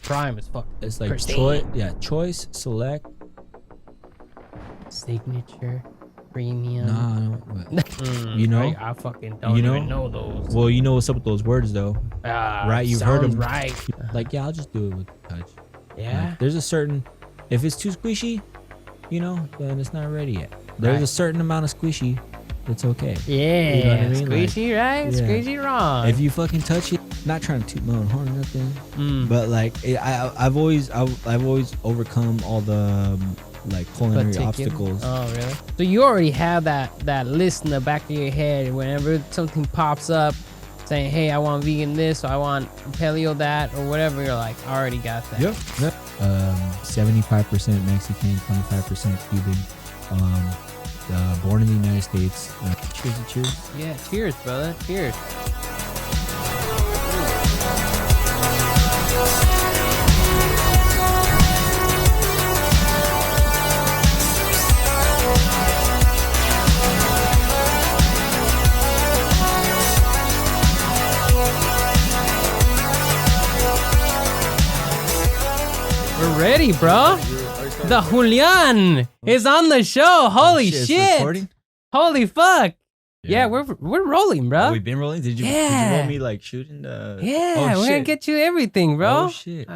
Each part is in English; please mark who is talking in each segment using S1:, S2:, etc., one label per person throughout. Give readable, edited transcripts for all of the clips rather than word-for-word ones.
S1: Prime is fuck.
S2: It's like
S1: pristine.
S2: choice, select.
S1: Signature, premium.
S2: Nah, you know,
S1: I fucking don't even know those.
S2: Well, you know what's up with those words though, right? You've heard them,
S1: right?
S2: Like, yeah, I'll just do it with touch.
S1: Yeah.
S2: Like, there's a certain, if it's too squishy, you know, then it's not ready yet. There's a certain amount of squishy that's okay.
S1: Yeah.
S2: You know what I mean?
S1: Squishy right,
S2: yeah.
S1: squishy wrong.
S2: If you fucking touch it, not trying to toot my own horn or nothing, but like I've always overcome all the like culinary obstacles.
S1: Oh really? So you already have that list in the back of your head whenever something pops up saying, hey, I want vegan this, or I want paleo that, or whatever, you're like, I already got that.
S2: Yep. 75% Mexican, 25% Cuban. Born in the United States. Cheers.
S1: Yeah, cheers, brother. Cheers. We're ready, bro. The Julian is on the show. Holy shit. Holy fuck. Yeah, we're rolling, bro.
S2: Oh, we've been rolling? Did you want me like shooting the...
S1: Yeah, we're gonna get you everything, bro.
S2: Oh, shit.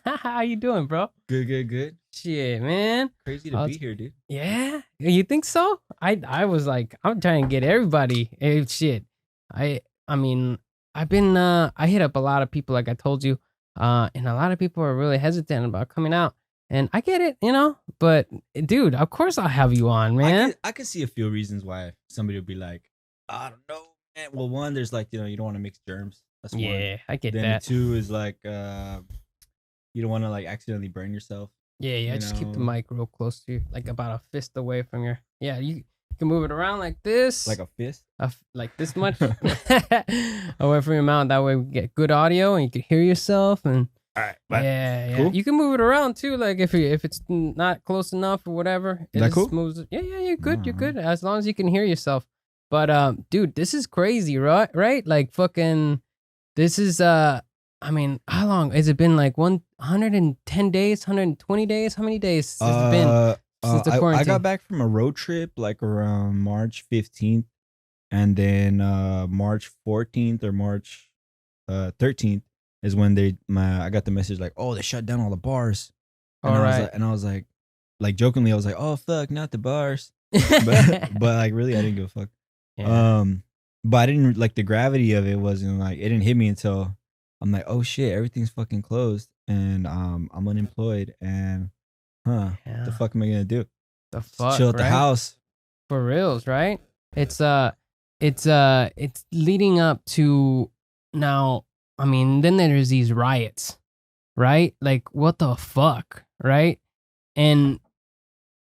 S1: How you doing, bro?
S2: Good.
S1: Shit, man.
S2: Crazy to be here, dude.
S1: Yeah? You think so? I was like, I'm trying to get everybody. Hey, shit. I mean, I've been, I hit up a lot of people, like I told you, and a lot of people are really hesitant about coming out. And I get it, you know, but dude, of course I'll have you on, man.
S2: I could see a few reasons why somebody would be like, I don't know, man. Well, one, there's like, you know, you don't want to mix germs. That's one.
S1: Yeah, I get
S2: then
S1: that.
S2: Two is like, you don't want to like accidentally burn yourself.
S1: Yeah. Just keep the mic real close to you, like about a fist away from your. Yeah, you can move it around like this.
S2: Like a fist?
S1: Like this much away from your mouth. That way we get good audio and you can hear yourself. And
S2: all right,
S1: yeah.
S2: Cool.
S1: You can move it around too. Like if it's not close enough or whatever.
S2: Is that cool?
S1: Moves it. Yeah, you're good. You're good as long as you can hear yourself. But dude, this is crazy, right? Like fucking, this is I mean, how long has it been? Like 110 days, 120 days? How many days has it been since the quarantine?
S2: I got back from a road trip like around March 15th, and then March 14th or March 13th is when I got the message like, oh, they shut down all the bars. And I was like jokingly, I was like, oh fuck, not the bars. but like really, I didn't give a fuck. Yeah. But I didn't like the gravity of it wasn't like it didn't hit me until I'm like, oh shit, everything's fucking closed and I'm unemployed and what the fuck am I gonna do?
S1: The fuck,
S2: chill at the house.
S1: For reals, right? It's leading up to now. I mean, then there's these riots, right? Like what the fuck, right? And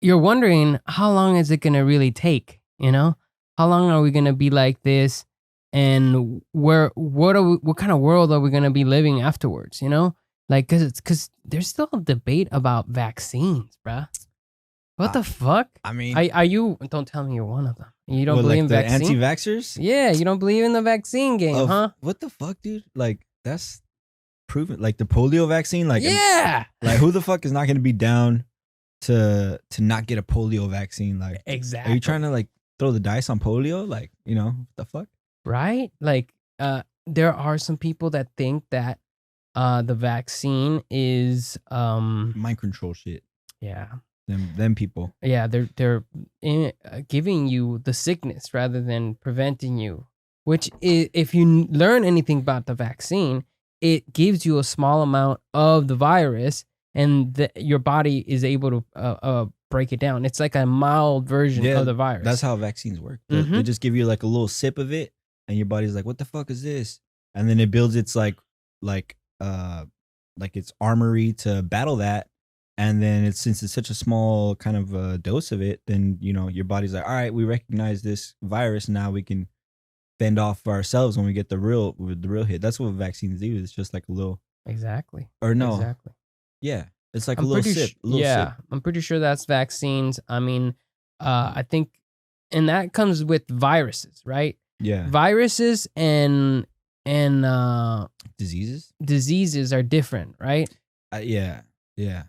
S1: you're wondering how long is it gonna really take, you know? How long are we gonna be like this? And what kind of world are we gonna be living afterwards? You know, like because there's still a debate about vaccines, bruh. What the fuck?
S2: I mean,
S1: are you? Don't tell me you're one of them. You don't believe in
S2: the
S1: vaccines?
S2: Anti-vaxxers?
S1: Yeah, you don't believe in the vaccine game, huh?
S2: What the fuck, dude? Like that's proven. Like the polio vaccine. Like
S1: yeah.
S2: Like who the fuck is not gonna be down to not get a polio vaccine? Like
S1: exactly.
S2: Are you trying to like throw the dice on polio? Like, you know, what the fuck?
S1: Right? Like, there are some people that think that the vaccine is
S2: mind control shit.
S1: Yeah.
S2: Them people.
S1: Yeah, they're giving you the sickness rather than preventing you. Which is, if you learn anything about the vaccine, it gives you a small amount of the virus, and your body is able to break it down. It's like a mild version of the virus.
S2: That's how vaccines work. They just give you like a little sip of it, and your body's like, "What the fuck is this?" And then it builds its like its armory to battle that. And then since it's such a small kind of dose of it, then you know your body's like, "All right, we recognize this virus. Now we can fend off ourselves when we get the real hit." That's what vaccines do. It's just like a little
S1: exactly.
S2: Or no,
S1: exactly.
S2: Yeah. It's like a little sip.
S1: Sip. I'm pretty sure that's vaccines. I mean, I think, and that comes with viruses, right?
S2: Yeah.
S1: Viruses and
S2: diseases.
S1: Diseases are different, right?
S2: Yeah, yeah.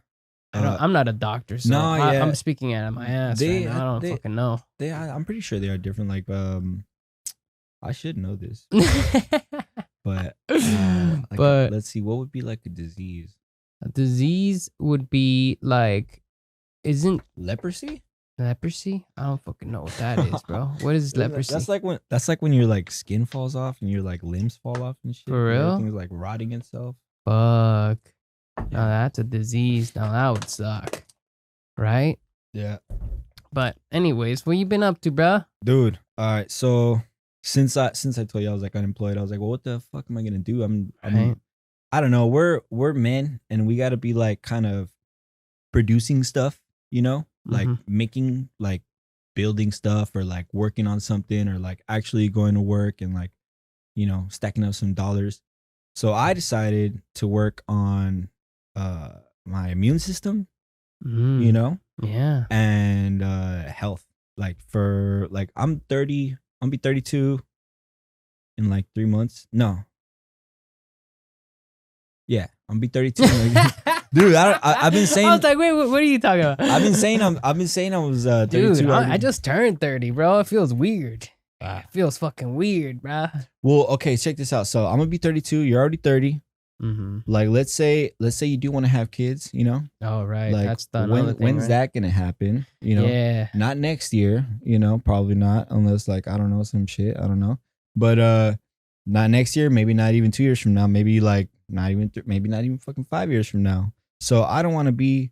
S1: I'm not a doctor, so
S2: No, yeah.
S1: I'm speaking out of my ass right now. I don't fucking know.
S2: I'm pretty sure they are different. Like, I should know this, but like,
S1: But
S2: let's see, what would be like a disease?
S1: a disease would be like, isn't
S2: Leprosy?
S1: leprosy? I don't fucking know what that is, bro. What is leprosy?
S2: That's like when your like skin falls off and your like limbs fall off and shit.
S1: For
S2: and
S1: real?
S2: Everything's like rotting itself.
S1: Fuck. Now
S2: Yeah.
S1: that's a disease. Now that would suck, right?
S2: Yeah.
S1: But anyways, what you been up to, bruh?
S2: Dude, all right. So since I told you I was like unemployed, I was like, well, what the fuck am I gonna do?
S1: Right.
S2: I don't know. We're men and we gotta be like kind of producing stuff, you know? Like making like building stuff or like working on something or like actually going to work and like, you know, stacking up some dollars. So I decided to work on my immune system, you know?
S1: Yeah.
S2: And health. Like for like I'm 30, I'm gonna be 32 in like 3 months. No. Yeah, I'm gonna be 32. Dude, I've been saying.
S1: I was like, wait, what are you talking about?
S2: I've been saying I was 32.
S1: Dude, I just turned 30, bro. It feels weird. It feels fucking weird, bro.
S2: Well, okay, check this out. So I'm gonna be 32. You're already 30. Like, let's say you do want to have kids, you know?
S1: Oh, right.
S2: Like,
S1: that's the
S2: when's that gonna happen? You know?
S1: Yeah.
S2: Not next year, you know, probably not, unless like I don't know, some shit. I don't know. But not next year, maybe not even 2 years from now, maybe like maybe not even fucking 5 years from now. So I don't want to be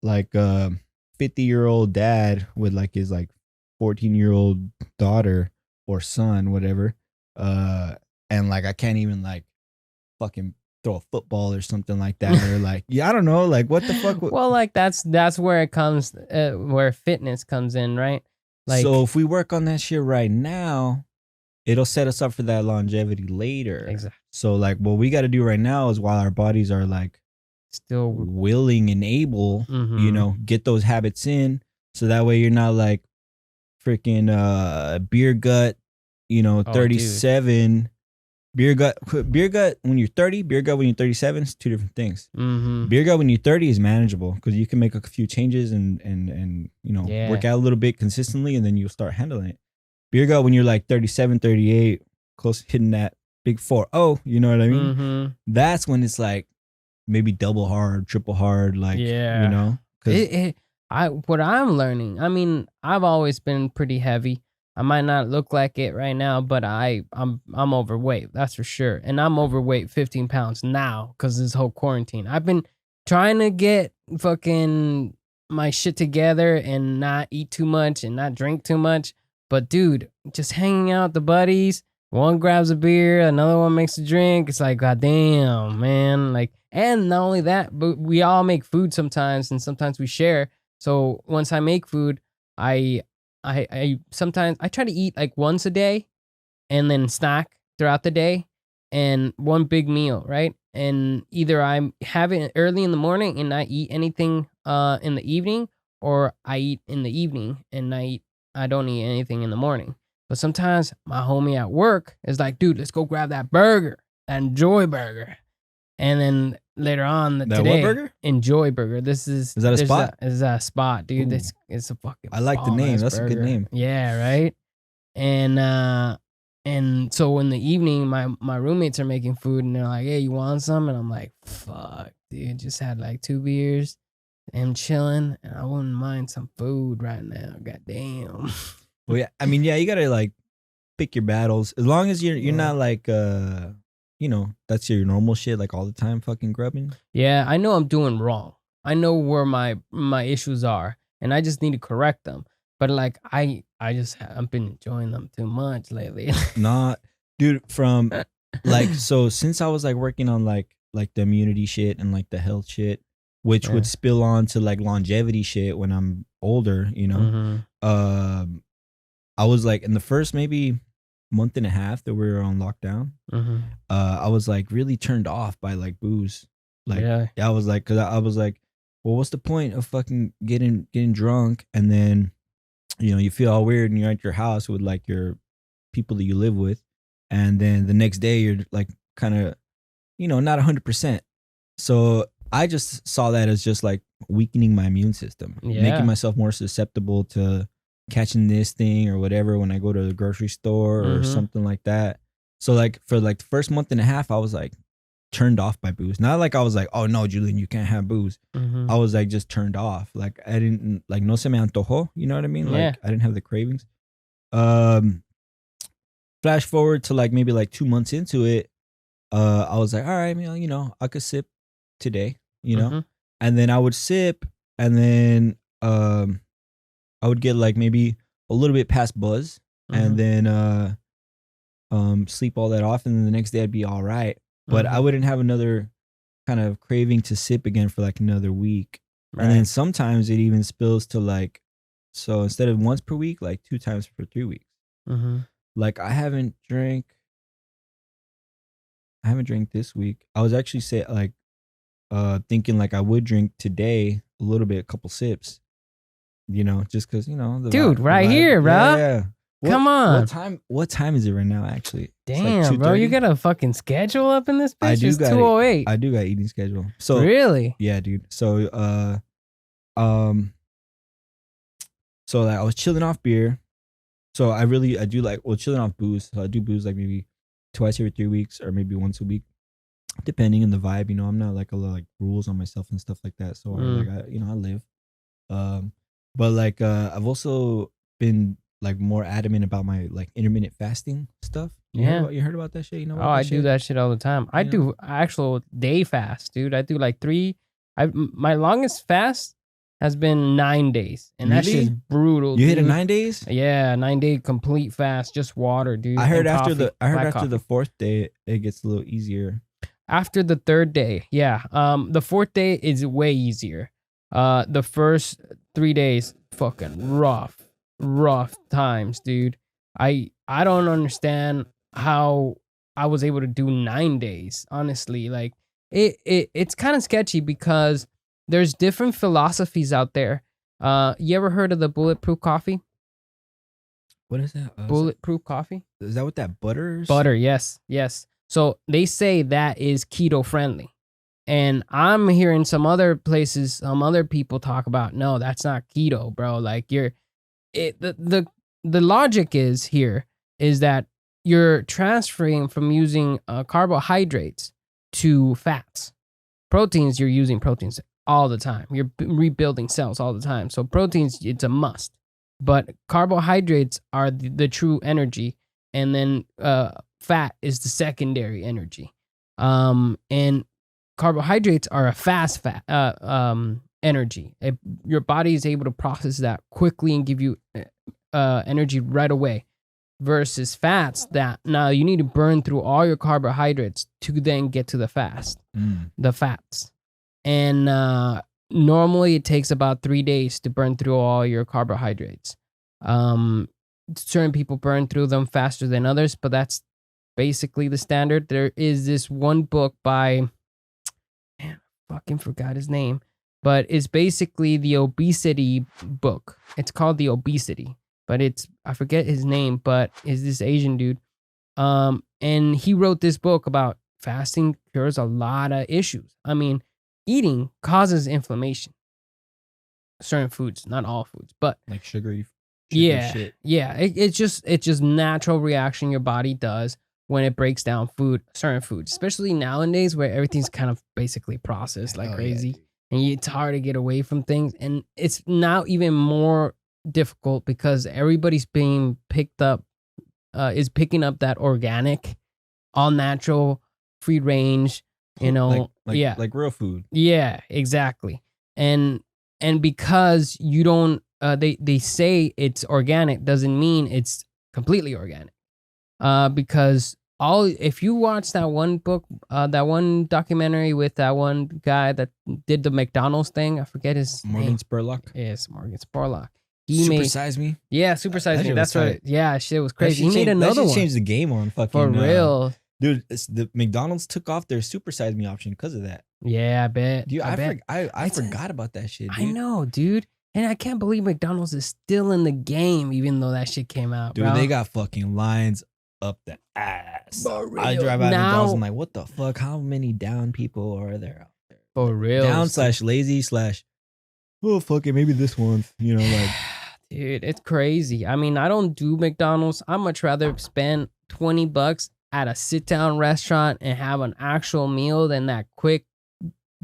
S2: like a 50-year-old dad with like his like 14-year-old daughter or son, whatever. And like I can't even like fucking throw a football or something like that, or like, yeah, I don't know, like what the fuck.
S1: Well, like that's where it comes, where fitness comes in, right? Like,
S2: so if we work on that shit right now, it'll set us up for that longevity later.
S1: Exactly.
S2: So like what we got to do right now is while our bodies are like
S1: still
S2: willing and able, you know, get those habits in, so that way you're not like freaking beer gut, you know, 37. Beer gut when you're 30, beer gut when you're 37 is two different things. Beer gut when you're 30 is manageable because you can make a few changes and you know, work out a little bit consistently, and then you'll start handling it. Beer gut when you're like 37, 38, close to hitting that big 4-0, you know what I mean? That's when it's like maybe double hard, triple hard, like, you know?
S1: What I'm learning, I mean, I've always been pretty heavy. I might not look like it right now, but I'm overweight, that's for sure. And I'm overweight 15 pounds now because this whole quarantine. I've been trying to get fucking my shit together and not eat too much and not drink too much. But dude, just hanging out with the buddies, one grabs a beer, another one makes a drink. It's like, goddamn, man. Like, and not only that, but we all make food sometimes, and sometimes we share. So once I make food, I sometimes I try to eat like once a day and then snack throughout the day and one big meal, right? And either I have it early in the morning and I eat anything in the evening, or I eat in the evening and I don't eat anything in the morning. But sometimes my homie at work is like, dude, let's go grab that burger, that Enjoy burger. And then later on today,
S2: what burger?
S1: Enjoy burger. Is
S2: that a spot?
S1: Is that a spot, dude?
S2: Ooh.
S1: It's a fucking.
S2: I like the name. That's
S1: burger.
S2: a good name.
S1: Yeah, right. And so in the evening, my roommates are making food, and they're like, "Hey, you want some?" And I'm like, "Fuck, dude, just had like 2 beers, I'm chilling, and I wouldn't mind some food right now. Goddamn."
S2: Well, yeah, I mean, yeah, you gotta like pick your battles. As long as you're not like you know, that's your normal shit, like all the time fucking grubbing.
S1: Yeah, I know I'm doing wrong. I know where my issues are, and I just need to correct them. But like I've been enjoying them too much lately.
S2: Not, dude, from like, so since I was like working on like the immunity shit and like the health shit, which would spill on to like longevity shit when I'm older, you know. I was like in the first maybe month and a half that we were on lockdown, I was like really turned off by like booze. Like, I was like, cause I was like, well, what's the point of fucking getting drunk, and then, you know, you feel all weird and you're at your house with like your people that you live with, and then the next day you're like kind of, you know, not 100%. So I just saw that as just like weakening my immune system,
S1: Yeah.
S2: making myself more susceptible to catching this thing or whatever when I go to the grocery store or
S1: Mhm.
S2: something like that. So like for like the first month and a half, I was like turned off by booze. Not like I was like, oh no, Julian, you can't have booze.
S1: Mhm.
S2: I was like just turned off. Like I didn't like no se me antojó. You know what I mean?
S1: Yeah.
S2: Like I didn't have the cravings. Flash forward to like maybe like 2 months into it, I was like, all right, you know, I could sip today, you know,
S1: Mhm.
S2: and then I would sip, and then I would get like maybe a little bit past buzz, and
S1: Mhm.
S2: then sleep all that off, and then the next day I'd be all right, but I
S1: Mhm.
S2: wouldn't have another kind of craving to sip again for like another week, and then
S1: Right.
S2: sometimes it even spills to like, so instead of once per week, like 2 times for 3 weeks.
S1: Mhm.
S2: Like I haven't drank this week. I was actually thinking like I would drink today a little bit, a couple sips, you know, just cuz you know
S1: Dude,
S2: the
S1: right
S2: vibe.
S1: here,
S2: Yeah,
S1: bro.
S2: yeah.
S1: Come on.
S2: What time is it right now actually? It's like
S1: Damn, bro, you
S2: 2:30.
S1: got a fucking schedule up in this bitch?
S2: I do
S1: It's
S2: got
S1: 2:08.
S2: I do got eating schedule. So,
S1: Really?
S2: yeah, dude. So um so like I was chilling off beer. So I do like, well, chilling off booze. So I do booze like maybe twice every 3 weeks or maybe once a week, depending on the vibe. You know, I'm not like a lot of like rules on myself and stuff like that. So I live. Um, but like I've also been like more adamant about my like intermittent fasting stuff.
S1: Yeah.
S2: You heard about that shit? You know
S1: Oh,
S2: about
S1: I
S2: that
S1: do
S2: shit?
S1: that shit all the time. I
S2: You know?
S1: do actual day fast, dude. I do like my longest fast has been 9 days. And that
S2: Really?
S1: shit's brutal,
S2: You hit a
S1: dude.
S2: 9 days?
S1: Yeah, 9-day complete fast, just water, dude.
S2: I heard
S1: and
S2: after
S1: coffee, black coffee.
S2: the fourth day it gets a little easier.
S1: After the third day, yeah. The fourth day is way easier. The first 3 days, fucking rough times, dude. I don't understand how I was able to do 9 days. Honestly, like it's kind of sketchy because there's different philosophies out there. You ever heard of the bulletproof coffee?
S2: What is that?
S1: Bulletproof coffee?
S2: Is that what that butter is?
S1: Butter, yes, yes. So they say that is keto friendly. And I'm hearing some other places, some other people talk about, no, that's not keto, bro. Like the logic is here is that you're transferring from using carbohydrates to fats. Proteins, you're using proteins all the time. You're rebuilding cells all the time. So proteins, it's a must. But carbohydrates are the true energy, and then fat is the secondary energy. And carbohydrates are a fast fat energy. Your body is able to process that quickly and give you energy right away. Versus fats that now you need to burn through all your carbohydrates to then get to the fats. And normally it takes about 3 days to burn through all your carbohydrates. Certain people burn through them faster than others, but that's basically the standard. There is this one book by, man, I fucking forgot his name, but it's basically the obesity book. It's called The Obesity, but I forget his name, but is this Asian dude. And he wrote this book about fasting cures a lot of issues. I mean, eating causes inflammation. Certain foods, not all foods, but
S2: like sugary
S1: yeah,
S2: shit.
S1: yeah. It's just natural reaction your body does when it breaks down certain foods, especially nowadays where everything's kind of basically processed like crazy, and it's hard to get away from things. And it's now even more difficult because everybody's being picked up, is picking up that organic, all natural, free range, you know,
S2: like real food.
S1: Yeah, exactly. And because you don't, they say it's organic doesn't mean it's completely organic. Because if you watch that one book, that one documentary with that one guy that did the McDonald's thing, I forget his
S2: Morgan
S1: name.
S2: Spurlock.
S1: Yes, Morgan Spurlock.
S2: Supersize Me.
S1: Yeah, Supersize Me. That's right. Yeah, shit was crazy.
S2: He
S1: made another one.
S2: Changed the game on fucking
S1: for real.
S2: Dude, the McDonald's took off their Supersize Me option because of that.
S1: Yeah, I bet.
S2: Dude, I forgot about that shit, dude.
S1: I know, dude. And I can't believe McDonald's is still in the game, even though that shit came out,
S2: dude,
S1: bro.
S2: They got fucking lines up the ass.
S1: For real.
S2: I drive out McDonald's, I'm like, what the fuck? How many down people are there out there?
S1: For real.
S2: Down / lazy / oh fuck it, maybe this one. You know, like
S1: dude, it's crazy. I mean, I don't do McDonald's. I'd much rather spend $20 at a sit down restaurant and have an actual meal than that quick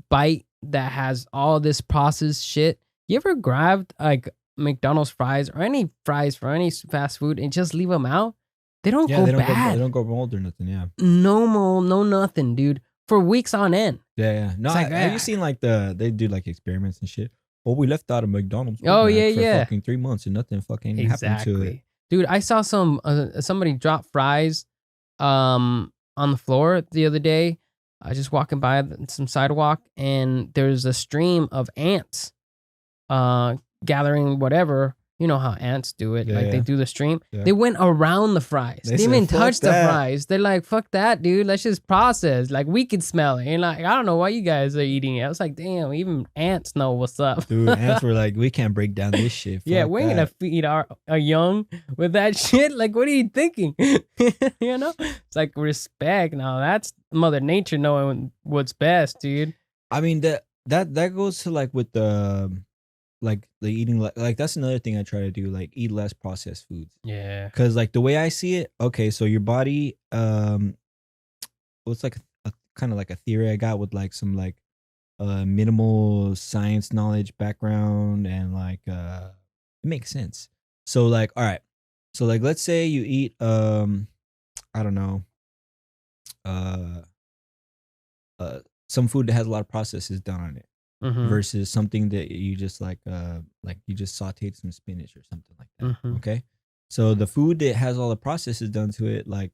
S1: bite that has all this processed shit. You ever grabbed like McDonald's fries or any fries for any fast food and just leave them out? They don't go bad.
S2: They don't go mold or nothing. Yeah.
S1: No mold, no nothing, dude. For weeks on end.
S2: Yeah. No,
S1: like,
S2: have you seen like they do like experiments and shit? Well, we left out of McDonald's.
S1: Oh,
S2: for
S1: yeah.
S2: fucking 3 months and nothing fucking happened to it.
S1: Dude, I saw somebody drop fries on the floor the other day. Just walking by some sidewalk, and there's a stream of ants gathering whatever. You know how ants do it. They do the stream. Yeah. They went around the fries. They didn't even touch the fries. They're like, fuck that, dude. Let's just process. Like, we can smell it. And like, I don't know why you guys are eating it. I was like, damn, even ants know what's up.
S2: Dude, ants were like, we can't break down this shit.
S1: Yeah, we ain't gonna feed our young with that shit. Like, what are you thinking? You know? It's like respect. Now, that's Mother Nature knowing what's best, dude.
S2: I mean, that goes to like with the... like the eating like that's another thing I try to do, like eat less processed foods.
S1: Yeah,
S2: because like the way I see it, okay, so your body what's like a kind of like a theory I got with like some like minimal science knowledge background, and like it makes sense. So like, all right, so like let's say you eat I don't know some food that has a lot of processes done on it. Mm-hmm. Versus something that you just like you just sauteed some spinach or something like that. Mm-hmm. Okay, so the food that has all the processes done to it, like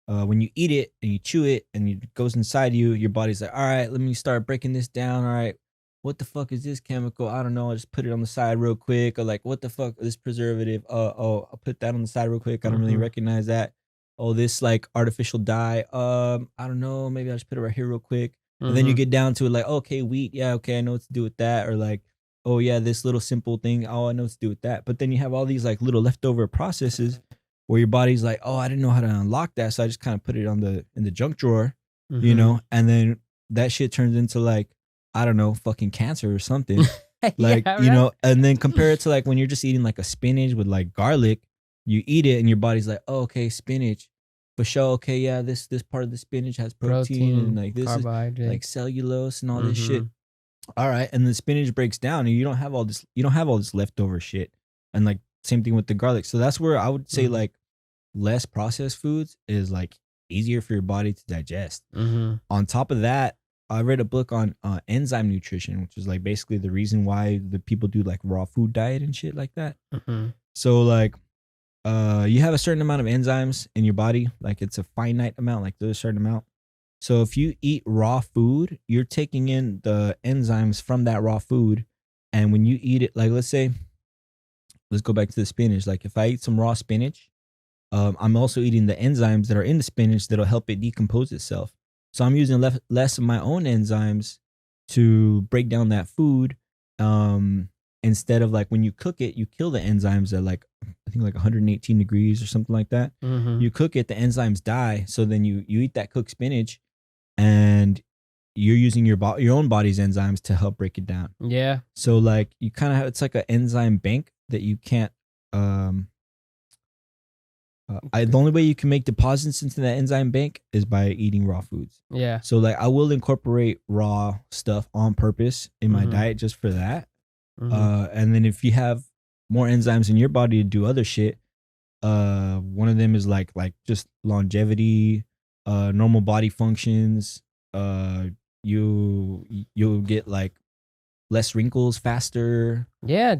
S2: when you eat it and you chew it and it goes inside you, your body's like, all right, let me start breaking this down. All right, what the fuck is this chemical? I don't know. I'll just put it on the side real quick. Or like, what the fuck, this preservative? I'll put that on the side real quick. I don't really recognize that. Oh, this like artificial dye. I don't know. Maybe I'll just put it right here real quick. And then you get down to it like, okay, wheat. Yeah, okay, I know what to do with that. Or like, oh yeah, this little simple thing. Oh, I know what to do with that. But then you have all these like little leftover processes where your body's like, oh, I didn't know how to unlock that. So I just kind of put it in the junk drawer, you know? And then that shit turns into like, I don't know, fucking cancer or something. Like, yeah, right? You know, and then compare it to like when you're just eating like a spinach with like garlic, you eat it and your body's like, oh, okay, spinach. For sure, okay, yeah, this part of the spinach has protein and like this is like cellulose and all this shit. All right, and the spinach breaks down and you don't have all this leftover shit. And like same thing with the garlic. So that's where I would say like less processed foods is like easier for your body to digest. On top of that, I read a book on enzyme nutrition, which is like basically the reason why the people do like raw food diet and shit like that. So like you have a certain amount of enzymes in your body, like it's a finite amount, like there's a certain amount. So if you eat raw food, you're taking in the enzymes from that raw food. And when you eat it, like let's go back to the spinach. Like if I eat some raw spinach, I'm also eating the enzymes that are in the spinach that'll help it decompose itself. So I'm using less of my own enzymes to break down that food. Instead of like when you cook it, you kill the enzymes at like, I think like 118 degrees or something like that. You cook it, the enzymes die. So then you eat that cooked spinach and you're using your own body's enzymes to help break it down. Yeah. So like you kind of have, it's like an enzyme bank that you can't, the only way you can make deposits into that enzyme bank is by eating raw foods. Yeah. So like I will incorporate raw stuff on purpose in my diet just for that. And then if you have more enzymes in your body to do other shit, one of them is like just longevity, normal body functions. You'll get like less wrinkles faster. Yeah.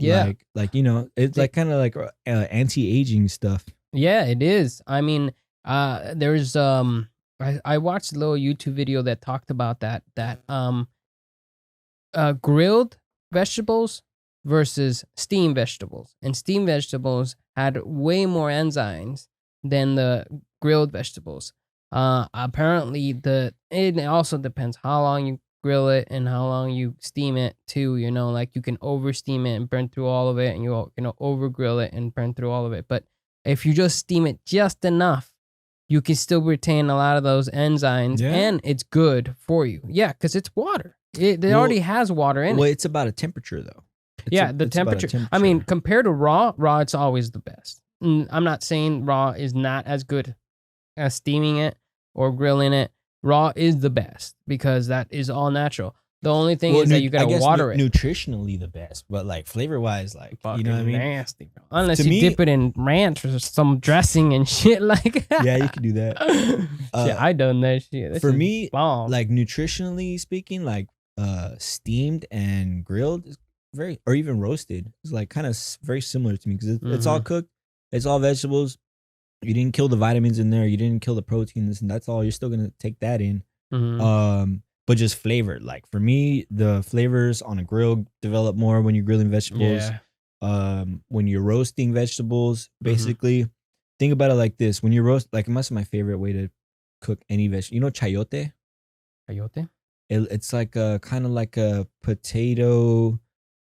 S2: Like you know, it's like kind of like anti-aging stuff. Yeah, it is. I mean, there's I watched a little YouTube video that talked about that grilled vegetables versus steamed vegetables. And steamed vegetables had way more enzymes than the grilled vegetables. Apparently it also depends how long you grill it and how long you steam it too, you know, like you can over steam it and burn through all of it, and you know over grill it and burn through all of it. But if you just steam it just enough, you can still retain a lot of those enzymes, and it's good for you. Yeah, because it's water.
S1: It already has water in
S2: Well,
S1: it.
S2: it's about a temperature though.
S1: The
S2: It's about a
S1: temperature. I mean, compared to raw, it's always the best. I'm not saying raw is not as good as steaming it or grilling it. Raw is the best because that is all natural. The only thing is that you gotta water it.
S2: Nutritionally the best, but like flavor wise, like
S1: Fucking
S2: you know what I mean.
S1: Nasty, bro. Unless you dip it in ranch or some dressing and shit like.
S2: Yeah, you can do that.
S1: Shit, I done that shit. This
S2: for
S1: is
S2: me,
S1: bomb.
S2: like nutritionally speaking, like steamed and grilled is or even roasted is like kind of very similar to me because it's all cooked, it's all vegetables. You didn't kill the vitamins in there, you didn't kill the proteins, and that's all. You're still gonna take that in. But just flavored. Like for me, the flavors on a grill develop more when you're grilling vegetables. Yeah. When you're roasting vegetables, basically, think about it like this: when you roast, like, must be my favorite way to cook any vegetable. You know, chayote.
S1: Chayote.
S2: It's like a kind of like a potato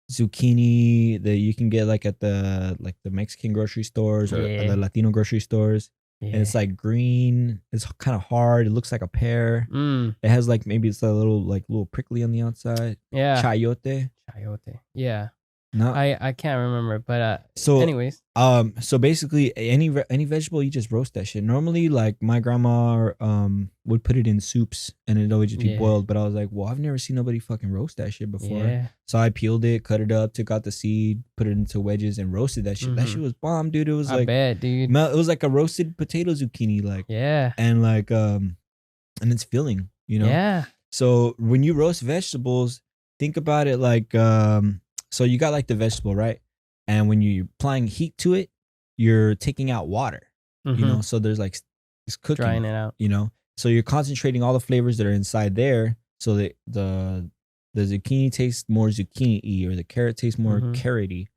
S2: zucchini that you can get like at the Mexican grocery stores or the Latino grocery stores. Yeah. And it's like green. It's kind of hard. It looks like a pear. It has like maybe it's a little prickly on the outside.
S1: Yeah.
S2: Chayote.
S1: Yeah.
S2: No,
S1: I can't remember, but
S2: so
S1: anyways.
S2: So basically any vegetable you just roast that shit. Normally, like my grandma would put it in soups and it'd always just be boiled. But I was like, well, I've never seen nobody fucking roast that shit before. Yeah. So I peeled it, cut it up, took out the seed, put it into wedges, and roasted that shit. That shit was bomb, dude. It was like,
S1: I bet, dude.
S2: It was like a roasted potato zucchini, like and like and it's filling, you know.
S1: Yeah.
S2: So when you roast vegetables, think about it like so you got like the vegetable, right? And when you're applying heat to it, you're taking out water, you know? So there's like, it's cooking.
S1: Drying it out.
S2: You know? So you're concentrating all the flavors that are inside there so that the zucchini tastes more zucchini-y or the carrot tastes more carrot-y.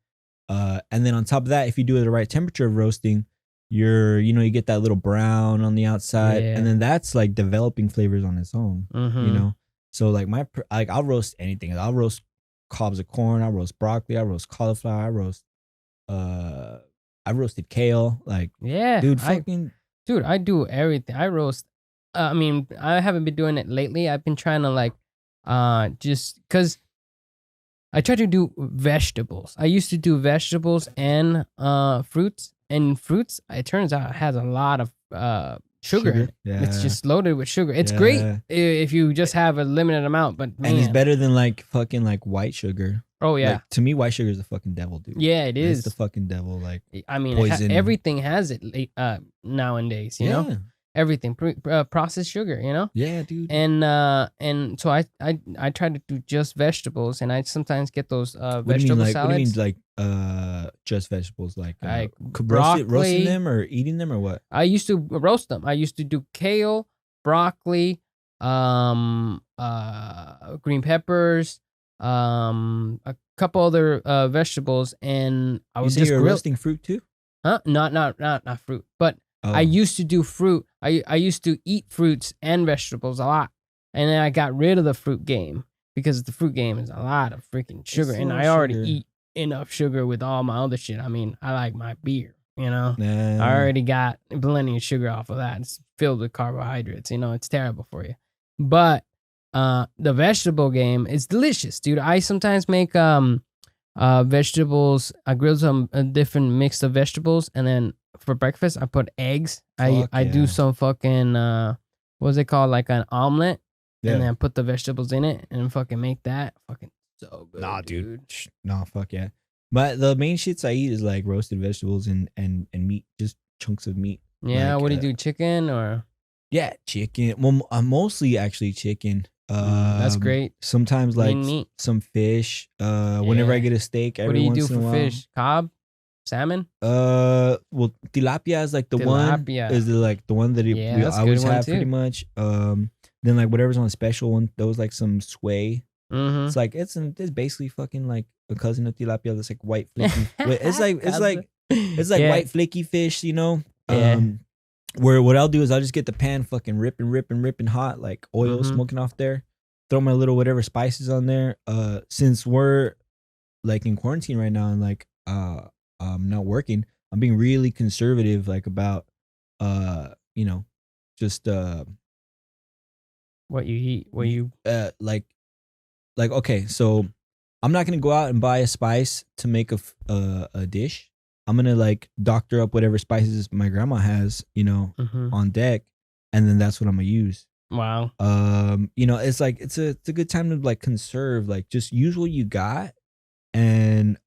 S2: And then on top of that, if you do it at the right temperature of roasting, you get that little brown on the outside. And then that's like developing flavors on its own, you know? So like I'll roast anything. I'll roast cobs of corn, I roast broccoli, I roast cauliflower, I roasted kale. Like, dude,
S1: I do everything. I roast. I mean, I haven't been doing it lately. I've been trying to like, just because I try to do vegetables. I used to do vegetables and fruits. And fruits, it turns out, has a lot of sugar in it. Yeah. It's just loaded with sugar. It's great if you just have a limited amount, but man.
S2: And it's better than like fucking like white sugar.
S1: Oh yeah.
S2: Like, to me, white sugar is the fucking devil, dude.
S1: Yeah, it is.
S2: It's the fucking devil. Like,
S1: I mean, everything has it nowadays. You know, everything processed sugar. You know.
S2: Yeah, dude.
S1: And so I try to do just vegetables, and I sometimes get those vegetable salads.
S2: What do you mean, like just vegetables, like roasting them or eating them or what?
S1: I used to roast them. I used to do kale, broccoli, green peppers, a couple other vegetables, and I was just
S2: roasting fruit too.
S1: Huh? Not fruit, but I used to do fruit. I used to eat fruits and vegetables a lot, and then I got rid of the fruit game because the fruit game is a lot of freaking sugar, and I already eat enough sugar with all my other shit. I mean, I like my beer, you know. I already got plenty of sugar off of that. It's filled with carbohydrates, you know. It's terrible for you. But the vegetable game is delicious, dude. I sometimes make vegetables. I grill some different mix of vegetables, and then for breakfast I put eggs. I do some fucking what's it called, like an omelet, and then put the vegetables in it and fucking make that fucking so good.
S2: Nah, dude. Nah, fuck yeah. But the main shits I eat is like roasted vegetables and meat, just chunks of meat.
S1: Yeah,
S2: like,
S1: what do you do? Chicken or?
S2: Yeah, chicken. Well, mostly actually chicken.
S1: That's great.
S2: Sometimes like
S1: meat.
S2: Some fish. Whenever I get a steak, every once in a while. What do you do for fish?
S1: Cobb, salmon.
S2: Well, tilapia is like the one. Is the one that we always have pretty much. Then like whatever's on a special one, those like some sway. It's like it's basically fucking like a cousin of tilapia. That's like white flaky. it's like white flaky fish, you know.
S1: Yeah.
S2: Where what I'll do is I'll just get the pan fucking ripping hot, like oil smoking off there. Throw my little whatever spices on there. Since we're like in quarantine right now and like not working, I'm being really conservative, like about just
S1: what you eat, what you
S2: like like, okay, so I'm not gonna go out and buy a spice to make a dish. I'm gonna like doctor up whatever spices my grandma has,
S1: Mm-hmm.
S2: on deck, and then that's what I'm gonna use.
S1: Wow.
S2: It's like it's a good time to like conserve, like just use what you got, and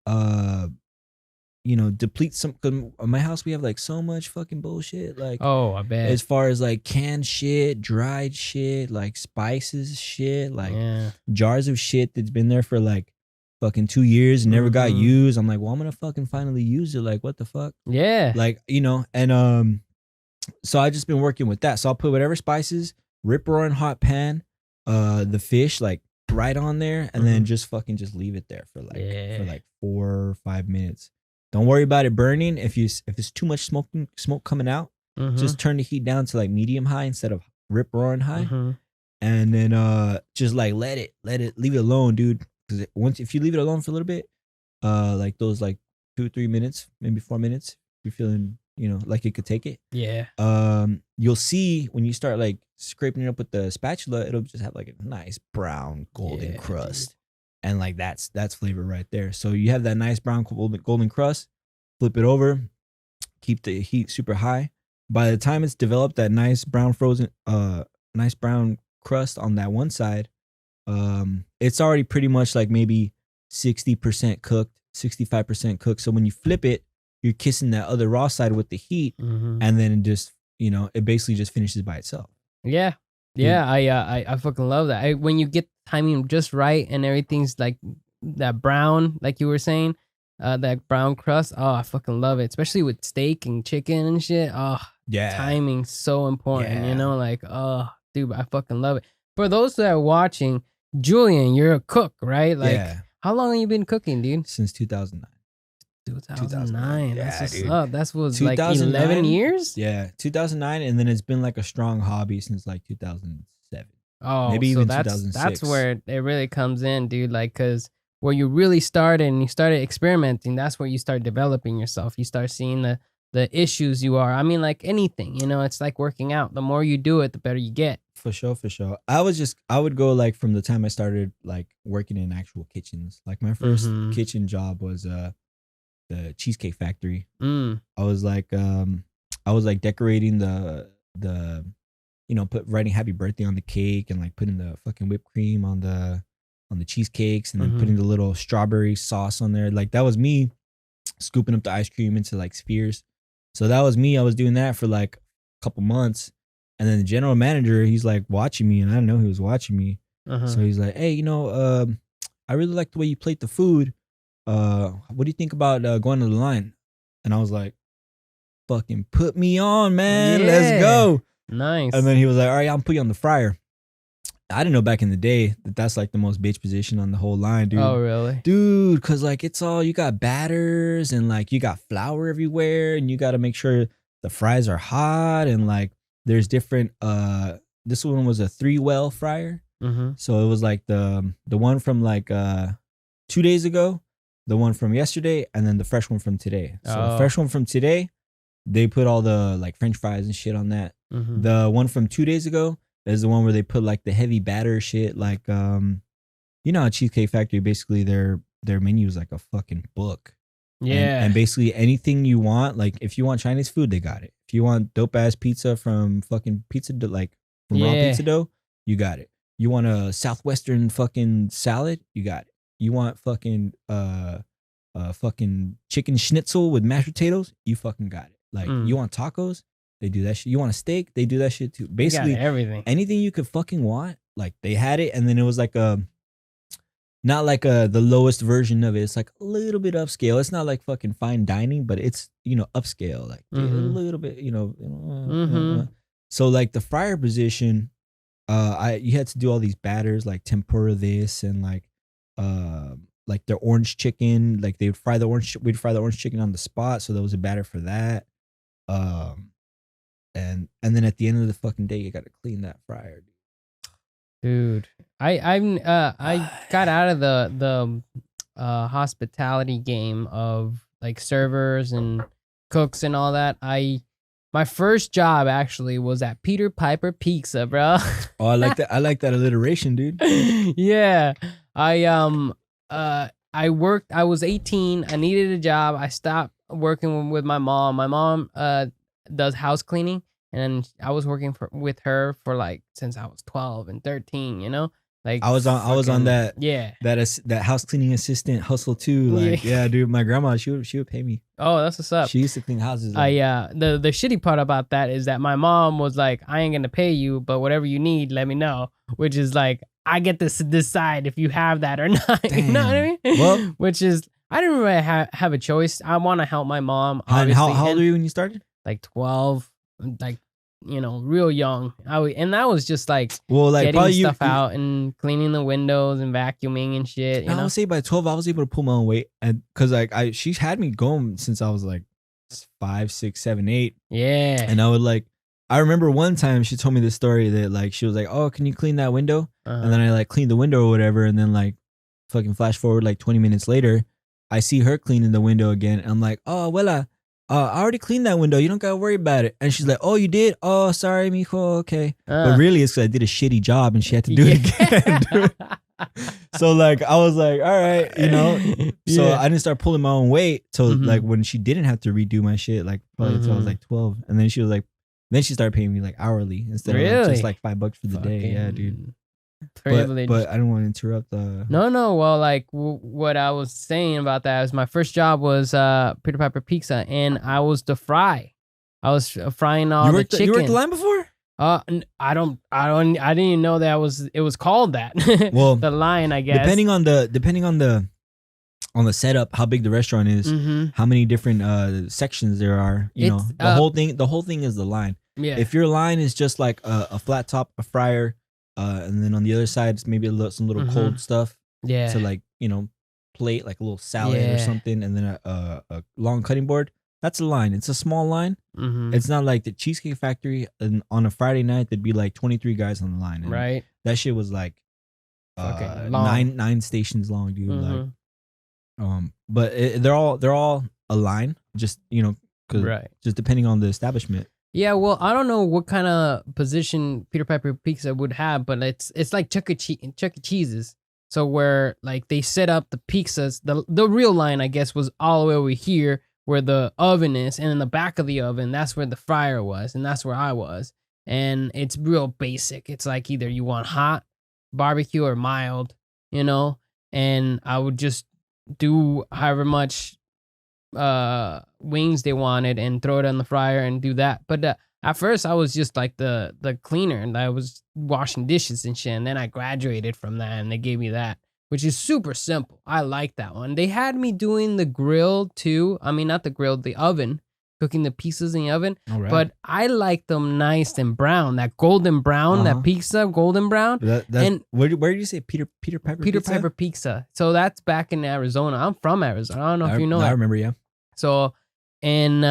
S2: deplete some. 'Cause at my house we have like so much fucking bullshit, like
S1: Oh, I bet.
S2: as far as like canned shit, dried shit, like spices shit, like
S1: Yeah.
S2: jars of shit that's been there for like fucking 2 years and never got
S1: Mhm.
S2: used. I'm like, well, I'm gonna fucking finally use it. Like, what the fuck?
S1: Yeah.
S2: Like, and so I just been working with that. So I'll put whatever spices, rip roaring hot pan, the fish like right on there, and then just leave it there for
S1: Yeah.
S2: like 4 or 5 minutes. Don't worry about it burning. If it's too much smoke coming out, just turn the heat down to like medium high instead of rip roaring high, and then just like let it leave it alone, dude. Because if you leave it alone for a little bit, like those like 2-3 minutes, maybe 4 minutes, you're feeling like it could take it.
S1: Yeah.
S2: You'll see when you start like scraping it up with the spatula, it'll just have like a nice brown golden crust.
S1: Dude.
S2: And like that's flavor right there. So you have that nice brown golden crust, flip it over, keep the heat super high. By the time it's developed that nice brown crust on that one side, it's already pretty much like maybe 60% cooked, 65% cooked. So when you flip it, you're kissing that other raw side with the heat, and then it just it basically just finishes by itself.
S1: Yeah. Yeah, I fucking love that. When you get timing just right and everything's like that brown, like you were saying, that brown crust. Oh, I fucking love it, especially with steak and chicken and shit. Oh,
S2: Yeah,
S1: timing's so important.
S2: Yeah.
S1: Like, oh, dude, I fucking love it. For those that are watching, Julian, you're a cook, right? Like,
S2: yeah.
S1: how long have you been cooking, dude?
S2: Since 2009.
S1: 2009.
S2: Yeah,
S1: That's what's
S2: dude.
S1: up. That was like
S2: 2009?
S1: 11 years.
S2: Yeah, 2009, and then it's been like a strong hobby since like 2007.
S1: Oh,
S2: Maybe
S1: so
S2: even
S1: that's
S2: 2006.
S1: where it really comes in, dude. Like, cause where you really started and you started experimenting, that's where you start developing yourself. You start seeing the issues you are. I mean, like anything, it's like working out. The more you do it, the better you get.
S2: For sure. I would go like from the time I started like working in actual kitchens. Like my first kitchen job was the Cheesecake Factory. I was like decorating the writing happy birthday on the cake and like putting the fucking whipped cream on the cheesecakes and then putting the little strawberry sauce on there. Like that was me scooping up the ice cream into like spheres. So that was me. I was doing that for like a couple months. And then the general manager, he's like watching me, and I didn't know he was watching me. So he's like, hey, I really like the way you plate the food. What do you think about going to the line? And I was like, fucking put me on, man. Let's go.
S1: Nice.
S2: And then he was like, all right, I'll put you on the fryer. I didn't know back in the day that that's like the most bitch position on the whole line, dude.
S1: Oh, really?
S2: Dude, because like it's all, you got batters and like you got flour everywhere and you got to make sure the fries are hot and like there's different, this one was a 3-well fryer. So it was like the one from like 2 days ago, the one from yesterday, and then the fresh one from today. So the fresh one from today, they put all the like French fries and shit on that. The one from 2 days ago is the one where they put like the heavy batter shit. Like, at Cheesecake Factory, basically their menu is like a fucking book.
S1: Yeah.
S2: And basically anything you want, like if you want Chinese food, they got it. If you want dope ass pizza from fucking pizza, like from raw pizza dough, you got it. You want a Southwestern fucking salad, you got it. You want fucking fucking chicken schnitzel with mashed potatoes, you fucking got it. Like you want tacos, they do that shit. You want a steak, they do that shit too. Basically
S1: everything.
S2: Anything you could fucking want, like they had it. And then it was like not like the lowest version of it. It's like a little bit upscale. It's not like fucking fine dining, but it's upscale, like a little bit, So like the fryer position, you had to do all these batters like tempura this and like their orange chicken. Like we'd fry the orange chicken on the spot, so there was a batter for that. And then at the end of the fucking day, you got to clean that fryer,
S1: dude. I got out of the hospitality game of like servers and cooks and all that. My first job actually was at Peter Piper Pizza, bro.
S2: Oh, I like that. I like that alliteration, dude.
S1: Yeah. I worked. I was 18. I needed a job. I stopped working with my mom. My mom does house cleaning, and I was working with her for like since I was 12 and 13. You know, like
S2: I was on that
S1: Yeah.
S2: that house cleaning assistant hustle too. Like yeah, dude, my grandma she would pay me.
S1: Oh, that's what's up.
S2: She used to clean houses.
S1: The shitty part about that is that my mom was like, I ain't gonna pay you, but whatever you need, let me know. Which is like, I get to decide if you have that or not.
S2: Damn.
S1: You know what I mean?
S2: Well,
S1: which is, I didn't really have a choice. I want to help my mom.
S2: How old were you when you started?
S1: Like 12, like, you know, real young. And that was just like,
S2: like
S1: getting stuff out and cleaning the windows and vacuuming and shit.
S2: I would say by 12, I was able to pull my own weight, and because like she's had me going since I was like 5, 6, 7, 8.
S1: Yeah.
S2: And I remember one time she told me this story that like she was like, "Oh, can you clean that window?" And then I like cleaned the window or whatever, and then like fucking flash forward like 20 minutes later, I see her cleaning the window again, and I'm like, "Oh, well, I already cleaned that window. You don't gotta worry about it." And she's like, "Oh, you did? Oh, sorry, mijo. Okay." But really, it's because I did a shitty job, and she had to do it again. So like I was like, all right, you know. So I didn't start pulling my own weight till like when she didn't have to redo my shit, like probably until I was like 12, and then she was like. Then she started paying me like hourly instead of like, just like $5 for the day. Yeah, dude.
S1: Privilege.
S2: But I don't want to interrupt the.
S1: No. Well, like what I was saying about that is my first job was Peter Piper Pizza, and I was the fry. I was frying all the chicken.
S2: You worked the line before?
S1: I didn't even know that it was called that.
S2: Well,
S1: the line, I guess.
S2: Depending on the setup, how big the restaurant is, how many different sections there are. You know, the whole thing is the line.
S1: Yeah.
S2: If your line is just like a flat top, a fryer, and then on the other side it's maybe some little cold stuff.
S1: Yeah.
S2: To like, you know, plate like a little salad or something, and then a long cutting board. That's a line. It's a small line. It's not like the Cheesecake Factory. And on a Friday night, there'd be like 23 guys on the line. And
S1: right.
S2: That shit was like nine stations long, dude. Like, but they're all a line. Just you know, just depending on the establishment.
S1: Yeah, well, I don't know what kind of position Peter Piper Pizza would have, but it's like Chuck E. Cheese's. So where like they set up the pizzas, the real line I guess was all the way over here where the oven is, and in the back of the oven that's where the fryer was, and that's where I was. And it's real basic. It's like either you want hot barbecue or mild, you know. And I would just do however much wings they wanted and throw it on the fryer and do that. But at first I was just like the cleaner, and I was washing dishes and shit, and then I graduated from that and they gave me that, which is super simple. I like that one. They had me doing the grill too. I mean, not the grill, the oven, cooking the pieces in the oven. Right. But I like them nice and brown, that golden brown, that pizza, golden brown.
S2: And where did you say Peter Piper
S1: Peter
S2: Pizza?
S1: Piper Pizza. So that's back in Arizona. I'm from Arizona. I don't know if you know that.
S2: I remember, yeah.
S1: So, and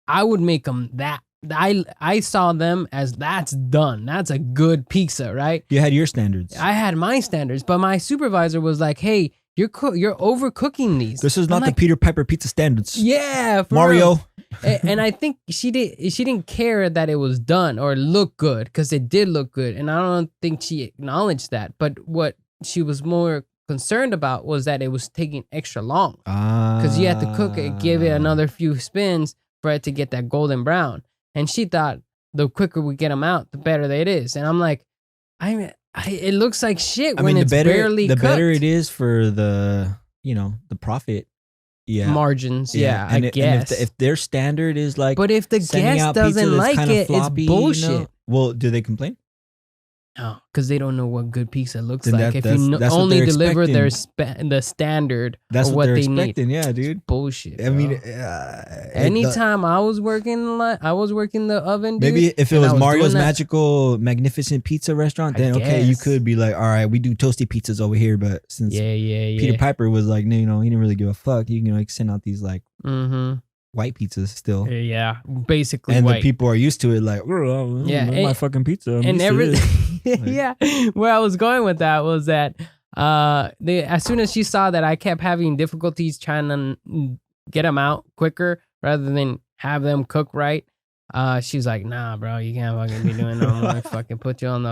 S1: I would make them that. I saw them as that's done. That's a good pizza, right?
S2: You had your standards.
S1: I had my standards, but my supervisor was like, "Hey, you're overcooking these.
S2: This is not the Peter Piper Pizza standards."
S1: Yeah,
S2: Mario.
S1: And I think she didn't care that it was done or looked good, because it did look good, and I don't think she acknowledged that. But what she was more concerned about was that it was taking extra long, because you had to cook it, give it another few spins for it to get that golden brown. And she thought the quicker we get them out, the better it is. And I'm like, it looks like shit when it's barely cooked.
S2: The better it is for the profit. Yeah.
S1: Margins. Yeah, I guess.
S2: And if their standard is like,
S1: but if the guest doesn't like it, floppy, it's bullshit. You know?
S2: Well, do they complain?
S1: No, because they don't know what good pizza looks like. If you only deliver the standard of what they need.
S2: Yeah, dude.
S1: It's bullshit.
S2: I mean,
S1: anytime I was working the oven, dude,
S2: maybe if it was Mario's Magical Magnificent Pizza Restaurant, then okay, you could be like, all right, we do toasty pizzas over here. But since Peter Piper was like, no, he didn't really give a fuck. You can send out these like white pizzas still.
S1: Yeah, basically.
S2: And
S1: white.
S2: the people are used to it. Like, my fucking pizza.
S1: And everything. Yeah, where I was going with that was that as soon as she saw that I kept having difficulties trying to get them out quicker rather than have them cook right, she's like, "Nah, bro, you can't fucking be doing no more. Fucking put you on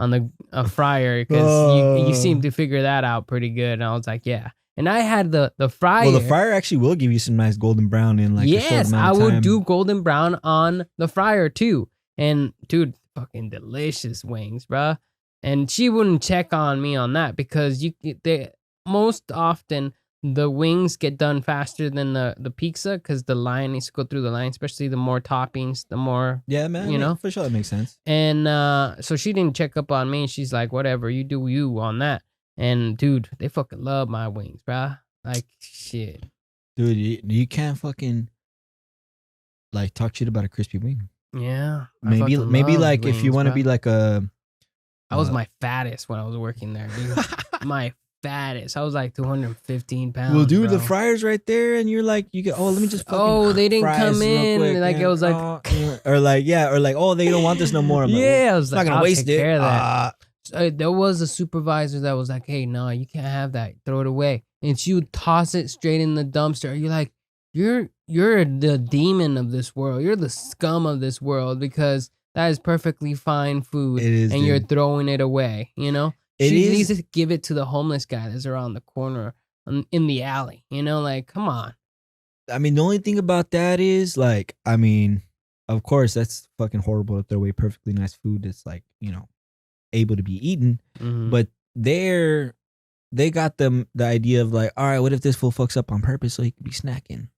S1: on the fryer because you seem to figure that out pretty good. And I was like, yeah. And I had the fryer.
S2: Well, the fryer actually will give you some nice golden brown in like a short amount of time.
S1: I would do golden brown on the fryer too. And dude, fucking delicious wings, bruh. And she wouldn't check on me on that because most often the wings get done faster than the pizza because the line needs to go through the line, especially the more toppings, the more.
S2: Yeah, man.
S1: You know,
S2: for sure that makes sense.
S1: And so she didn't check up on me. She's like, whatever, you do you on that. And dude, they fucking love my wings, bruh. Like shit.
S2: Dude, you can't fucking like talk shit about a crispy wing.
S1: Yeah.
S2: Maybe like wings, if you want to be like a.
S1: I was my fattest when I was working there, dude. My fattest. I was like 215 pounds.
S2: Well, dude,
S1: bro.
S2: the fryer's right there, and you're like, you get. Oh, let me just.
S1: They didn't come in.
S2: Quick,
S1: like
S2: man.
S1: it was like,
S2: or like oh, they don't want this no more. I'm like,
S1: yeah, I was like,
S2: not gonna
S1: I'll
S2: waste
S1: take
S2: it.
S1: care of that. There was a supervisor that was like, hey, no, you can't have that. Throw it away. And she would toss it straight in the dumpster. You're like, you're the demon of this world. You're the scum of this world because that is perfectly fine food.
S2: It is,
S1: and
S2: dude.
S1: you're throwing it away, you know? She needs to give it to the homeless guy that's around the corner in the alley, you know? Like, come on.
S2: I mean, the only thing about that is, like, I mean, of course, that's fucking horrible to throw away perfectly nice food that's, like, you know, able to be eaten.
S1: Mm-hmm.
S2: But they got the idea of, like, all right, what if this fool fucks up on purpose so he could be snacking?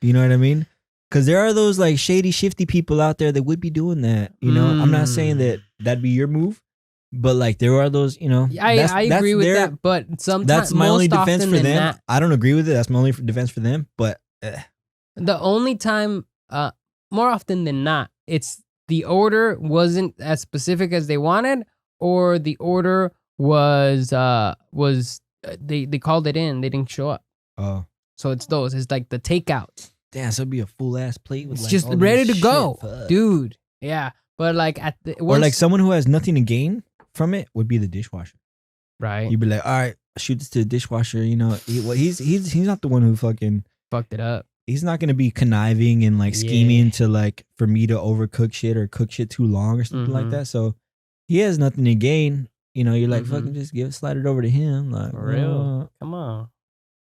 S2: You know what I mean? Because there are those, like, shady, shifty people out there that would be doing that. You know, I'm not saying that that'd be your move. But like there are those, you know.
S1: I agree with that, but sometimes
S2: that's my only defense for them. I don't agree with it. That's my only defense for them. But
S1: the only time, more often than not, it's the order wasn't as specific as they wanted, or the order was they called it in, they didn't show up.
S2: Oh,
S1: so it's those. It's like the takeout.
S2: Damn, so it'd be a full ass plate with
S1: it's
S2: like
S1: just
S2: all
S1: ready to go,
S2: Fuck.
S1: dude. Yeah, but like
S2: or like someone who has nothing to gain from it would be the dishwasher,
S1: right?
S2: You'd be like, all right, shoot this to the dishwasher. You know, he's not the one who fucking
S1: fucked it up.
S2: He's not gonna be conniving and like scheming to like for me to overcook shit or cook shit too long or something like that. So he has nothing to gain. You know, you're like fucking just slide it over to him. Like
S1: for real, come on,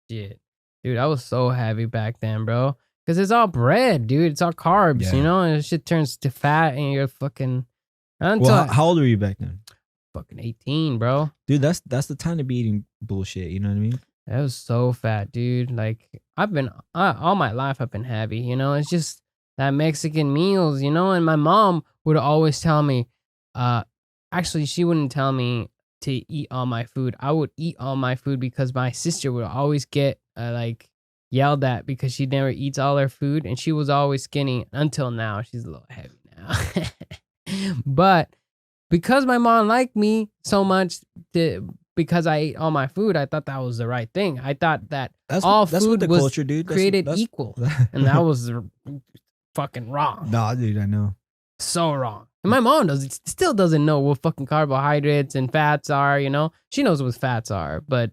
S1: shit, dude. I was so heavy back then, bro, because it's all bread, dude. It's all carbs, you know, and shit turns to fat, and you're fucking.
S2: Well, how old were you back then?
S1: Fucking 18, bro.
S2: Dude, that's the time to be eating bullshit. You know what I mean?
S1: That was so fat, dude. Like I've been all my life, I've been heavy. You know, it's just that Mexican meals, you know. And my mom would always tell me, actually, she wouldn't tell me to eat all my food. I would eat all my food because my sister would always get like yelled at because she never eats all her food, and she was always skinny until now. She's a little heavy now, but. Because my mom liked me so much, because I ate all my food, I thought that was the right thing. I thought that all food was culture, dude. Created equal, and that was fucking wrong.
S2: Nah, dude, I know.
S1: So wrong. And my mom still doesn't know what fucking carbohydrates and fats are, you know? She knows what fats are, but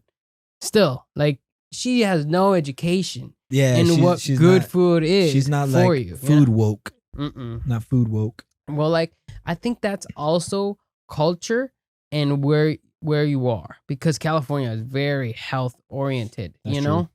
S1: still, like, she has no education in what she's good food is.
S2: She's not
S1: for
S2: like
S1: you,
S2: food
S1: you know?
S2: woke. Not food woke.
S1: Well, like, I think that's also culture and where you are, because California is very health oriented, you know?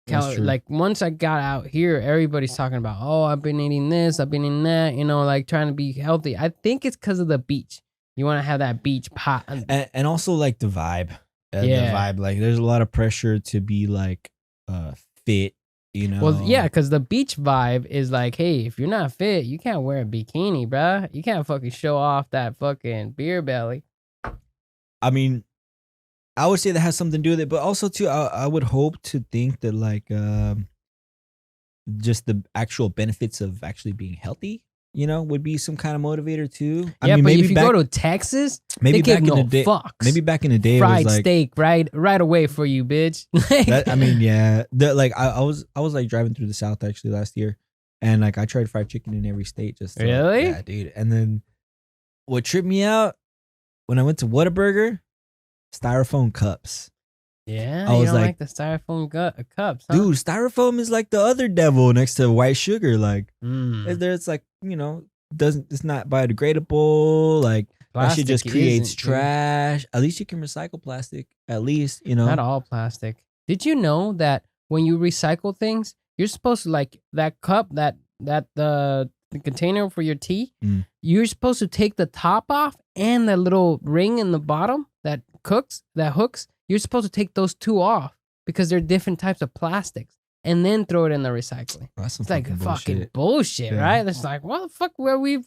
S1: Like once I got out here, everybody's talking about, oh, I've been eating this, I've been eating that, you know, like trying to be healthy. I think it's because of the beach. You want to have that beach pot.
S2: And also like the vibe. The vibe. Like there's a lot of pressure to be like fit. You know?
S1: Well, yeah, because the beach vibe is like, hey, if you're not fit, you can't wear a bikini, bruh. You can't fucking show off that fucking beer belly.
S2: I mean, I would say that has something to do with it, but also too, I would hope to think that like just the actual benefits of actually being healthy, you know, would be some kind of motivator too. I mean,
S1: but
S2: maybe
S1: if you go to Texas, maybe back in the day,
S2: maybe back in the day,
S1: fried
S2: it was like,
S1: steak right away for you, bitch.
S2: I mean, yeah, I was like driving through the South actually last year, and like I tried fried chicken in every state. Just to,
S1: really,
S2: yeah, dude. And then what tripped me out when I went to Whataburger, styrofoam cups.
S1: Yeah,
S2: I was
S1: like the styrofoam cups, huh?
S2: Dude, styrofoam is like the other devil next to white sugar. Like, it's like, you know, it's not biodegradable. Like, That shit just creates
S1: isn't, dude.
S2: trash. At least you can recycle plastic. At least, you know.
S1: Not all plastic. Did you know that when you recycle things, you're supposed to like that cup, that the container for your tea, you're supposed to take the top off and the little ring in the bottom that hooks. You're supposed to take those two off because they're different types of plastics, and then throw it in the recycling.
S2: That's some
S1: It's like fucking
S2: bullshit.
S1: bullshit,
S2: Yeah.
S1: right? It's like, what the fuck were we?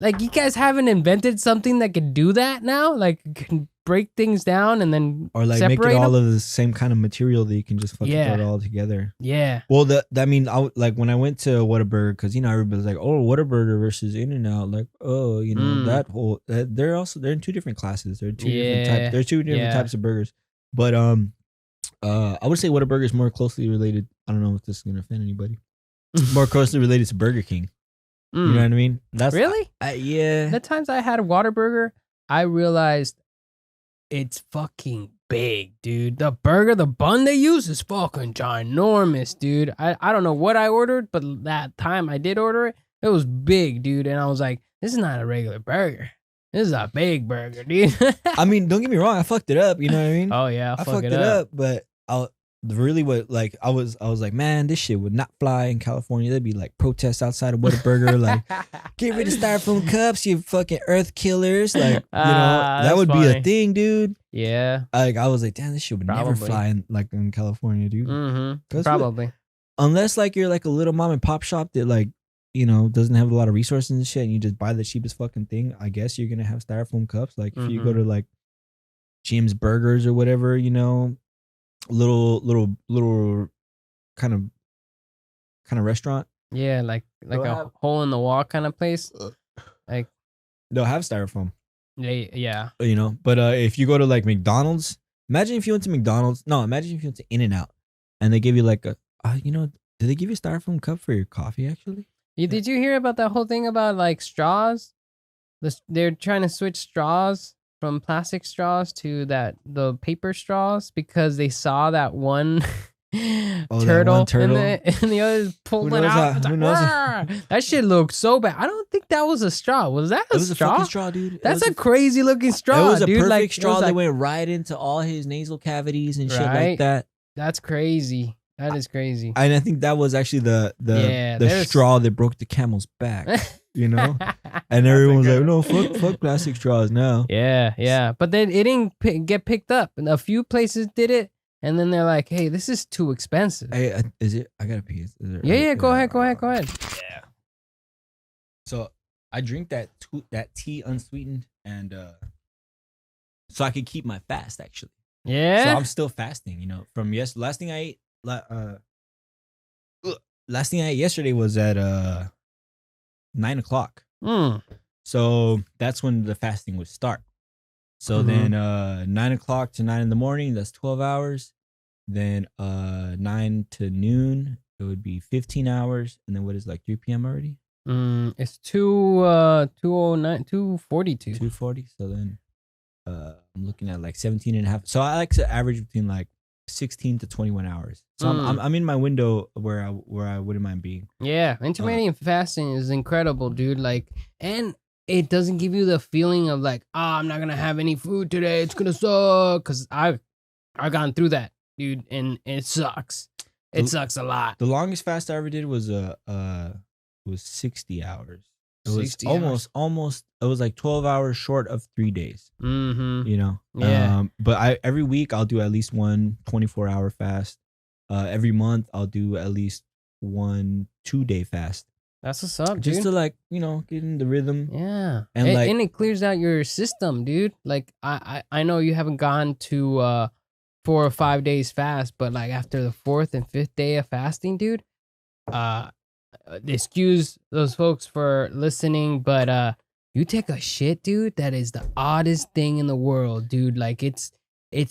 S1: Like, you guys haven't invented something that can do that now? Like, can break things down and then
S2: Or like
S1: separate
S2: make it all
S1: them?
S2: of the same kind of material that you can just fucking
S1: Yeah.
S2: throw it all together.
S1: Yeah.
S2: Well, I mean, like when I went to Whataburger, because you know everybody's like, oh, Whataburger versus In-N-Out, like, oh, you know they're in two different classes. They're two different types. They're two different types of burgers. But I would say Whataburger is more closely related. I don't know if this is gonna offend anybody. More closely related to Burger King. You know what I mean? That's
S1: Really?
S2: Yeah.
S1: The times I had a Whataburger, I realized it's fucking big, dude. The burger, the bun they use is fucking ginormous, dude. I don't know what I ordered, but that time I did order it, it was big, dude. And I was like, this is not a regular burger. This is a big burger, dude.
S2: I mean, don't get me wrong, I fucked it up. You know what I mean?
S1: Oh yeah,
S2: I fucked it up, but I was like, man, this shit would not fly in California. There'd be like protests outside of Whataburger, like, get rid of styrofoam cups, you fucking earth killers. Like, you know, that would be a thing, dude.
S1: Yeah.
S2: Like, I was like, damn, this shit would never fly in California, dude.
S1: Mm-hmm. Probably.
S2: Unless like you're like a little mom and pop shop that like, you know, doesn't have a lot of resources and shit, and you just buy the cheapest fucking thing. I guess you're gonna have styrofoam cups. Like if you go to like Jim's Burgers or whatever, you know, little kind of restaurant.
S1: Yeah, like a hole in the wall kind of place. Like
S2: they'll have styrofoam.
S1: Yeah.
S2: You know, but if you go to like McDonald's, imagine if you went to McDonald's. No, imagine if you went to In-N-Out and they give you like you know, do they give you a styrofoam cup for your coffee actually?
S1: Did you hear about that whole thing about like straws? They're trying to switch straws from plastic straws to the paper straws because they saw that one turtle, and the other pulled it out. That shit looked so bad. I don't think that was a straw. Was that a straw?
S2: It was a fucking straw, dude.
S1: That's a crazy looking straw.
S2: It was a
S1: dude.
S2: perfect straw that went right into all his nasal cavities and shit like that.
S1: That's crazy. That is crazy.
S2: And I think that was actually the straw that broke the camel's back. You know, and everyone was like, "No, fuck plastic straws now."
S1: Yeah. But then it didn't get picked up, and a few places did it, and then they're like, "Hey, this is too expensive."
S2: Hey, is it? I gotta pee.
S1: Yeah. Go ahead.
S2: Yeah. So I drink that tea unsweetened, and so I can keep my fast actually.
S1: Yeah.
S2: So I'm still fasting. You know, from last thing I ate. Last thing I ate yesterday was at 9 o'clock. So that's when the fasting would start. So then 9 o'clock to 9 in the morning, that's 12 hours. Then 9 to noon, it would be 15 hours. And then what is like 3 p.m. already?
S1: It's 2:09, 2:42.
S2: 2:40. So then I'm looking at like 17 and a half. So I like to average between like 16 to 21 hours. So I'm in my window where I wouldn't mind being.
S1: Yeah, intermittent fasting is incredible, dude. Like, and it doesn't give you the feeling of like, I'm not gonna have any food today. It's gonna suck. Cause I've gone through that, dude, and it sucks. It sucks a lot.
S2: The longest fast I ever did was 60 hours. It was
S1: 60 hours.
S2: almost. It was like 12 hours short of 3 days. You know.
S1: Yeah.
S2: But every week I'll do at least one 24-hour fast. Every month I'll do at least 1 2-day fast.
S1: That's what's up, dude.
S2: Just to like, you know, get in the rhythm.
S1: Yeah.
S2: And
S1: it clears out your system, dude. Like I know you haven't gone to 4 or 5 days fast, but like after the 4th and 5th day of fasting, dude, excuse those folks for listening, but you take a shit, dude, that is the oddest thing in the world, dude. Like it's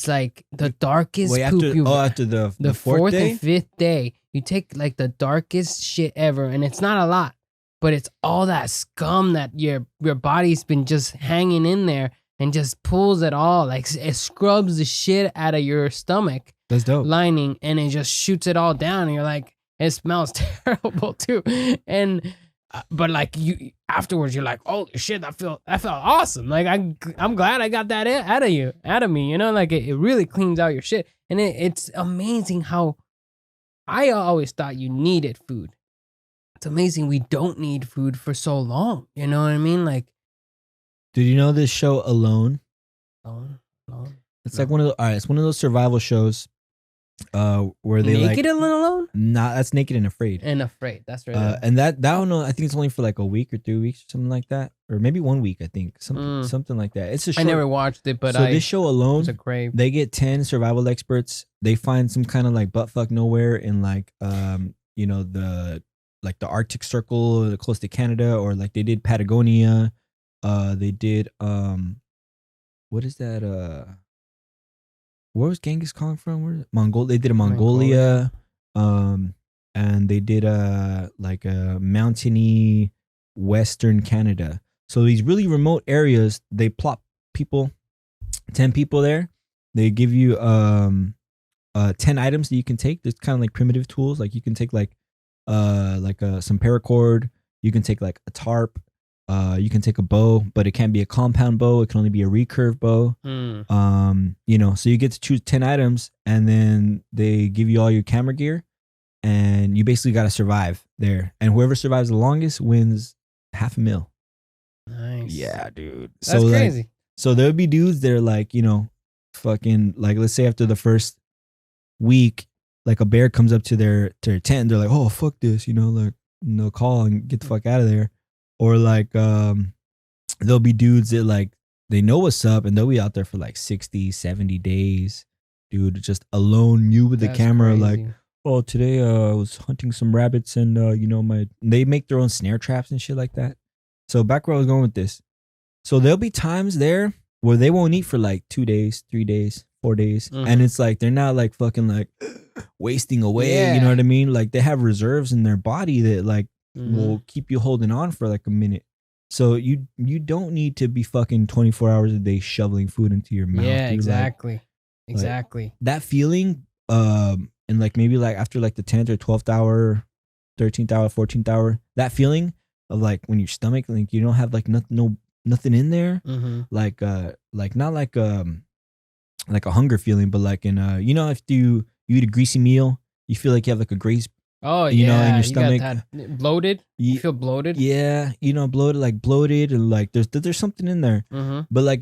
S1: like the darkest poop
S2: after the
S1: 4th
S2: day?
S1: and 5th day, you take like the darkest shit ever, and it's not a lot, but it's all that scum that your body's been just hanging in there and just pulls it all, like it scrubs the shit out of your stomach.
S2: That's dope.
S1: Lining, and it just shoots it all down, and you're like, it smells terrible too. And But like you afterwards, you're like, oh shit, that felt awesome. Like I'm glad I got that out of me. You know, like it really cleans out your shit, and it's amazing how I always thought you needed food. It's amazing we don't need food for so long. You know what I mean? Like,
S2: Did you know this show Alone?
S1: alone.
S2: It's like one of the, all right. It's one of those survival shows, where they
S1: Naked
S2: like
S1: and Alone
S2: that's Naked and Afraid.
S1: and Afraid. That's right.
S2: And that I don't know. I think it's only for like a week or 3 weeks or something like that, or maybe 1 week. I think something like that. It's a show.
S1: I never watched it, but
S2: so this show Alone,
S1: was a crave.
S2: they get 10 survival experts. They find some kind of like buttfuck nowhere in like the Arctic Circle close to Canada, or like they did Patagonia. They did what is that? Where was Genghis Khan from? Where They did a Mongolia. And they did like a mountainy Western Canada. So these really remote areas, they plop people, 10 people there. They give you 10 items that you can take. There's kind of like primitive tools. Like you can take some paracord. You can take like a tarp. You can take a bow, but it can't be a compound bow. It can only be a recurve bow. So you get to choose 10 items, and then they give you all your camera gear, and you basically got to survive there. And whoever survives the longest wins $500,000.
S1: Nice.
S2: Yeah, dude.
S1: That's crazy.
S2: Like, so there would be dudes that are like, fucking like, let's say after the first week, like a bear comes up to their tent, they're like, oh, fuck this, like no call and get the fuck out of there. Or like there'll be dudes that like they know what's up, and they'll be out there for like 60, 70 days, dude, just alone, you with the camera, crazy. Like, oh, today I was hunting some rabbits, and they make their own snare traps and shit like that. So back where I was going with this. So there'll be times there where they won't eat for like 2 days, 3 days, 4 days. And it's like they're not like fucking like wasting away. Yeah. You know what I mean? Like they have reserves in their body that like will keep you holding on for like a minute. So you don't need to be fucking 24 hours a day shoveling food into your mouth.
S1: Yeah,
S2: dude.
S1: exactly.
S2: Like, that feeling, and like maybe like after like the 10th or 12th hour, 13th hour, 14th hour, that feeling of like when your stomach, like you don't have like nothing in there, like not like a hunger feeling, but like in if you eat a greasy meal, you feel like you have like a graze.
S1: Oh,
S2: in your stomach.
S1: Got that bloated. You feel bloated.
S2: Yeah, bloated, and like there's something in there. But like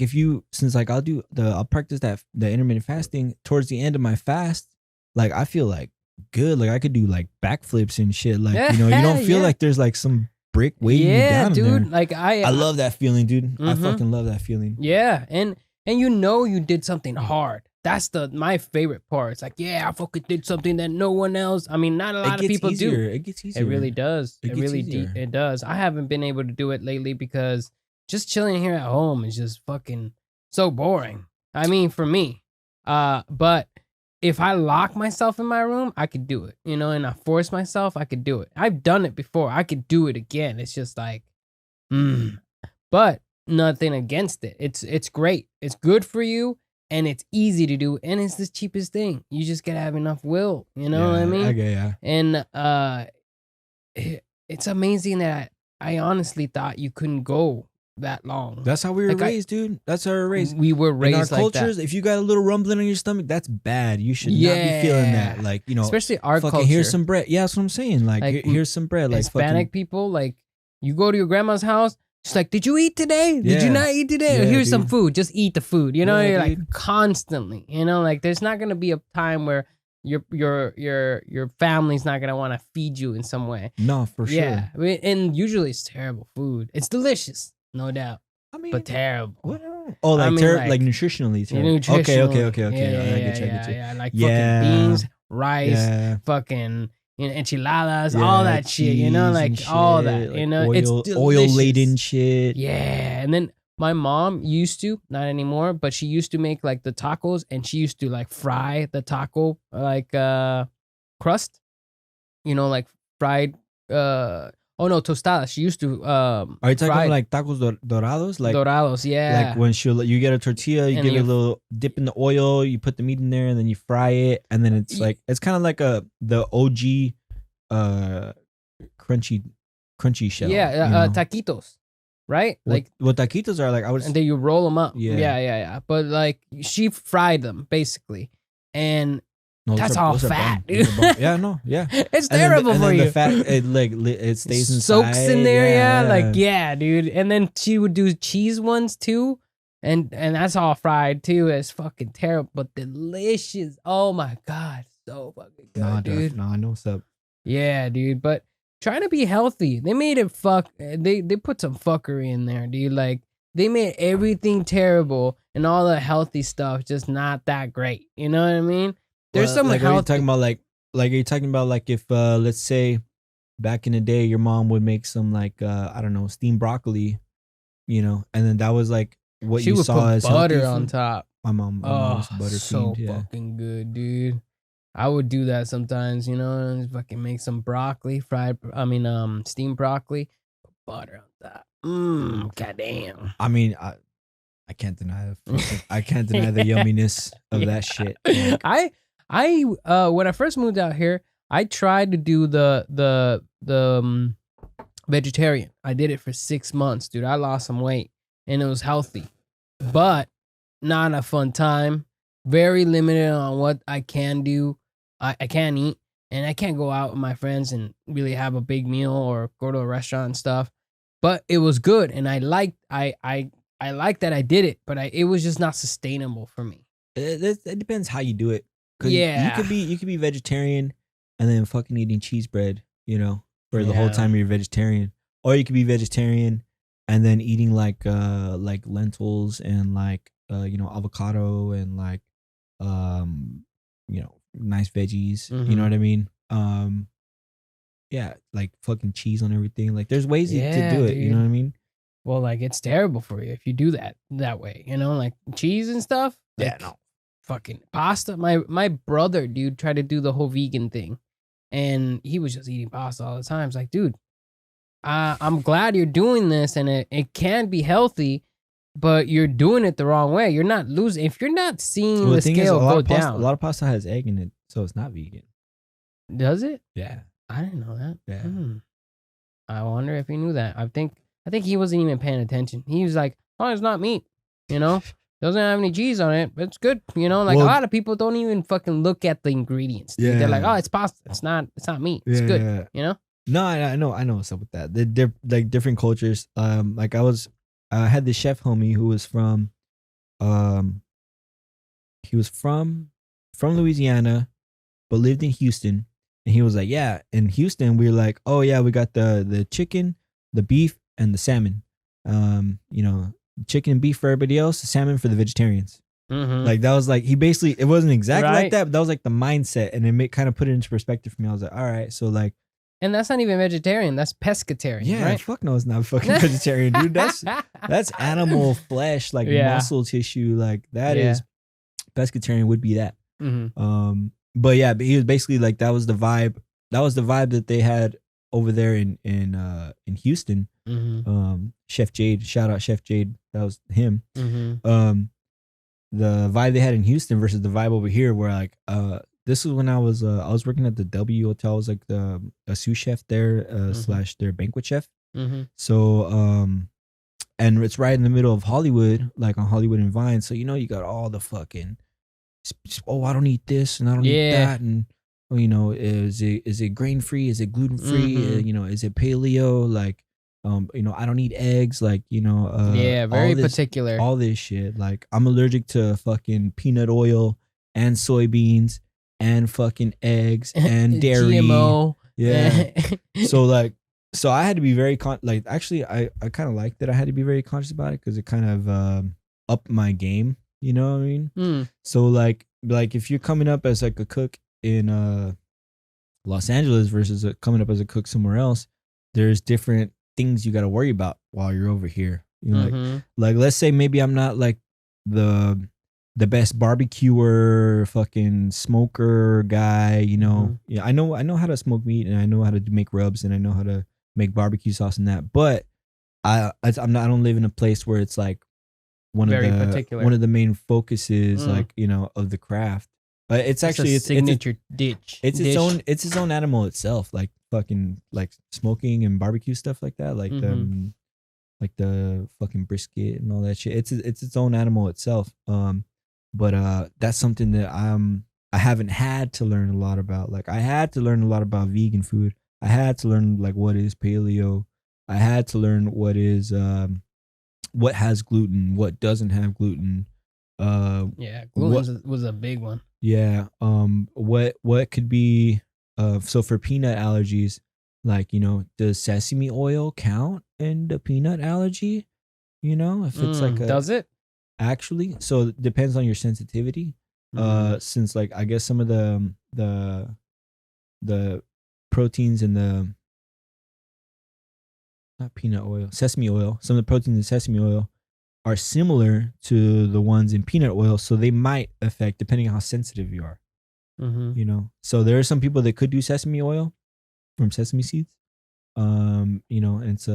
S2: since like I'll practice the intermittent fasting towards the end of my fast, like I feel like good. Like I could do like backflips and shit. Like you don't feel like there's like some brick weighing you down.
S1: Dude.
S2: In there.
S1: Like I
S2: love that feeling, dude. I fucking love that feeling.
S1: Yeah, and you did something hard. That's my favorite part. It's like, yeah, I fucking did something that no one else. I mean, not a lot of people do.
S2: It gets easier.
S1: It really does.
S2: It
S1: does. I haven't been able to do it lately because just chilling here at home is just fucking so boring. I mean, for me. But if I lock myself in my room, I could do it. And I force myself, I could do it. I've done it before. I could do it again. It's just like, but nothing against it. It's great. It's good for you. And it's easy to do, and it's the cheapest thing. You just gotta have enough will, what I mean?
S2: Okay, yeah.
S1: And it's amazing that I honestly thought you couldn't go that long.
S2: That's how we were raised, dude. That's how we were raised.
S1: We were raised
S2: in our
S1: like
S2: cultures.
S1: that.
S2: If you got a little rumbling on your stomach, that's bad. You should not be feeling that. Like
S1: especially our
S2: fucking
S1: culture.
S2: Here's some bread. Yeah, that's what I'm saying. Like here's some bread. Like
S1: Hispanic people, like you go to your grandma's house. She's like, did you eat today? Did you not eat today?
S2: Yeah,
S1: Here's some food. Just eat the food. You're like
S2: dude.
S1: Constantly. Like there's not gonna be a time where your family's not gonna want to feed you in some way.
S2: No, for sure.
S1: Yeah, and usually it's terrible food. It's delicious, no doubt. I mean, but terrible.
S2: What? Oh, like like nutritionally terrible.
S1: Nutritionally.
S2: Okay. I get you.
S1: Yeah. Like fucking beans, rice, fucking. Enchiladas, all that shit, like all that,
S2: like
S1: it's
S2: oil laden shit.
S1: Yeah, and then my mom used to, not anymore, but she used to make like the tacos, and she used to like fry the taco like crust, like fried. Tostadas. She used to.
S2: Are you talking about like tacos dorados? Like
S1: dorados, yeah.
S2: Like when you get a tortilla, you give it a little dip in the oil, you put the meat in there, and then you fry it, and then it's like it's kind of like the OG, crunchy crunchy shell.
S1: Taquitos, right?
S2: What taquitos are like, I was,
S1: and then you roll them up.
S2: Yeah.
S1: Yeah. But like she fried them basically, and
S2: no,
S1: that's all
S2: those are
S1: fat,
S2: bomb.
S1: dude.
S2: Those are bomb. Yeah, no, yeah.
S1: It's terrible
S2: and
S1: for
S2: then
S1: you.
S2: The fat, it stays inside.
S1: Soaks in there, yeah, dude. And then she would do cheese ones too, and that's all fried too. It's fucking terrible, but delicious. Oh my god, so fucking good, dude.
S2: No, I know what's up.
S1: Yeah, dude. But trying to be healthy, they made it They put some fuckery in there, dude. Like they made everything terrible and all the healthy stuff just not that great. You know what I mean? There's some
S2: like,
S1: healthy.
S2: are you talking about are you talking about like if let's say back in the day your mom would make some like I don't know, steamed broccoli, you know, and then that was like what
S1: she
S2: you
S1: would
S2: saw
S1: put
S2: as
S1: butter
S2: healthy
S1: on
S2: food?
S1: top.
S2: My mom was butter
S1: so
S2: fiend, yeah.
S1: fucking good, dude. I would do that sometimes, you know, and fucking make some broccoli, steamed broccoli, put butter on top. Goddamn.
S2: I mean, I can't deny I can't deny the yumminess of that shit. Like,
S1: I when I first moved out here, I tried to do the vegetarian. I did it for 6 months, dude. I lost some weight and it was healthy, but not a fun time. Very limited on what I can do. I can't eat, and I can't go out with my friends and really have a big meal or go to a restaurant and stuff. But it was good, and I liked that I did it, but it was just not sustainable for me.
S2: it depends how you do it. 'Cause
S1: Yeah.
S2: you could be vegetarian and then fucking eating cheese bread, you know, for the whole
S1: Yeah.
S2: time you're vegetarian. Or you could be vegetarian and then eating like lentils and like you know, avocado and like you know, nice veggies. You
S1: Mhm.
S2: know what I mean? Yeah, like fucking cheese on everything. Like there's ways to
S1: Yeah,
S2: do it, you know
S1: dude.
S2: what I mean?
S1: Well, like it's terrible for you if you do that way, you know, like cheese and stuff. Like, fucking pasta. My brother, dude, tried to do the whole vegan thing, and he was just eating pasta all the time. It's like, dude, I'm glad you're doing this, and it can be healthy, but you're doing it the wrong way. You're not losing. If you're not seeing
S2: Well,
S1: the
S2: thing is,
S1: scale go
S2: a
S1: down,
S2: lot of pasta has egg in it, so it's not vegan.
S1: does it?
S2: Yeah.
S1: I didn't know that.
S2: Yeah.
S1: I wonder if he knew that. I think he wasn't even paying attention. He was like, "Oh, it's not meat, you know. Doesn't have any cheese on it, but it's good, you know." Like
S2: Well,
S1: a lot of people don't even fucking look at the ingredients. Dude. They're like,
S2: Yeah.
S1: "Oh, it's pasta. It's not meat. It's good."
S2: Yeah.
S1: You know?
S2: No, I know what's up with that. They're like different cultures. Like I had this chef homie who was from, he was from Louisiana, but lived in Houston. And he was like, yeah, in Houston, we were like, oh yeah, we got the chicken, the beef, and the salmon. You know, chicken and beef for everybody else, the salmon for the vegetarians.
S1: Mm-hmm.
S2: Like that was like, he basically, it wasn't exactly
S1: Right.
S2: like that, but that was like the mindset. And it kind of put it into perspective for me. I was like, all right, so like,
S1: And that's not even vegetarian. That's pescatarian.
S2: yeah,
S1: right?
S2: fuck no, it's not fucking vegetarian, dude. That's animal flesh, like
S1: Yeah.
S2: muscle tissue. Like that
S1: Yeah.
S2: is pescatarian would be that.
S1: Mm-hmm.
S2: But yeah, but he was basically like that was the vibe. That was the vibe that they had over there in Houston.
S1: Mm-hmm.
S2: Chef Jade, shout out Chef Jade. That was him.
S1: Mm-hmm.
S2: The vibe they had in Houston versus the vibe over here, where like this was when I was working at the W Hotel. I was like a sous chef there / their banquet chef.
S1: Mm-hmm.
S2: So and it's right in the middle of Hollywood, like on Hollywood and Vine. So you know you got all the fucking, oh, I don't eat this and I don't eat that, and you know, is it grain free? Is it gluten free?
S1: Mhm.
S2: You know, is it paleo? Like you know, I don't eat eggs. Like, you know,
S1: Very
S2: all this,
S1: particular.
S2: all this shit. Like I'm allergic to fucking peanut oil and soybeans and fucking eggs and dairy.
S1: GMO.
S2: Yeah. So I had to be very actually I kind of liked that I had to be very conscious about it because it kind of upped my game. You know what I mean?
S1: Mm.
S2: So like if you're coming up as like a cook in Los Angeles versus coming up as a cook somewhere else, there's different things you got to worry about while you're over here. You know,
S1: Mhm.
S2: like let's say maybe I'm not like the best barbecuer, fucking smoker guy. You know,
S1: Mhm.
S2: yeah, I know how to smoke meat and I know how to make rubs and I know how to make barbecue sauce and that. But I don't live in a place where it's like
S1: Very particular.
S2: one of the main focuses,
S1: Mm.
S2: like, you know, of the craft. But it's
S1: It's
S2: actually
S1: a
S2: it's
S1: signature dish.
S2: its own animal itself. Like fucking like smoking and barbecue stuff like that, like
S1: Mhm.
S2: the fucking brisket and all that shit. It's its own animal itself. But that's something that I haven't had to learn a lot about. Like I had to learn a lot about vegan food. I had to learn like what is paleo. I had to learn what has gluten, what doesn't have gluten.
S1: Yeah,
S2: What
S1: gluten was a big one.
S2: Yeah. What could be so for peanut allergies, like, does sesame oil count in the peanut allergy? If it's like
S1: Does it?
S2: actually, so it depends on your sensitivity.
S1: Mm.
S2: Since like I guess some of the proteins in the not peanut oil, sesame oil, some of the proteins in sesame oil are similar to the ones in peanut oil, so they might affect depending on how sensitive you are.
S1: Mm-hmm.
S2: So there are some people that could do sesame oil from sesame seeds. And it's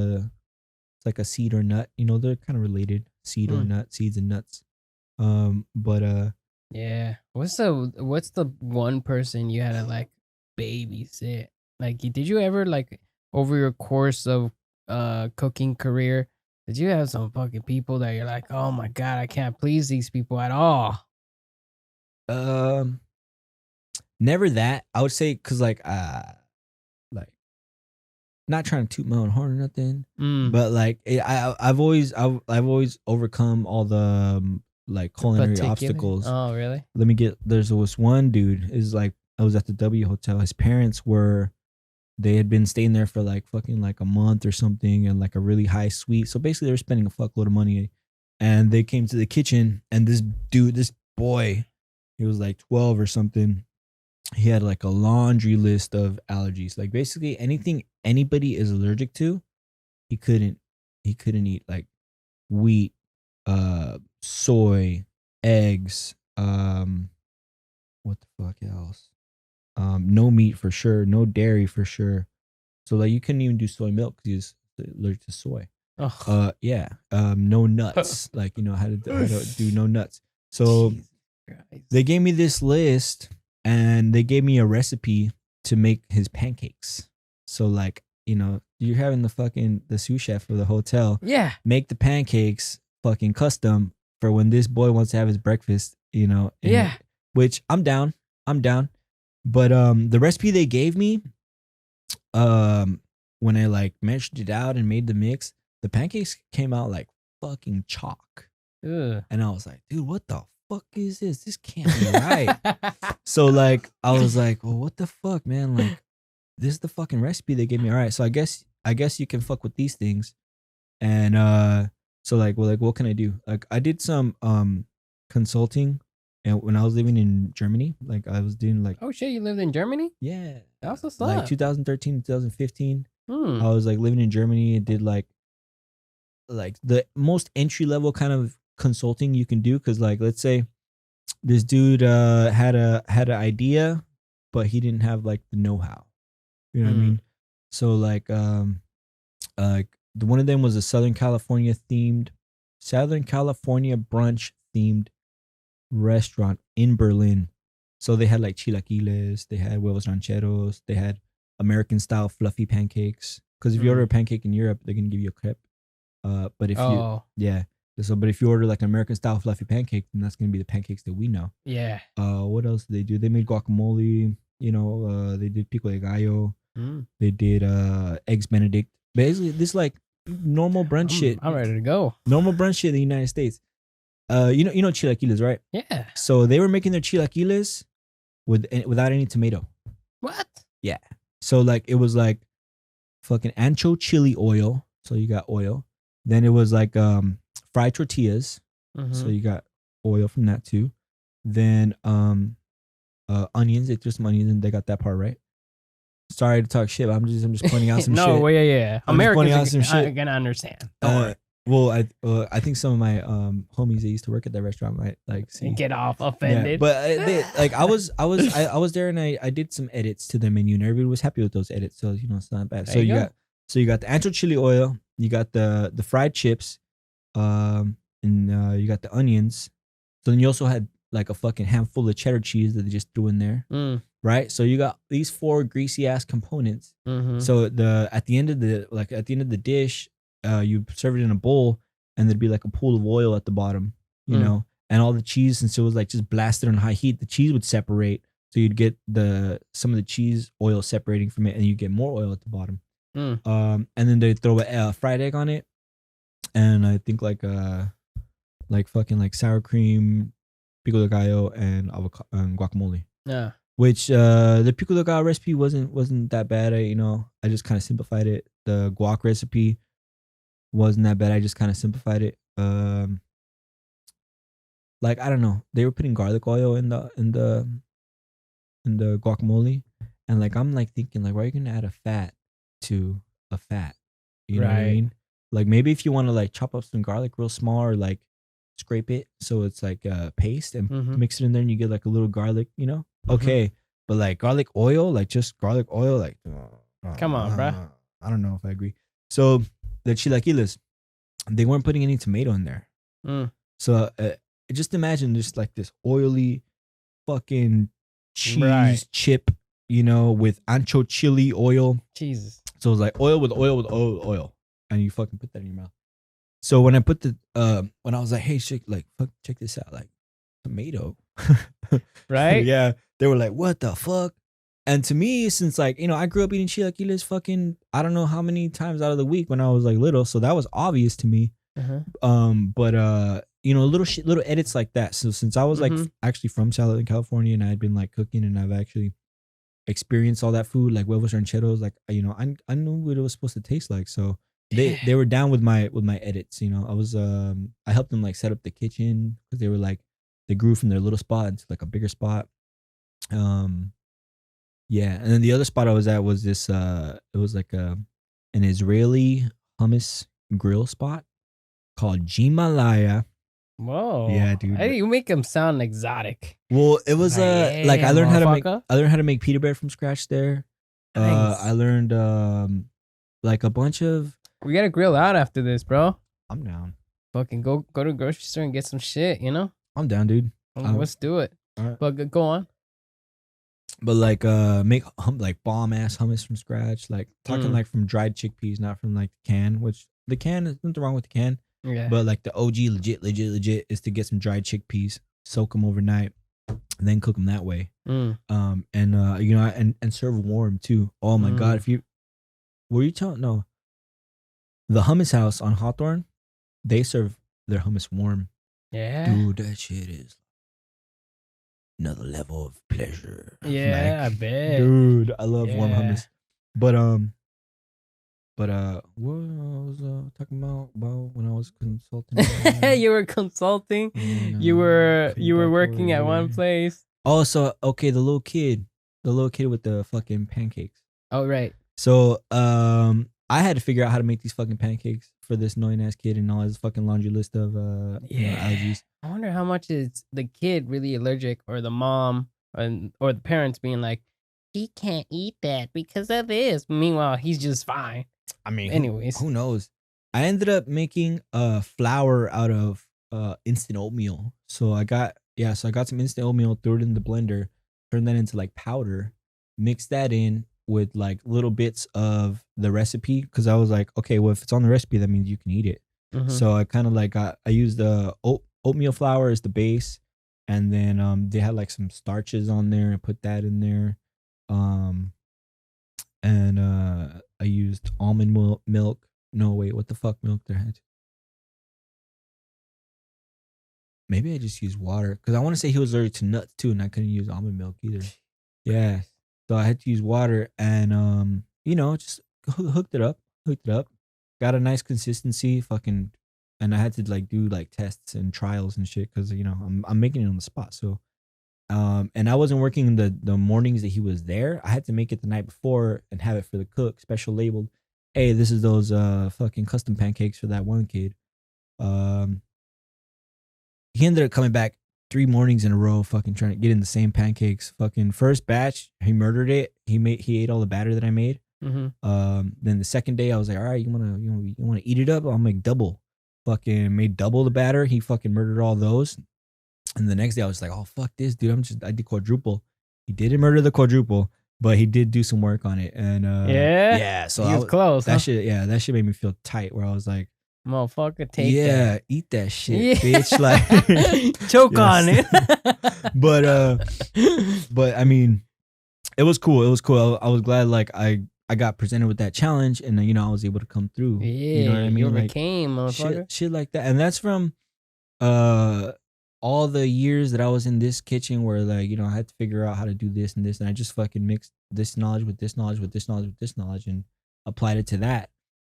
S2: like a seed or nut. They're kind of related, seed or nut, seeds and nuts. But
S1: Yeah. What's the one person you had to like babysit? Like, did you ever like over your course of cooking career, did you have some fucking people that you're like, oh my god, I can't please these people at all?
S2: um, never that. I would say because like not trying to toot my own horn or nothing,
S1: Mm.
S2: but like I've always overcome all the like culinary
S1: Particular.
S2: obstacles.
S1: Oh, really?
S2: There was one dude is like I was at the W Hotel. His parents they had been staying there for like fucking like a month or something, and like a really high suite. So basically they were spending a fuckload of money, and they came to the kitchen, and this boy, he was like 12 or something. He had like a laundry list of allergies. Like basically anything anybody is allergic to, he couldn't eat, like wheat, soy, eggs, what the fuck else? No meat for sure, no dairy for sure. So like you couldn't even do soy milk because he was allergic to soy.
S1: Oh.
S2: Yeah. No nuts. Like how to do no nuts. So
S1: Jesus Christ.
S2: they gave me this list, and they gave me a recipe to make his pancakes. So like you're having the sous chef of the hotel
S1: Yeah.
S2: make the pancakes fucking custom for when this boy wants to have his breakfast.
S1: Yeah.
S2: Which I'm down. But the recipe they gave me, when I like meshed it out and made the mix, the pancakes came out like fucking chalk.
S1: Ugh.
S2: And I was like, dude, what the fuck is this? This can't be right. So like I was like, well, what the fuck, man? Like this is the fucking recipe they gave me. All right, so I guess you can fuck with these things. And so like, well, like what can I do? Like I did some consulting, and when I was living in Germany, like I was doing like,
S1: Oh shit, you lived in Germany?
S2: yeah,
S1: That's what's
S2: like
S1: up.
S2: 2013, 2015.
S1: Hmm.
S2: I was like living in Germany and did like the most entry level kind of consulting you can do, because like let's say this dude had an idea, but he didn't have like the know-how. You know what I mean? So like the one of them was a Southern California brunch themed restaurant in Berlin. So they had like chilaquiles, they had huevos rancheros, they had American style fluffy pancakes. Because if you order a pancake in Europe, they're gonna give you a crepe. But if but if you order like an American style fluffy pancake, then that's gonna be the pancakes that we know.
S1: Yeah.
S2: What else did they do? They made guacamole. They did pico de gallo. They did eggs Benedict. Basically, this like normal brunch shit.
S1: I'm ready to go.
S2: Normal brunch shit in the United States. You know chilaquiles, right?
S1: Yeah.
S2: So they were making their chilaquiles without any tomato.
S1: What?
S2: Yeah. So like it was like fucking ancho chili oil. So you got oil. Then it was like fried tortillas. So you got oil from that too. Then onions. They threw some onions and they got that part right. Sorry to talk shit, but I'm just pointing out some shit.
S1: No, yeah. Americans
S2: some shit.
S1: are gonna understand.
S2: Well, I think some of my homies that used to work at that restaurant might like see.
S1: Get off offended.
S2: Yeah, but like I was there, and I did some edits to the menu, and everybody was happy with those edits, so it's not bad. So you got the ancho chili oil, you got the fried chips, and you got the onions. So then you also had like a fucking handful of cheddar cheese that they just threw in there. right? So you got these 4 greasy ass components.
S1: Mm-hmm.
S2: So at the end of the dish, you serve it in a bowl, and there'd be like a pool of oil at the bottom, you know, and all the cheese, since it was like just blasted on high heat, the cheese would separate. So you'd get some of the cheese oil separating from it, and you get more oil at the bottom. And then they throw a fried egg on it, and I think like fucking like sour cream, pico de gallo, and avocado and guacamole.
S1: Yeah.
S2: Which the pico de gallo recipe wasn't that bad. I just kind of simplified it. The guac recipe wasn't that bad. I just kind of simplified it. Like I don't know, they were putting garlic oil in the guacamole, and like I'm like thinking like, why are you gonna add a fat to a fat? You know what I mean? Like maybe if you want to like chop up some garlic real small, or like scrape it so it's like paste and mix it in there, and you get like a little garlic, you know? Okay, but like garlic oil, like just garlic oil, like
S1: come on, bruh.
S2: I don't know if I agree. So the chilaquiles, they weren't putting any tomato in there. So just imagine just like this oily fucking cheese chip, you know, with ancho chili oil.
S1: Jesus.
S2: So it's like oil with oil with oil with oil, and you fucking put that in your mouth. So when I put when I was like, hey, check this out, like tomato,
S1: right?
S2: Yeah, they were like, what the fuck? And to me, since like, you know, I grew up eating chilaquiles fucking I don't know how many times out of the week when I was like little, so that was obvious to me. But you know, little edits like that. So since I was like actually from Southern California, and I had been like cooking, and I've actually experienced all that food, like huevos rancheros, like, you know, I knew what it was supposed to taste like. So they were down with my edits. You know, I was I helped them like set up the kitchen, because they were like, they grew from their little spot into like a bigger spot. Yeah, and then the other spot I was at was this it was like an Israeli hummus grill spot called Jimalaya.
S1: Whoa.
S2: Yeah, dude.
S1: Hey, you make them sound exotic.
S2: Well, it was like I learned how to make pita bread from scratch there.
S1: Nice.
S2: I learned like a bunch of.
S1: We gotta grill out after this, bro.
S2: I'm down.
S1: Fucking go to the grocery store and get some shit, you know?
S2: I'm down, dude.
S1: Let's do it.
S2: All right.
S1: But go on.
S2: But like make like bomb ass hummus from scratch, like talking like from dried chickpeas, not from like the can. Which the can, there's nothing wrong with the can.
S1: Yeah.
S2: But like the OG legit is to get some dried chickpeas, soak them overnight, and then cook them that way. And you know, and serve warm too. Oh my god, if you were you telling no, the hummus house on Hawthorne, they serve their hummus warm.
S1: Yeah,
S2: dude, that shit is another level of pleasure.
S1: Yeah, like, I bet,
S2: dude. I love warm hummus, but what I was talking about when I was consulting.
S1: You were consulting. You were working at one place.
S2: Oh, so okay, the little kid with the fucking pancakes.
S1: Oh, right.
S2: So I had to figure out how to make these fucking pancakes for this annoying ass kid, and all his fucking laundry list of you know, allergies.
S1: I wonder how much is the kid really allergic, or the mom or the parents being like, he can't eat that because of this. Meanwhile, he's just fine.
S2: I mean,
S1: anyways,
S2: who knows? I ended up making flour out of instant oatmeal. So I got some instant oatmeal, threw it in the blender, turned that into like powder, mixed that in with like little bits of the recipe, because I was like, okay, well, if it's on the recipe, that means you can eat it. So I kind of like I used the oatmeal flour as the base, and then they had like some starches on there, and put that in there. And I used almond milk. No, wait, what the fuck milk there had? Maybe I just used water, because I want to say he was allergic to nuts too, and I couldn't use almond milk either. Yeah, so I had to use water, and you know, just hooked it up, got a nice consistency, fucking, and I had to like do like tests and trials and shit, because you know I'm making it on the spot, so. And I wasn't working the mornings that he was there. I had to make it the night before and have it for the cook, special labeled. Hey, this is those fucking custom pancakes for that one kid. He ended up coming back 3 mornings in a row, fucking trying to get in the same pancakes. Fucking first batch, he murdered it. He ate all the batter that I made. Then the second day, I was like, all right, you wanna eat it up? I'll make double. Fucking made double the batter. He fucking murdered all those. And the next day I was like, oh, fuck this, dude. I did quadruple. He didn't murder the quadruple, but he did do some work on it. And yeah, so
S1: he was close.
S2: That shit made me feel tight. Where I was like,
S1: motherfucker, take that.
S2: Yeah, eat that shit, bitch. Like
S1: choke on it.
S2: but I mean, it was cool. It was cool. I was glad like I got presented with that challenge, and I was able to come through.
S1: Yeah,
S2: you know what I mean?
S1: You overcame, motherfucker.
S2: Shit like that, and that's from all the years that I was in this kitchen where like I had to figure out how to do this and this, and I just fucking mixed this knowledge with this knowledge with this knowledge with this knowledge and applied it to that.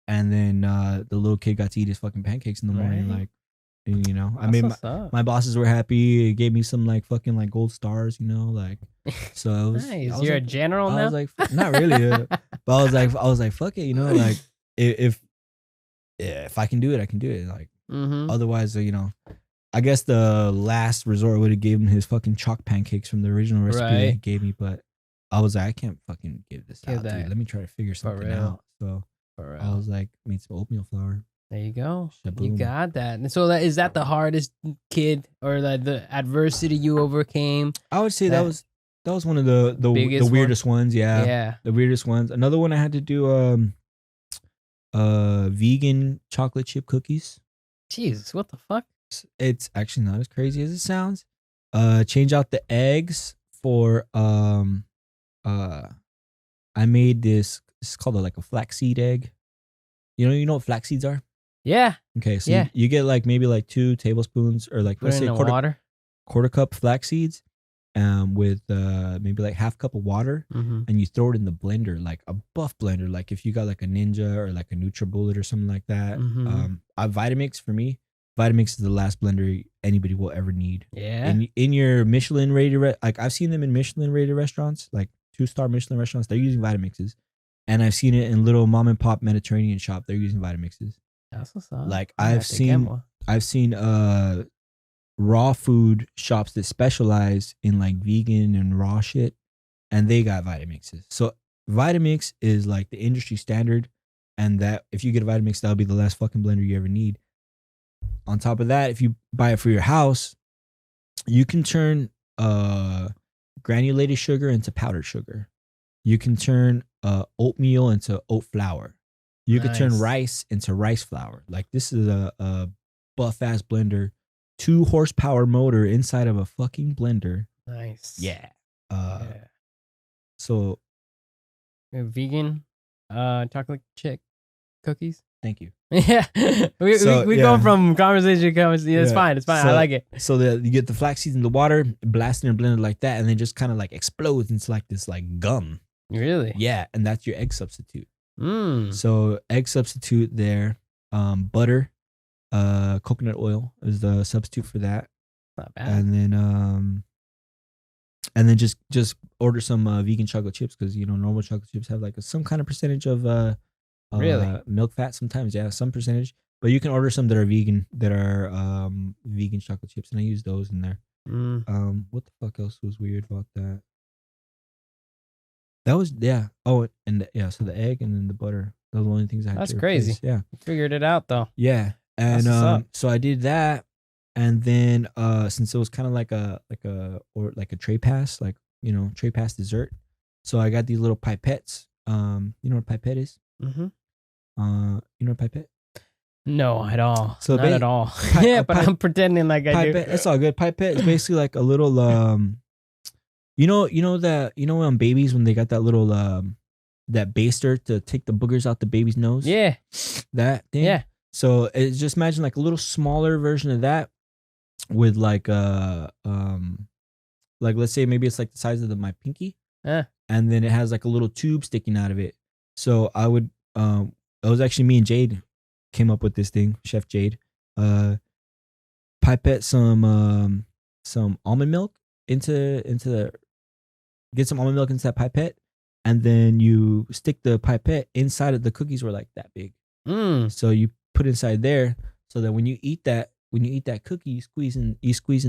S2: And then the little kid got to eat his fucking pancakes in the morning. Like, I mean, my bosses were happy. It gave me some like fucking like gold stars, like. So it was
S1: nice. You're like, a general now.
S2: I was like, not really, but I was like, fuck it, like if I can do it, I can do it. Like, otherwise, I guess the last resort would have given him his fucking chalk pancakes from the original recipe that he gave me, but I was like, I can't fucking give this out, dude. Let me try to figure something out. So. I was like, made some oatmeal flour.
S1: There you go.
S2: Shaboom.
S1: You got that. And so is that the hardest kid or like the adversity you overcame?
S2: I would say that was one of the weirdest ones. Yeah.
S1: Yeah.
S2: The weirdest ones. Another one I had to do vegan chocolate chip cookies.
S1: Jesus, what the fuck?
S2: It's actually not as crazy as it sounds. Change out the eggs for I made this. It's called like a flaxseed egg. You know what flax seeds are?
S1: Yeah.
S2: Okay, so you get like maybe like 2 tablespoons or like let's say quarter cup flax seeds, with maybe like half cup of water, and you throw it in the blender, like a buff blender, like if you got like a Ninja or like a NutriBullet or something like that. Vitamix for me. Vitamix is the last blender anybody will ever need.
S1: Yeah.
S2: In your Michelin rated, like I've seen them in Michelin rated restaurants, like 2-star Michelin restaurants, they're using Vitamixes. And I've seen it in little mom and pop Mediterranean shop. They're using Vitamixes.
S1: That's what's up.
S2: Like I've seen raw food shops that specialize in like vegan and raw shit, and they got Vitamixes. So Vitamix is like the industry standard, and that if you get a Vitamix, that'll be the last fucking blender you ever need. On top of that, if you buy it for your house, you can turn granulated sugar into powdered sugar. You can turn oatmeal into oat flour. You can turn rice into rice flour. Like this is a buff ass blender, 2 horsepower motor inside of a fucking blender.
S1: Nice.
S2: Yeah. So
S1: vegan chocolate chip cookies.
S2: Thank you.
S1: Yeah. we go from conversation to conversation. It's fine. It's fine. So, I like it.
S2: So you get the flax seeds in the water, blast it in a blender like that, and then just kind of like explodes into like this like gum.
S1: Really?
S2: Yeah, and that's your egg substitute. So egg substitute there, butter, coconut oil is the substitute for that.
S1: Not bad.
S2: And then just order some vegan chocolate chips, because normal chocolate chips have like some kind of percentage of milk fat sometimes. Yeah, some percentage. But you can order some that are vegan, vegan chocolate chips, and I use those in there. What the fuck else was weird about that? That was Oh, and so the egg and then the butter. Those are the only things I had.
S1: That's
S2: to
S1: crazy.
S2: Replace. Yeah,
S1: you figured it out though.
S2: Yeah, and so I did that, and then since it was kind of like a tray pass, like tray pass dessert. So I got these little pipettes. You know what a pipette is? You know a pipette?
S1: No, at all. So not at all. But I'm pretending like I do.
S2: It's all good. Pipette is basically like a little when babies, when they got that little that baster to take the boogers out the baby's nose.
S1: Yeah.
S2: That thing.
S1: Yeah.
S2: So it's just imagine like a little smaller version of that with like like let's say maybe it's like the size of my pinky. And then it has like a little tube sticking out of it. So I would it was actually me and Jade came up with this thing, Chef Jade. Pipette some almond milk get some almond milk into that pipette, and then you stick the pipette inside of the cookies were like that big. So you put inside there, so that when you eat that cookie, you squeeze in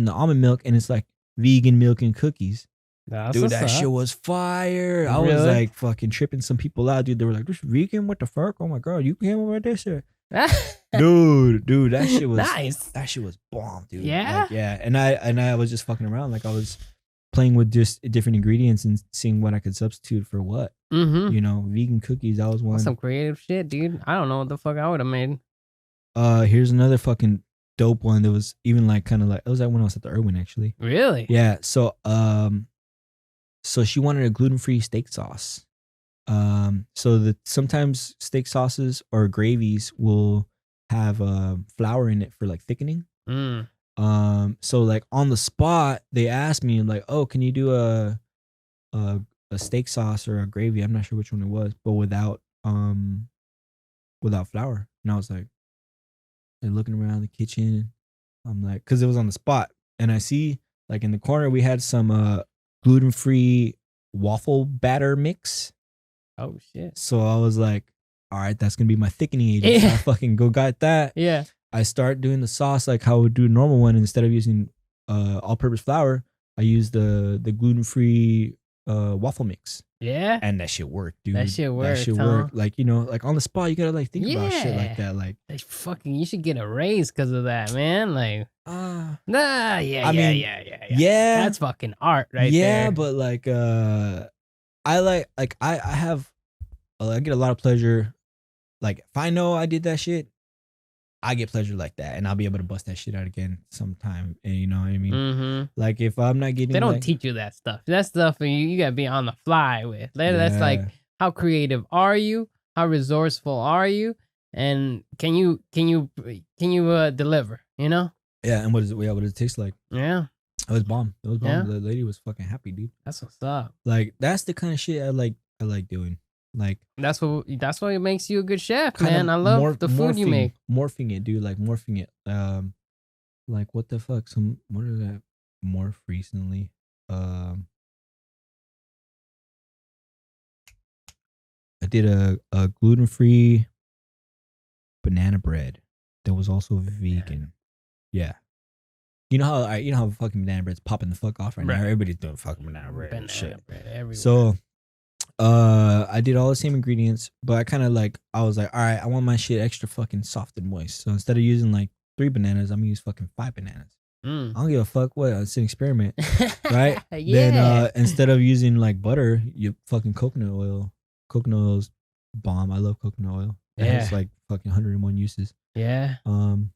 S2: the almond milk, and it's like vegan milk and cookies. Dude, that shit was fire. I was like fucking tripping some people out, dude. They were like, "This vegan? What the fuck? Oh my god, you came over this shit." dude, that shit was
S1: nice.
S2: That shit was bomb, dude.
S1: Yeah,
S2: like, yeah. And I was just fucking around, like I was playing with just different ingredients and seeing what I could substitute for what.
S1: Mm-hmm.
S2: You know, vegan cookies. That was one.
S1: That's some creative shit, dude. I don't know what the fuck I would have made.
S2: Here's another fucking dope one that was even like kind of like, it was like when I was at the Irwin actually.
S1: Really?
S2: Yeah. So so she wanted a gluten-free steak sauce. So that sometimes steak sauces or gravies will have flour in it for like thickening.
S1: Mm.
S2: So like on the spot, they asked me like, "Oh, can you do a steak sauce or a gravy?" I'm not sure which one it was, but without flour. And I was like, and looking around the kitchen, I'm like, because it was on the spot, and I see like in the corner we had some gluten-free waffle batter mix.
S1: Oh shit.
S2: So I was like, all right, that's gonna be my thickening agent. So I fucking go got that.
S1: Yeah.
S2: I start doing the sauce like how I would do a normal one. Instead of using all-purpose flour, I use the gluten-free waffle mix.
S1: Yeah.
S2: And that shit worked, dude.
S1: That shit worked.
S2: Like, you know, like on the spot, you gotta like think about shit like that. Like,
S1: fucking, you should get a raise because of that, man. Like, yeah. That's fucking art, right there.
S2: Yeah, but like, I get a lot of pleasure. Like, if I know I did that shit, I get pleasure like that, and I'll be able to bust that shit out again sometime. And you know what I mean?
S1: Mm-hmm.
S2: Like, if I'm not getting,
S1: they don't teach you that stuff. That stuff you gotta be on the fly with. That's like, how creative are you? How resourceful are you? And can you deliver? You know?
S2: Yeah. And what does it taste like?
S1: Yeah.
S2: It was bomb. It was bomb.
S1: Yeah.
S2: The lady was fucking happy, dude.
S1: That's what's up.
S2: Like, that's the kind of shit I like doing. Like,
S1: that's what it makes you a good chef, man. I love the food you make.
S2: Morphing it, dude. Like morphing it. Like what the fuck? What did I morph recently? I did a gluten-free banana bread that was also vegan. Yeah. You know how fucking banana bread's popping the fuck off right now. Everybody's doing fucking banana bread and shit.
S1: Everywhere.
S2: So I did all the same ingredients, but I kind of like, I was like, all right, I want my shit extra fucking soft and moist. So instead of using like 3 bananas, I'm gonna use fucking 5 bananas. I don't give a fuck what. It's an experiment, right?
S1: Yeah.
S2: Then instead of using like butter, you fucking coconut oil. Coconut oil's bomb. I love coconut oil. It has like fucking 101 uses.
S1: Yeah.
S2: Then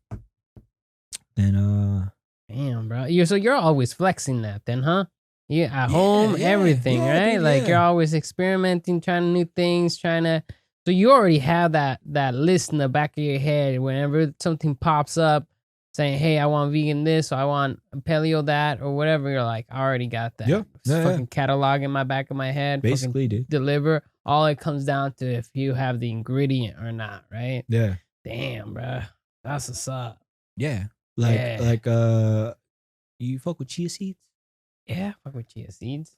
S1: damn, bro. You're always flexing that then, huh? Yeah, at home, everything, right? Dude, like you're always experimenting, trying new things, so you already have that list in the back of your head. Whenever something pops up saying, hey, I want vegan this, or I want paleo that, or whatever, you're like, I already got that. Fucking catalog in my back of my head.
S2: Basically, dude.
S1: Deliver. All it comes down to if you have the ingredient or not, right?
S2: Yeah.
S1: Damn, bro. That's what's up.
S2: Yeah. You fuck with chia seeds?
S1: Yeah, fuck with chia seeds.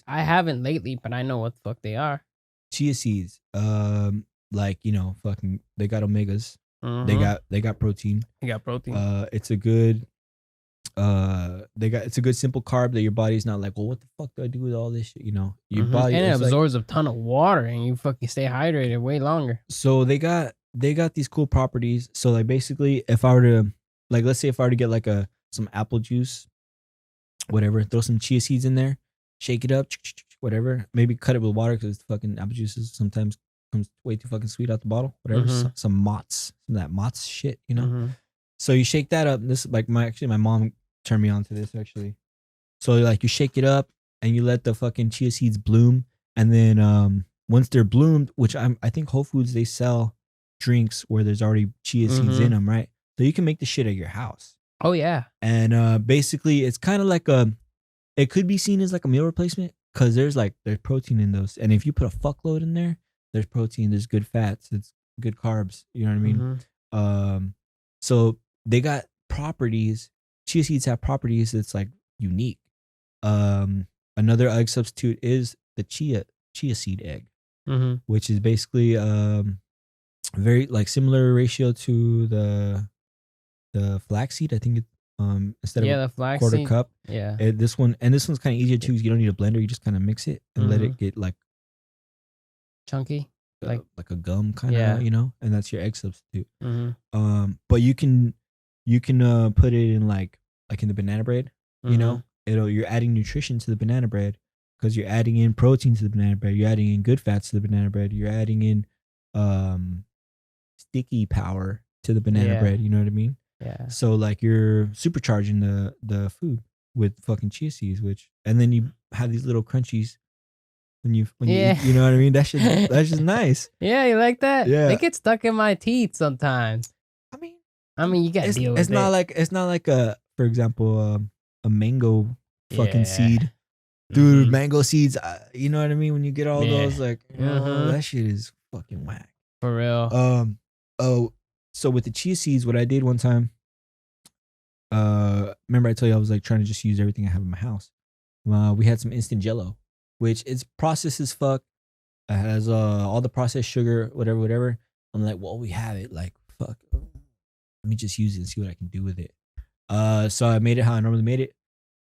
S1: I haven't lately, but I know what the fuck they are.
S2: Chia seeds, like, you know, fucking, they got omegas.
S1: Mm-hmm.
S2: They got protein. It's a good it's a good simple carb that your body's not like, well, what the fuck do I do with all this shit? You know, your body,
S1: and it absorbs a ton of water, and you fucking stay hydrated way longer.
S2: So they got these cool properties. So like basically, if I were to let's say if I were to get like some apple juice, whatever, throw some chia seeds in there, shake it up, whatever. Maybe cut it with water because fucking apple juices sometimes comes way too fucking sweet out the bottle. Whatever, some Mott's, some of that Mott's shit, you know. So you shake that up. This like my mom turned me on to this actually. So like you shake it up and you let the fucking chia seeds bloom, and then once they're bloomed, which I think Whole Foods, they sell drinks where there's already chia seeds in them, right? So you can make the shit at your house.
S1: Oh yeah.
S2: And basically it's kind of like it could be seen as like a meal replacement because there's protein in those, and if you put a fuckload in there, there's protein, there's good fats, it's good carbs. You know what I mean? So they got properties. Chia seeds have properties that's like unique. Another egg substitute is the chia seed egg, which is basically very like similar ratio to the flaxseed. I think it instead of a quarter cup.
S1: Yeah.
S2: This one's kind of easier too because you don't need a blender. You just kind of mix it and let it get like
S1: chunky,
S2: like a gum kind of, you know, and that's your egg substitute. But you can put it in like in the banana bread, you know, you're adding nutrition to the banana bread because you're adding in protein to the banana bread. You're adding in good fats to the banana bread. You're adding in sticky power to the banana bread. You know what I mean?
S1: Yeah.
S2: So like you're supercharging the food with fucking chia seeds, and then you have these little crunchies when you eat, you know what I mean? That's just nice.
S1: Yeah, you like that?
S2: Yeah.
S1: They get stuck in my teeth sometimes. I mean, you gotta deal with it.
S2: It's not like for example, a mango fucking seed. Dude, mango seeds, you know what I mean? When you get all those, like, that shit is fucking whack.
S1: For real.
S2: So with the chia seeds, what I did one time, remember I told you I was like trying to just use everything I have in my house. We had some instant Jello, which is processed as fuck. It has all the processed sugar, whatever. I'm like, well, we have it. Like, fuck. Let me just use it and see what I can do with it. So I made it how I normally made it.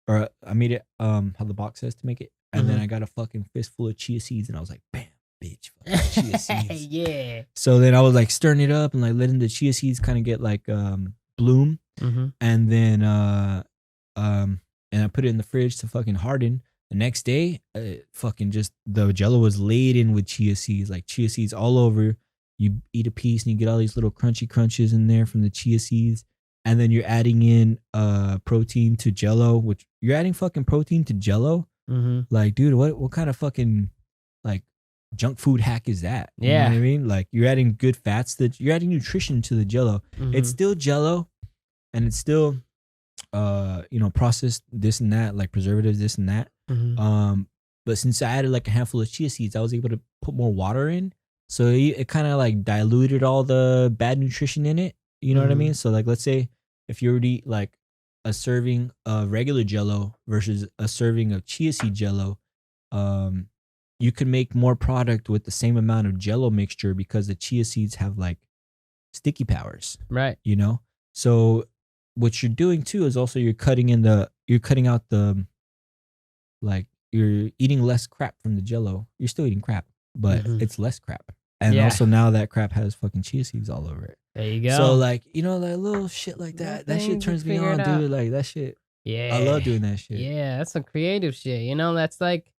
S2: Or I made it how the box says to make it. And then I got a fucking fistful of chia seeds and I was like, bam, bitch, fucking chia seeds.
S1: Yeah.
S2: So then I was like stirring it up and like letting the chia seeds kind of get like bloom. And then and I put it in the fridge to fucking harden. The next day, fucking just the Jello was laden with chia seeds, like chia seeds all over. You eat a piece and you get all these little crunchy crunches in there from the chia seeds. And then you're adding in protein to Jello, which you're adding fucking protein to Jello. Like, dude, what kind of fucking like junk food hack is that? You know what I mean? Like, you're adding good fats, you're adding nutrition to the Jello. It's still Jello, and it's still processed this and that, like preservatives, this and that. But since I added like a handful of chia seeds, I was able to put more water in, so it kind of like diluted all the bad nutrition in it. You know what I mean? So like, let's say if you already eat like a serving of regular Jello versus a serving of chia seed Jello, you could make more product with the same amount of Jello mixture because the chia seeds have like sticky powers,
S1: right?
S2: You know, so what you're doing too is also you're cutting out the, like, you're eating less crap from the Jello. You're still eating crap, but it's less crap. And also now that crap has fucking chia seeds all over it.
S1: There you go.
S2: So like, you know, like little shit like that. That shit turns me on, dude. Like that shit.
S1: Yeah.
S2: I love doing that shit.
S1: Yeah, that's some creative shit. You know, that's like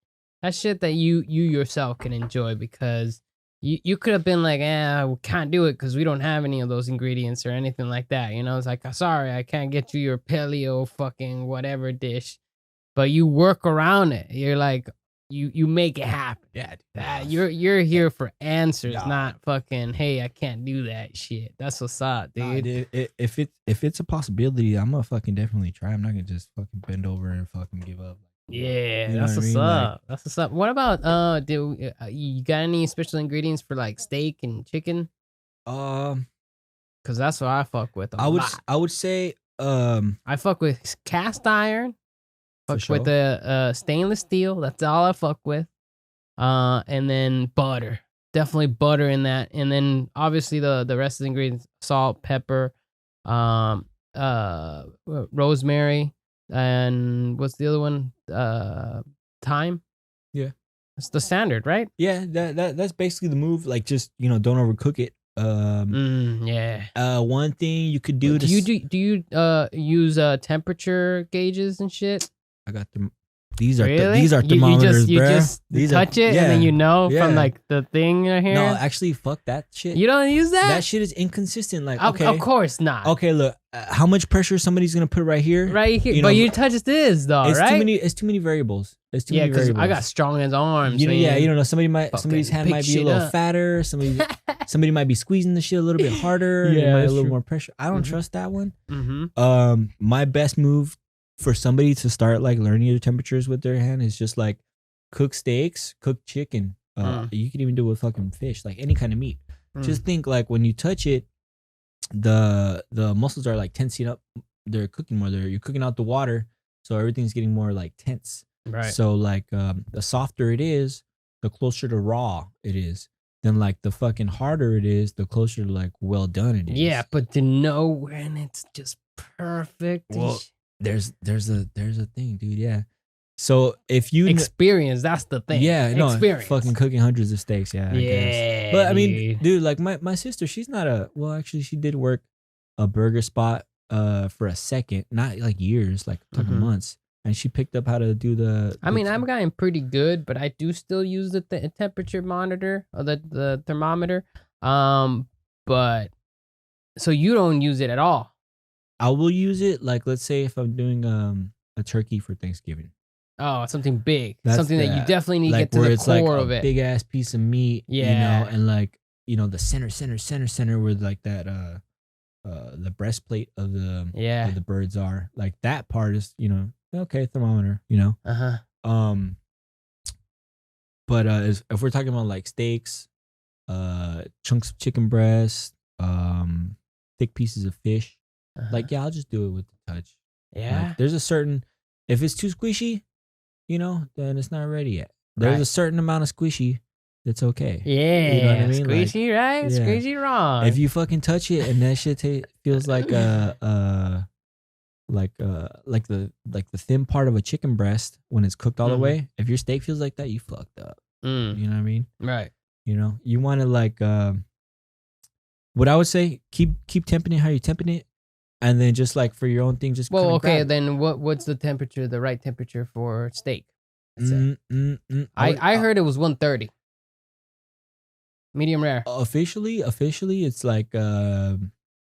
S1: that's shit that you yourself can enjoy because you could have been like, we can't do it because we don't have any of those ingredients or anything like that. You know, it's like, sorry, I can't get you your paleo fucking whatever dish. But you work around it. You're like, you make it happen. Yeah, you're here for answers, not fucking, hey, I can't do that shit. That's what's up, dude.
S2: If it's a possibility, I'm gonna fucking definitely try. I'm not gonna just fucking bend over and fucking give up.
S1: Yeah, that's what's up. Like, that's what's up. What about you got any special ingredients for like steak and chicken? Because that's what I fuck with.
S2: I would say
S1: I fuck with cast iron. Fuck
S2: sure.
S1: with the stainless steel. That's all I fuck with. And then butter. Definitely butter in that. And then obviously the rest of the ingredients: salt, pepper, rosemary, and what's the other one? Thyme.
S2: Yeah.
S1: It's the standard, right?
S2: Yeah, that's basically the move. Like, just, you know, don't overcook it.
S1: Yeah.
S2: One thing you could do.
S1: Do you use temperature gauges and shit?
S2: I got them. These are
S1: really?
S2: These are thermometers,
S1: you
S2: bruh.
S1: just touch it and then you know from like the thing right here.
S2: No, actually, fuck that shit.
S1: You don't use that?
S2: That shit is inconsistent. Like, okay,
S1: of course not.
S2: Okay, look, how much pressure somebody's gonna put right here?
S1: Right here, but you touch this though, right?
S2: It's too many variables. It's too many variables.
S1: I got strong as arms.
S2: You don't know. Somebody's hand might be a little fatter. Somebody might be squeezing the shit a little bit harder.
S1: Yeah,
S2: a little more pressure. I don't trust that one.
S1: Mm-hmm.
S2: My best move for somebody to start like learning the temperatures with their hand is just like cook steaks, cook chicken. You can even do it with fucking fish, like any kind of meat. Just think like when you touch it, the muscles are like tensing up. They're cooking more. You're cooking out the water, so everything's getting more like tense.
S1: Right.
S2: So like the softer it is, the closer to raw it is. Then like the fucking harder it is, the closer to like well done it is.
S1: Yeah, but to know when it's just perfect.
S2: Well, there's a thing, dude. Yeah. So if you
S1: experience, that's the thing.
S2: Yeah, no,
S1: experience.
S2: Fucking cooking hundreds of steaks. Yeah. I guess. But I mean, dude, like my sister, she's not actually she did work a burger spot for a second, not like years, like a couple months. and she picked up how to do the.
S1: I mean, I've gotten pretty good, but I do still use the temperature monitor or the thermometer. But so you don't use it at all.
S2: I will use it like, let's say if I'm doing a turkey for Thanksgiving.
S1: Oh, something big,
S2: That's
S1: something that you definitely need to
S2: like
S1: get to
S2: where
S1: the
S2: it's like
S1: core
S2: a
S1: of it.
S2: big ass piece of meat,
S1: Yeah.
S2: you know, and like, you know, the center where like that the breastplate of the birds are, like that part is, you know, okay, thermometer, you know. But if we're talking about like steaks, chunks of chicken breast, thick pieces of fish, like yeah, I'll just do it with the touch.
S1: Yeah.
S2: Like, there's a certain, if it's too squishy, you know, then it's not ready yet. There's a certain amount of squishy that's okay.
S1: Yeah,
S2: you know what I mean?
S1: Squishy,
S2: like,
S1: right?
S2: Yeah.
S1: Squishy wrong.
S2: If you fucking touch it and that shit feels like like the thin part of a chicken breast when it's cooked all the way. If your steak feels like that, you fucked up. You know what I mean?
S1: Right.
S2: You know, you want to like what I would say, keep temping it how you're temping it, and then just like for your own thing, just
S1: okay. Then what's the temperature? The right temperature for steak? I heard it was 130. Medium rare.
S2: Officially, it's like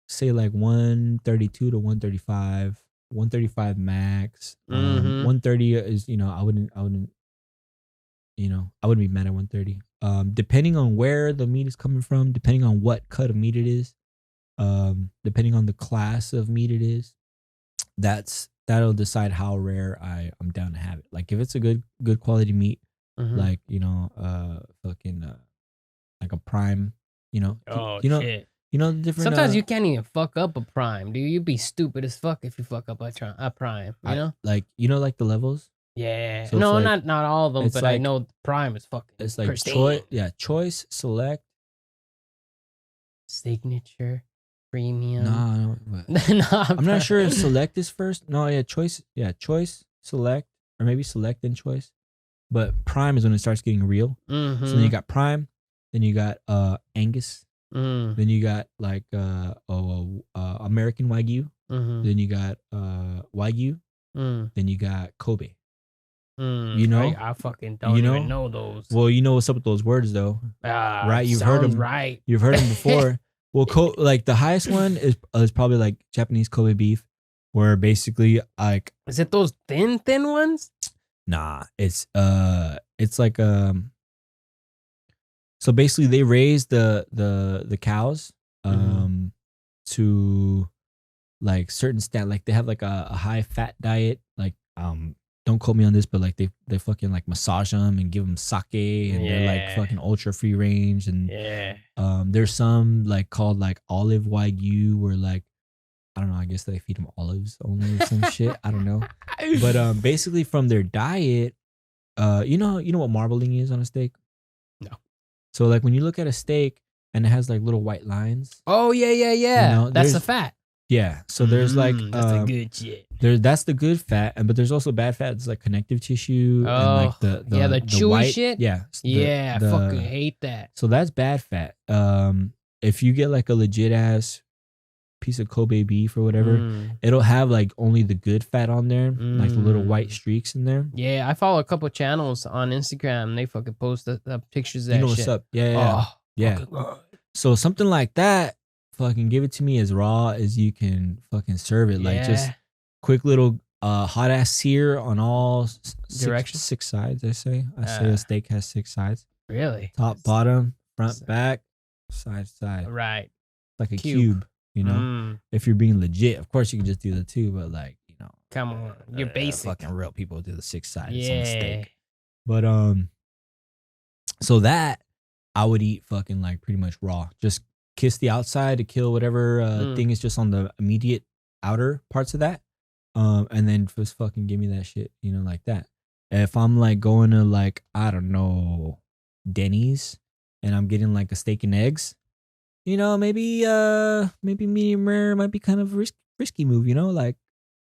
S2: say like 132 to 135, 135 max. 130 is, you know, I wouldn't, you know, I wouldn't be mad at 130. Depending on where the meat is coming from, depending on what cut of meat it is, depending on the class of meat it is, that'll decide how rare I'm down to have it. Like if it's a good quality meat, like, you know, fucking like a prime, you know.
S1: Shit.
S2: You know the different.
S1: Sometimes you can't even fuck up a prime, dude. You'd be stupid as fuck if you fuck up a prime. You know,
S2: like like the levels.
S1: Yeah.
S2: So
S1: no,
S2: like,
S1: not all of them, but
S2: like,
S1: I know prime is fucking.
S2: It's like
S1: pristine.
S2: choice, select,
S1: signature, premium.
S2: No,
S1: nah,
S2: I'm not sure if select is first. No, yeah, choice, select, or maybe select and choice. But prime is when it starts getting real. So then you got prime, then you got Angus, then you got like American Wagyu, then you got Wagyu, then you got Kobe. You know,
S1: I fucking don't even know those.
S2: Well, you know what's up with those words though, right? You've heard them,
S1: right?
S2: You've heard them before. Well, like the highest one is probably like Japanese Kobe beef, where basically like,
S1: is it those thin ones?
S2: Nah, it's like so basically they raise the cows to like certain like they have like a high fat diet, like don't quote me on this, but like they fucking like massage them and give them sake, and they're like fucking ultra free range, and there's some like called like olive Wagyu, where like, I don't know, I guess they feed them olives only or some shit. I don't know. But basically from their diet, you know what marbling is on a steak?
S1: No.
S2: So like when you look at a steak and it has like little white lines.
S1: Oh yeah. You know, that's the fat.
S2: Yeah. So there's like
S1: that's the good shit.
S2: That's the good fat, but there's also bad fat. It's like connective tissue and like the
S1: chewy
S2: white,
S1: shit.
S2: Yeah.
S1: I fucking hate that.
S2: So that's bad fat. If you get like a legit ass piece of Kobe beef or whatever, it'll have like only the good fat on there, like the little white streaks in there.
S1: Yeah, I follow a couple channels on Instagram. They fucking post the pictures of that.
S2: You know
S1: shit.
S2: What's up? Yeah. So something like that, fucking give it to me as raw as you can fucking serve it. Like just quick little hot ass sear on all
S1: directions.
S2: Six sides. I say a steak has 6 sides.
S1: Really?
S2: Top, bottom, front, back, side.
S1: Right.
S2: Like a cube. You know, if you're being legit, of course you can just do the 2, but like, you know,
S1: come on, you're basic.
S2: Fucking real people do the 6 sides on a steak. But so that I would eat fucking like pretty much raw. Just kiss the outside to kill whatever thing is just on the immediate outer parts of that. And then just fucking give me that shit, you know, like that. If I'm like going to like, I don't know, Denny's, and I'm getting like a steak and eggs, you know, maybe medium rare might be kind of a risky move, you know, like,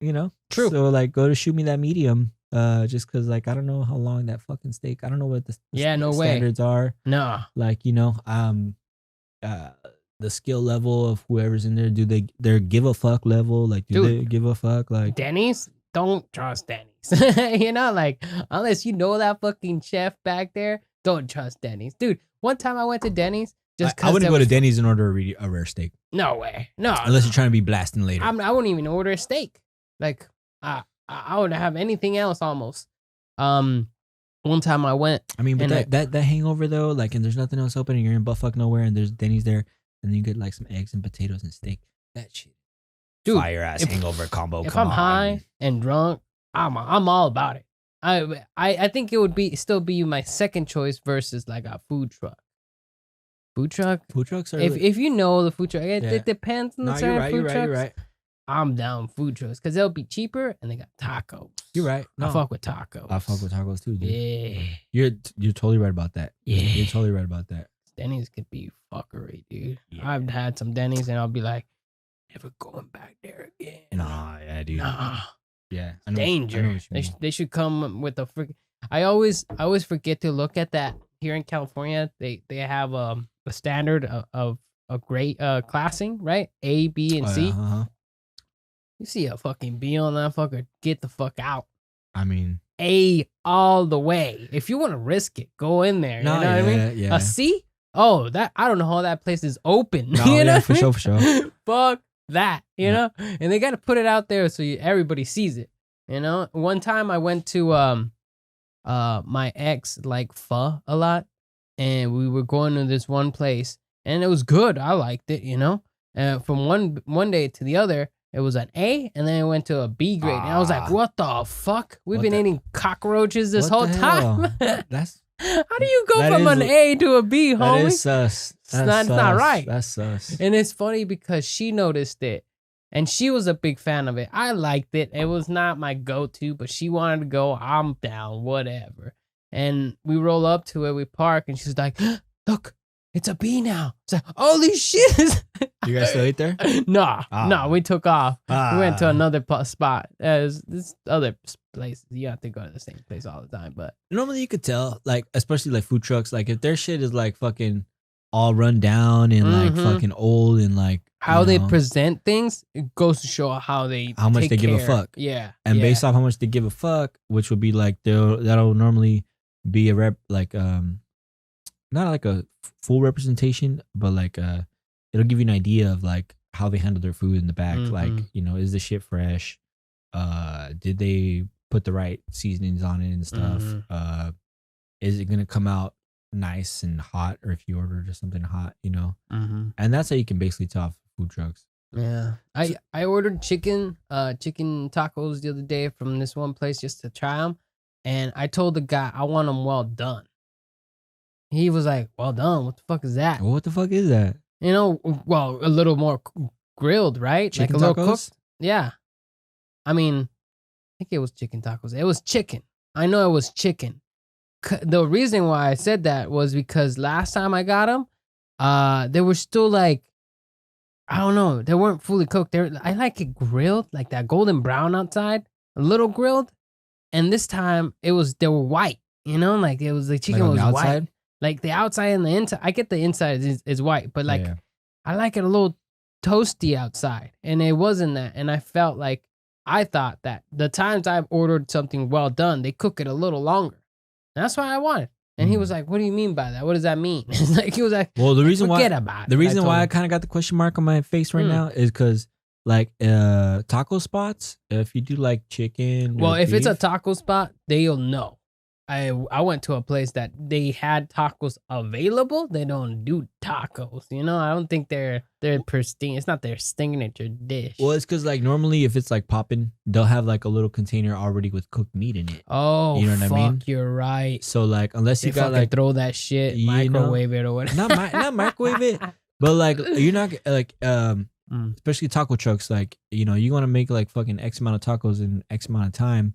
S2: you know.
S1: True.
S2: So like go to shoot me that medium, just cause like I don't know how long that fucking steak. I don't know what the standards are.
S1: No.
S2: Like, you know, the skill level of whoever's in there. Do they their give a fuck level? Like, do they give a fuck? Like
S1: Denny's? don't trust Denny's. You know, like unless you know that fucking chef back there, don't trust Denny's, dude. One time I went to Denny's just because
S2: I wouldn't go to Denny's and order a rare steak.
S1: No way, no.
S2: Unless you're trying to be blasting later.
S1: I wouldn't even order a steak. Like I wouldn't have anything else almost. One time I went.
S2: I mean, but that hangover though, like, and there's nothing else open, and you're in buttfuck nowhere, and there's Denny's there, and then you get like some eggs and potatoes and steak. That shit,
S1: dude,
S2: fire ass hangover combo.
S1: If I'm high and drunk, I'm all about it. I think it would still be my second choice versus like a food truck. Food trucks are if you know the food truck, it depends on the certain food trucks. You're right. I'm down food trucks because they'll be cheaper and they got tacos.
S2: You're right. No.
S1: I fuck with tacos.
S2: I fuck with tacos too, dude.
S1: Yeah.
S2: You're totally right about that.
S1: Yeah.
S2: You're totally right about that.
S1: Denny's could be fuckery, dude.
S2: Yeah.
S1: I've had some Denny's and I'll be like, never going back there again.
S2: Nah, yeah, dude.
S1: Nah.
S2: Yeah.
S1: It's danger. They should come with a freaking. I always forget to look at that here in California. They have a standard of a grade classing, right? A, B, and C.
S2: Uh-huh.
S1: You see a fucking B on that fucker, get the fuck out.
S2: I mean,
S1: A all the way. If you want to risk it, go in there. You know what I mean?
S2: Yeah.
S1: A C? Oh, that I don't know how that place is open.
S2: No,
S1: you know?
S2: for sure.
S1: Fuck that, you know? And they got to put it out there so everybody sees it. You know? One time I went to my ex like pho a lot, and we were going to this one place, and it was good. I liked it, you know? From one day to the other, it was an A, and then it went to a B grade. And I was like, what the fuck? We've been eating cockroaches this whole time.
S2: That's
S1: how do you go from an A to a B, homie?
S2: That is sus.
S1: That's not right.
S2: That's sus.
S1: And it's funny because she noticed it, and she was a big fan of it. I liked it. It was not my go-to, but she wanted to go. I'm down, whatever. And we roll up to it. We park, and she's like, look. It's a B now. It's like, holy shit.
S2: You guys still ate there?
S1: No, we took off. We went to another spot. There's other places. You have to go to the same place all the time. But
S2: normally you could tell, like, especially like food trucks, like if their shit is like fucking all run down and like fucking old and like
S1: how they present things, it goes to show how
S2: much they give a fuck.
S1: Yeah.
S2: And based off how much they give a fuck, which would be like that'll normally be a rep like not like a full representation, but like it'll give you an idea of like how they handle their food in the back. Like, you know, is the shit fresh? Did they put the right seasonings on it and stuff? Is it gonna come out nice and hot, or if you order just something hot, you know? And that's how you can basically tell off food trucks.
S1: Yeah. I ordered chicken tacos the other day from this one place just to try them, and I told the guy I want them well done. He was like, well done. What the fuck is that?
S2: What the fuck is that?
S1: You know, well, a little more grilled, right?
S2: Chicken
S1: like a
S2: tacos?
S1: little cooked. Yeah. I mean, I think it was chicken tacos. It was chicken. I know it was chicken. The reason why I said that was because last time I got them, they were still like, I don't know. They weren't fully cooked. I like it grilled, like that golden brown outside, a little grilled. And this time they were white, you know, like it was the chicken
S2: like
S1: was
S2: outside?
S1: White. Like the outside and the inside. I get the inside is white, but like I like it a little toasty outside. And it wasn't that. And I thought that the times I've ordered something well done, they cook it a little longer. And that's what I wanted. And he was like, what do you mean by that? What does that mean? Like he was like,
S2: well, the reason
S1: why
S2: I kind of got the question mark on my face right now is because like taco spots, if you do like chicken.
S1: Well, if it's a taco spot, they'll know. I went to a place that they had tacos available. They don't do tacos, you know. I don't think they're pristine. It's not their signature dish.
S2: Well, it's because like normally if it's like popping, they'll have like a little container already with cooked meat in it.
S1: Oh,
S2: you know what I mean?
S1: You're right.
S2: So like unless you got like
S1: throw that shit, microwave it or whatever.
S2: Not microwave it, but like you're not like especially taco trucks. Like you know you want to make like fucking X amount of tacos in X amount of time.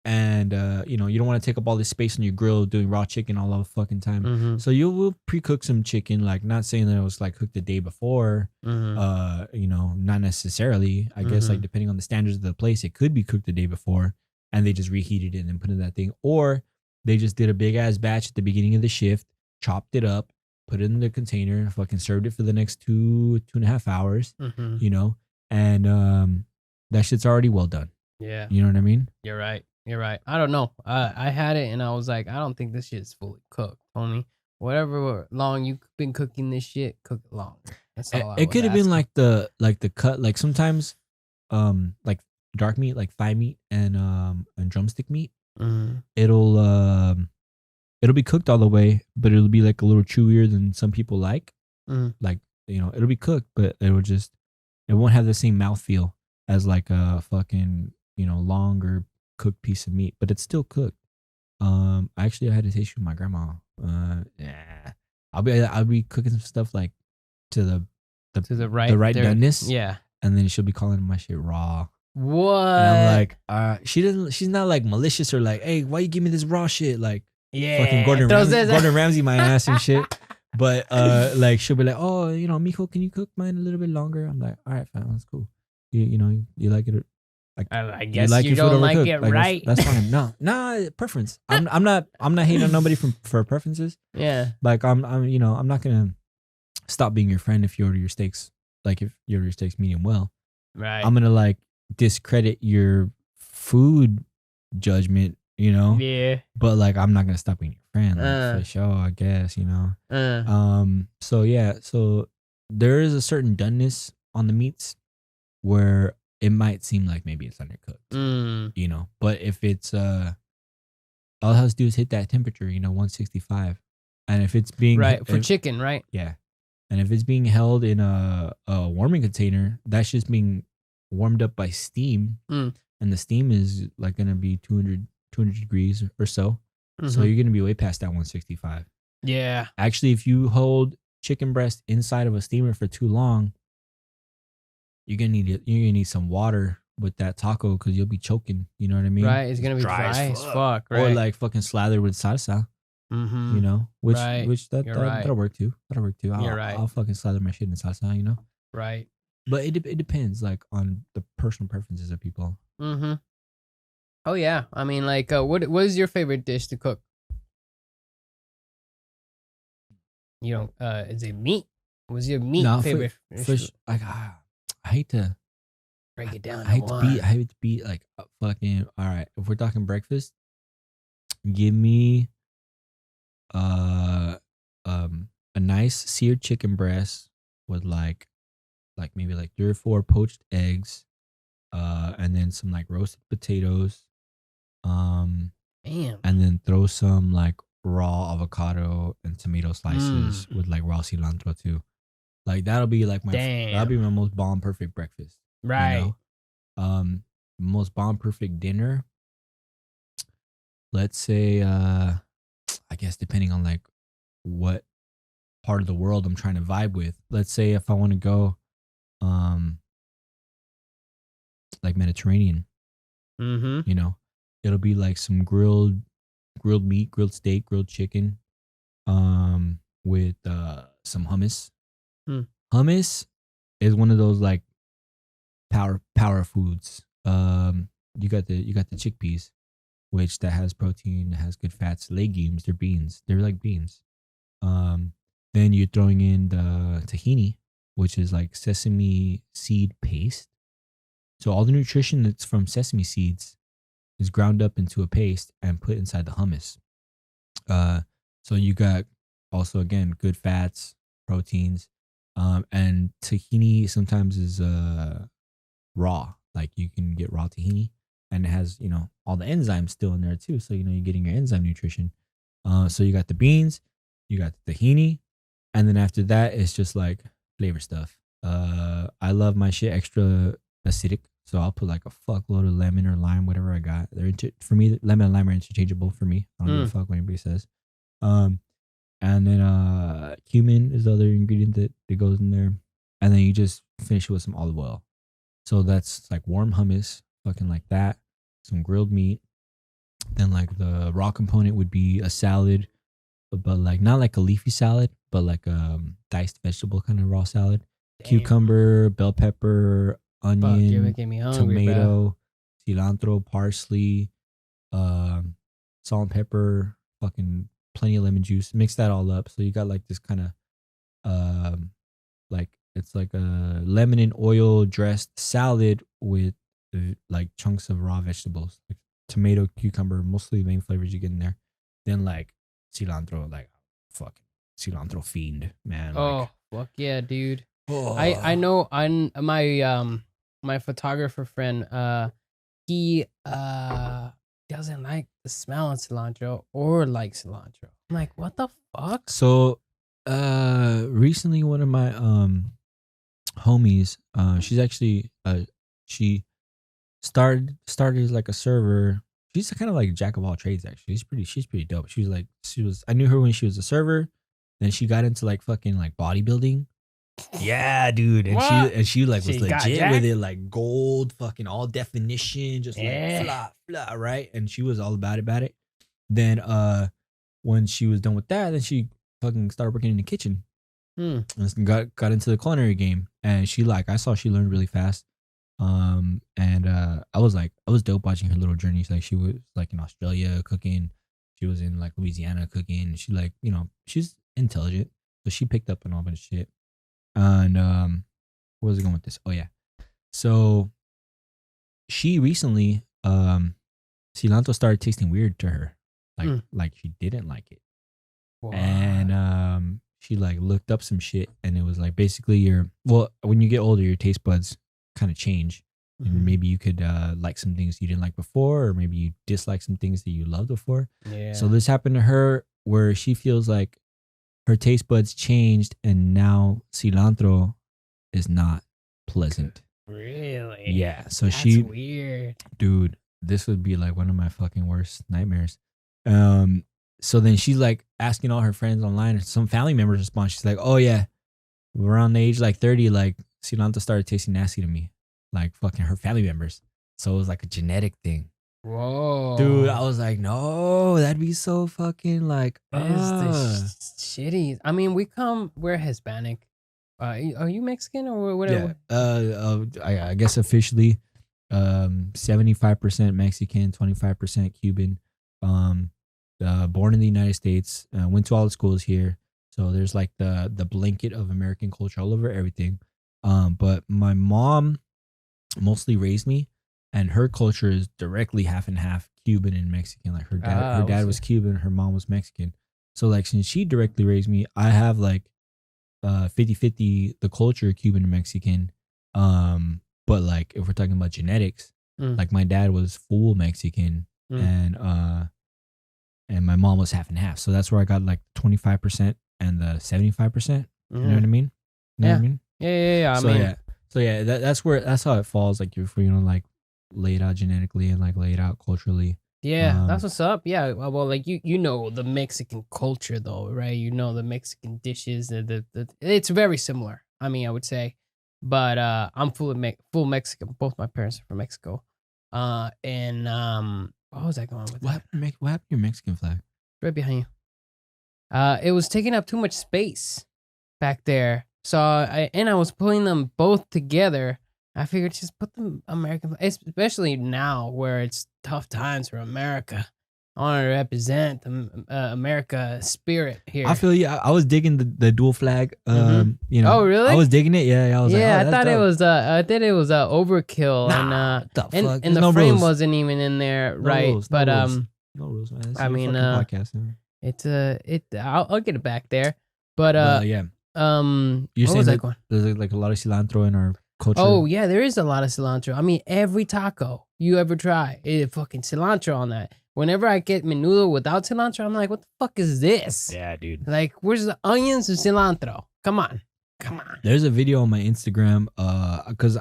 S2: And you know you don't want to take up all this space on your grill doing raw chicken all the fucking time. So you will pre-cook some chicken, like not saying that it was like cooked the day before. You know, not necessarily. I guess like depending on the standards of the place, it could be cooked the day before, and they just reheated it and then put it in that thing, or they just did a big ass batch at the beginning of the shift, chopped it up, put it in the container, fucking served it for the next 2.5 hours. You know, and that shit's already well done.
S1: Yeah.
S2: You know what I mean?
S1: You're right. You're right. I don't know. I had it and I was like, I don't think this shit's fully cooked, homie. Whatever long you've been cooking this shit, cook it longer. That's all I
S2: It
S1: was
S2: could have been
S1: asking.
S2: like the cut. Like sometimes, like dark meat, like thigh meat and drumstick meat.
S1: Mm.
S2: It'll be cooked all the way, but it'll be like a little chewier than some people like.
S1: Mm.
S2: Like, you know, it'll be cooked, but it won't have the same mouthfeel as like a fucking, you know, longer cooked piece of meat, but it's still cooked. Actually, I had to taste with my grandma. Yeah, I'll be cooking some stuff like to
S1: To the right.
S2: the right
S1: there.
S2: doneness,
S1: Yeah.
S2: and then she'll be calling my shit raw.
S1: What?
S2: And I'm like, she's not like malicious or like, hey, why you give me this raw shit? Like,
S1: yeah.
S2: fucking Gordon Ramsay my ass and shit. But like she'll be like, oh, you know, Mijo, can you cook mine a little bit longer? I'm like, all right, fine, that's cool. You know, you like it. Like,
S1: I guess
S2: like
S1: you
S2: your food
S1: don't like
S2: overcooked.
S1: it
S2: Like,
S1: right.
S2: That's fine. No, preference. I'm not hating on nobody for preferences.
S1: Yeah.
S2: Like I'm you know, I'm not gonna stop being your friend if you order your steaks. Like if you order your steaks medium well,
S1: Right.
S2: I'm gonna like discredit your food judgment, you know.
S1: Yeah.
S2: But like I'm not gonna stop being your friend, like for sure, I guess, you know. So yeah, so there is a certain doneness on the meats where it might seem like maybe it's undercooked, you know. But if it's all it has to do is hit that temperature, you know, 165, and if it's being
S1: right for chicken, right?
S2: Yeah, and if it's being held in a warming container, that's just being warmed up by steam, and the steam is like gonna be 200 degrees or so. So you're gonna be way past that 165.
S1: Yeah.
S2: Actually, if you hold chicken breast inside of a steamer for too long, you're gonna need some water with that taco because you'll be choking. You know what I mean?
S1: Right. It's gonna be dry as fuck. Right.
S2: Or like fucking slathered with salsa. You know, which that'll work too. That'll work too.
S1: You're right.
S2: I'll fucking slather my shit in salsa. You know.
S1: Right.
S2: But it depends like on the personal preferences of people.
S1: Oh yeah. I mean, like, what is your favorite dish to cook? You know, is it meat? Was your meat favorite?
S2: I hate to
S1: break it down.
S2: I hate to beat like fucking. All right, if we're talking breakfast, give me a nice seared chicken breast with like maybe like 3 or 4 poached eggs, and then some like roasted potatoes,
S1: Damn.
S2: and then throw some like raw avocado and tomato slices with like raw cilantro too. Like that'll be like that'll be my most bomb perfect breakfast.
S1: Right.
S2: You know? Most bomb perfect dinner. Let's say I guess depending on like what part of the world I'm trying to vibe with. Let's say if I want to go like Mediterranean. You know, it'll be like some grilled meat, grilled steak, grilled chicken, with some hummus. Hummus is one of those like power foods. You got the chickpeas, which that has protein, has good fats, legumes, they're beans. They're like beans. Then you're throwing in the tahini, which is like sesame seed paste. So all the nutrition that's from sesame seeds is ground up into a paste and put inside the hummus. So you got also again good fats, proteins, and tahini sometimes is raw. Like you can get raw tahini, and it has, you know, all the enzymes still in there too. So you know you're getting your enzyme nutrition. So you got the beans, you got the tahini, and then after that it's just like flavor stuff. I love my shit extra acidic, so I'll put like a fuckload of lemon or lime, whatever I got. For me, lemon and lime are interchangeable for me. I don't give a fuck what anybody says. And then cumin is the other ingredient that goes in there, and then you just finish it with some olive oil. So that's like warm hummus, fucking like that. Some grilled meat. Then like the raw component would be a salad, but like not like a leafy salad, but like a diced vegetable kind of raw salad. Damn. Cucumber, bell pepper, onion, tomato, cilantro, parsley, salt and pepper, fucking plenty of lemon juice. Mix that all up. So you got like this kind of like it's like a lemon and oil dressed salad with like chunks of raw vegetables, like tomato, cucumber, mostly the main flavors you get in there. Then like cilantro, like fucking cilantro fiend, man.
S1: Oh,
S2: Like,
S1: fuck yeah, dude. I
S2: oh,
S1: know on my photographer friend, he doesn't like the smell of cilantro or like cilantro. I'm like, what the fuck?
S2: so recently one of my homies, she's actually she started as like a server. She's kind of like jack of all trades actually. She's pretty dope. I knew her when she was a server. Then she got into like fucking like bodybuilding. Yeah, dude. And
S1: What?
S2: she like was
S1: She got
S2: legit
S1: jacked?
S2: with it, like gold, fucking all definition, just like
S1: Yeah.
S2: flat, flat, right? And she was all about it. Then when she was done with that, then she fucking started working in the kitchen. And got into the culinary game. And I saw she learned really fast. And I was dope watching her little journeys. Like she was like in Australia cooking, she was in like Louisiana cooking. She like, she's intelligent, so she picked up on all bunch of shit. And where was I going with this? Oh yeah, so she recently cilantro started tasting weird to her, like she didn't like it.
S1: What?
S2: And she like looked up some shit, and it was like basically when you get older, your taste buds kind of change. And maybe you could like some things you didn't like before, or maybe you dislike some things that you loved before.
S1: Yeah.
S2: So this happened to her where she feels like her taste buds changed, and now cilantro is not pleasant.
S1: Really?
S2: Yeah. So
S1: That's weird.
S2: dude, this would be like one of my fucking worst nightmares. So then she's like asking all her friends online, some family members respond. She's like, oh yeah, around the age like 30, like cilantro started tasting nasty to me. Like fucking her family members. So it was like a genetic thing.
S1: Whoa.
S2: Dude, I was like, no, that'd be so fucking like,
S1: That is the shitty. I mean, we're Hispanic. Are you Mexican or whatever?
S2: Yeah. I guess officially, 75% Mexican, 25% Cuban. Born in the United States, went to all the schools here. So there's like the blanket of American culture all over everything. But my mom mostly raised me, and her culture is directly half and half Cuban and Mexican. Like her dad was Cuban, her mom was Mexican. So like since she directly raised me, I have like 50-50 the culture Cuban and Mexican. But like if we're talking about genetics, like my dad was full Mexican, and my mom was half and half. So that's where I got like 25% and the 75%. You know what I mean? You know what I mean?
S1: Yeah.
S2: So yeah, that's how it falls. Like if like laid out genetically and like laid out culturally.
S1: Yeah, that's what's up. Yeah, well, like you know the Mexican culture though, right? You know the Mexican dishes. It's very similar. I mean, I would say, but I'm full Mexican. Both my parents are from Mexico. And what was I going with?
S2: What happened to your Mexican flag?
S1: Right behind you. It was taking up too much space back there. So I was putting them both together. I figured just put the American, especially now where it's tough times for America. I want to represent the America spirit here.
S2: I feel you. I was digging the dual flag. Oh,
S1: really?
S2: I was digging it. Yeah, I was like,
S1: I thought it was overkill.
S2: Nah,
S1: and the frame wasn't even in there, right?
S2: Rules,
S1: but
S2: no rules, man.
S1: I mean,
S2: podcast, man.
S1: I'll get it back there. But
S2: yeah.
S1: You're saying that
S2: there's like a lot of cilantro in our culture.
S1: Oh yeah, there is a lot of cilantro. I mean, every taco you ever try, it fucking cilantro on that. Whenever I get menudo without cilantro, I'm like, what the fuck is this?
S2: Yeah, dude.
S1: Like, where's the onions and cilantro? Come on.
S2: There's a video on my Instagram, because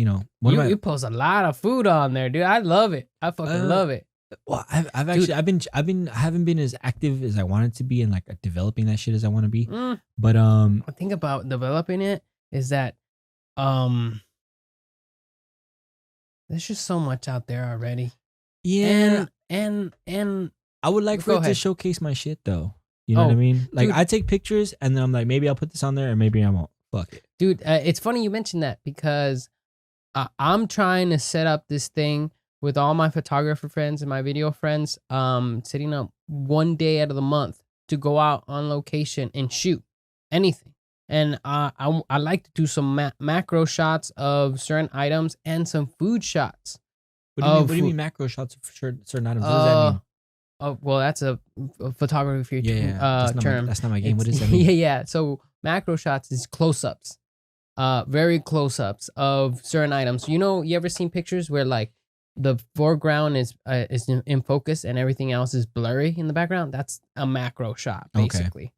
S2: you
S1: post a lot of food on there, dude. I love it. I fucking love it.
S2: Well, I haven't been as active as I wanted to be in like developing that shit as I want to be. But
S1: the thing about developing it is that there's just so much out there already.
S2: Yeah.
S1: And
S2: I would like for it to showcase my shit though. You know what I mean? Like, dude, I take pictures and then I'm like, maybe I'll put this on there or maybe I won't. Fuck it.
S1: Dude, it's funny you mentioned that because I'm trying to set up this thing with all my photographer friends and my video friends, setting up one day out of the month to go out on location and shoot anything. And I like to do some macro shots of certain items and some food shots.
S2: What do you mean macro shots of certain items? What does that mean?
S1: Oh, well, that's a photography term.
S2: That's not my game. What does that mean?
S1: Yeah. So macro shots is close-ups, very close-ups of certain items. You ever seen pictures where like the foreground is in focus and everything else is blurry in the background? That's a macro shot, basically. Okay.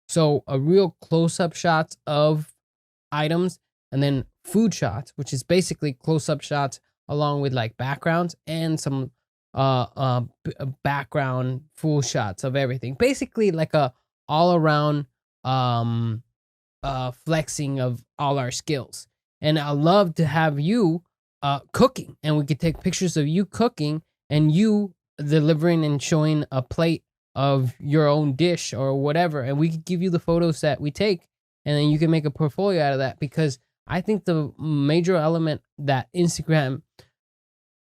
S1: So a real close-up shots of items, and then food shots, which is basically close-up shots along with like backgrounds and some background full shots of everything. Basically like a all around flexing of all our skills. And I love to have you cooking, and we could take pictures of you cooking and you delivering and showing a plate of your own dish or whatever, and we could give you the photos that we take, and then you can make a portfolio out of that. Because I think the major element that Instagram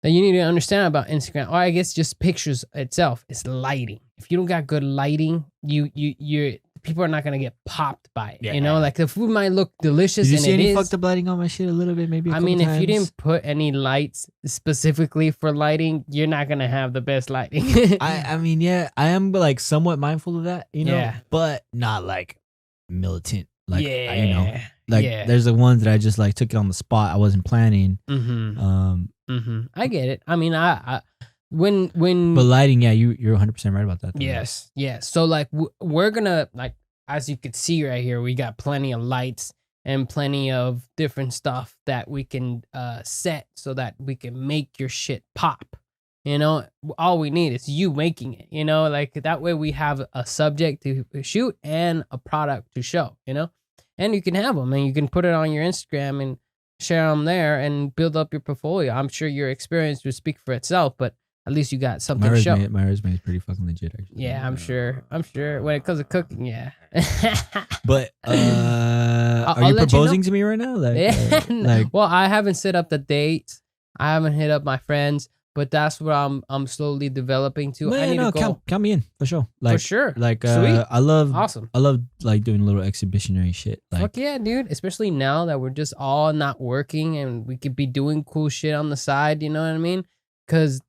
S1: that you need to understand about Instagram, or I guess just pictures itself, is lighting. If you don't got good lighting, you're people are not gonna get popped by it. Yeah. Like the food might look delicious.
S2: Did you see any fucked up lighting on my shit a little bit? Maybe.
S1: If you didn't put any lights specifically for lighting, you're not gonna have the best lighting.
S2: I mean, yeah, I am like somewhat mindful of that, but not like militant. Like, there's the ones that I just like took it on the spot. I wasn't planning.
S1: I get it. I mean, when
S2: but lighting, yeah, you're 100% right about that.
S1: Yes. So like we're gonna, like, as you could see right here, we got plenty of lights and plenty of different stuff that we can set so that we can make your shit pop. All we need is you making it. Like that way we have a subject to shoot and a product to show. And you can have them and you can put it on your Instagram and share them there and build up your portfolio. I'm sure your experience would speak for itself, but at least you got something to show.
S2: My resume is pretty fucking legit, actually.
S1: Yeah, I'm sure. When it comes to cooking, yeah.
S2: But are you proposing to me right now?
S1: Well, I haven't set up the dates. I haven't hit up my friends, but that's what I'm slowly developing to. I need to go.
S2: Count me in for sure.
S1: For sure.
S2: Like,
S1: sweet.
S2: Awesome. I love like doing little exhibitionary shit. Like,
S1: fuck yeah, dude. Especially now that we're just all not working and we could be doing cool shit on the side. You know what I mean? Because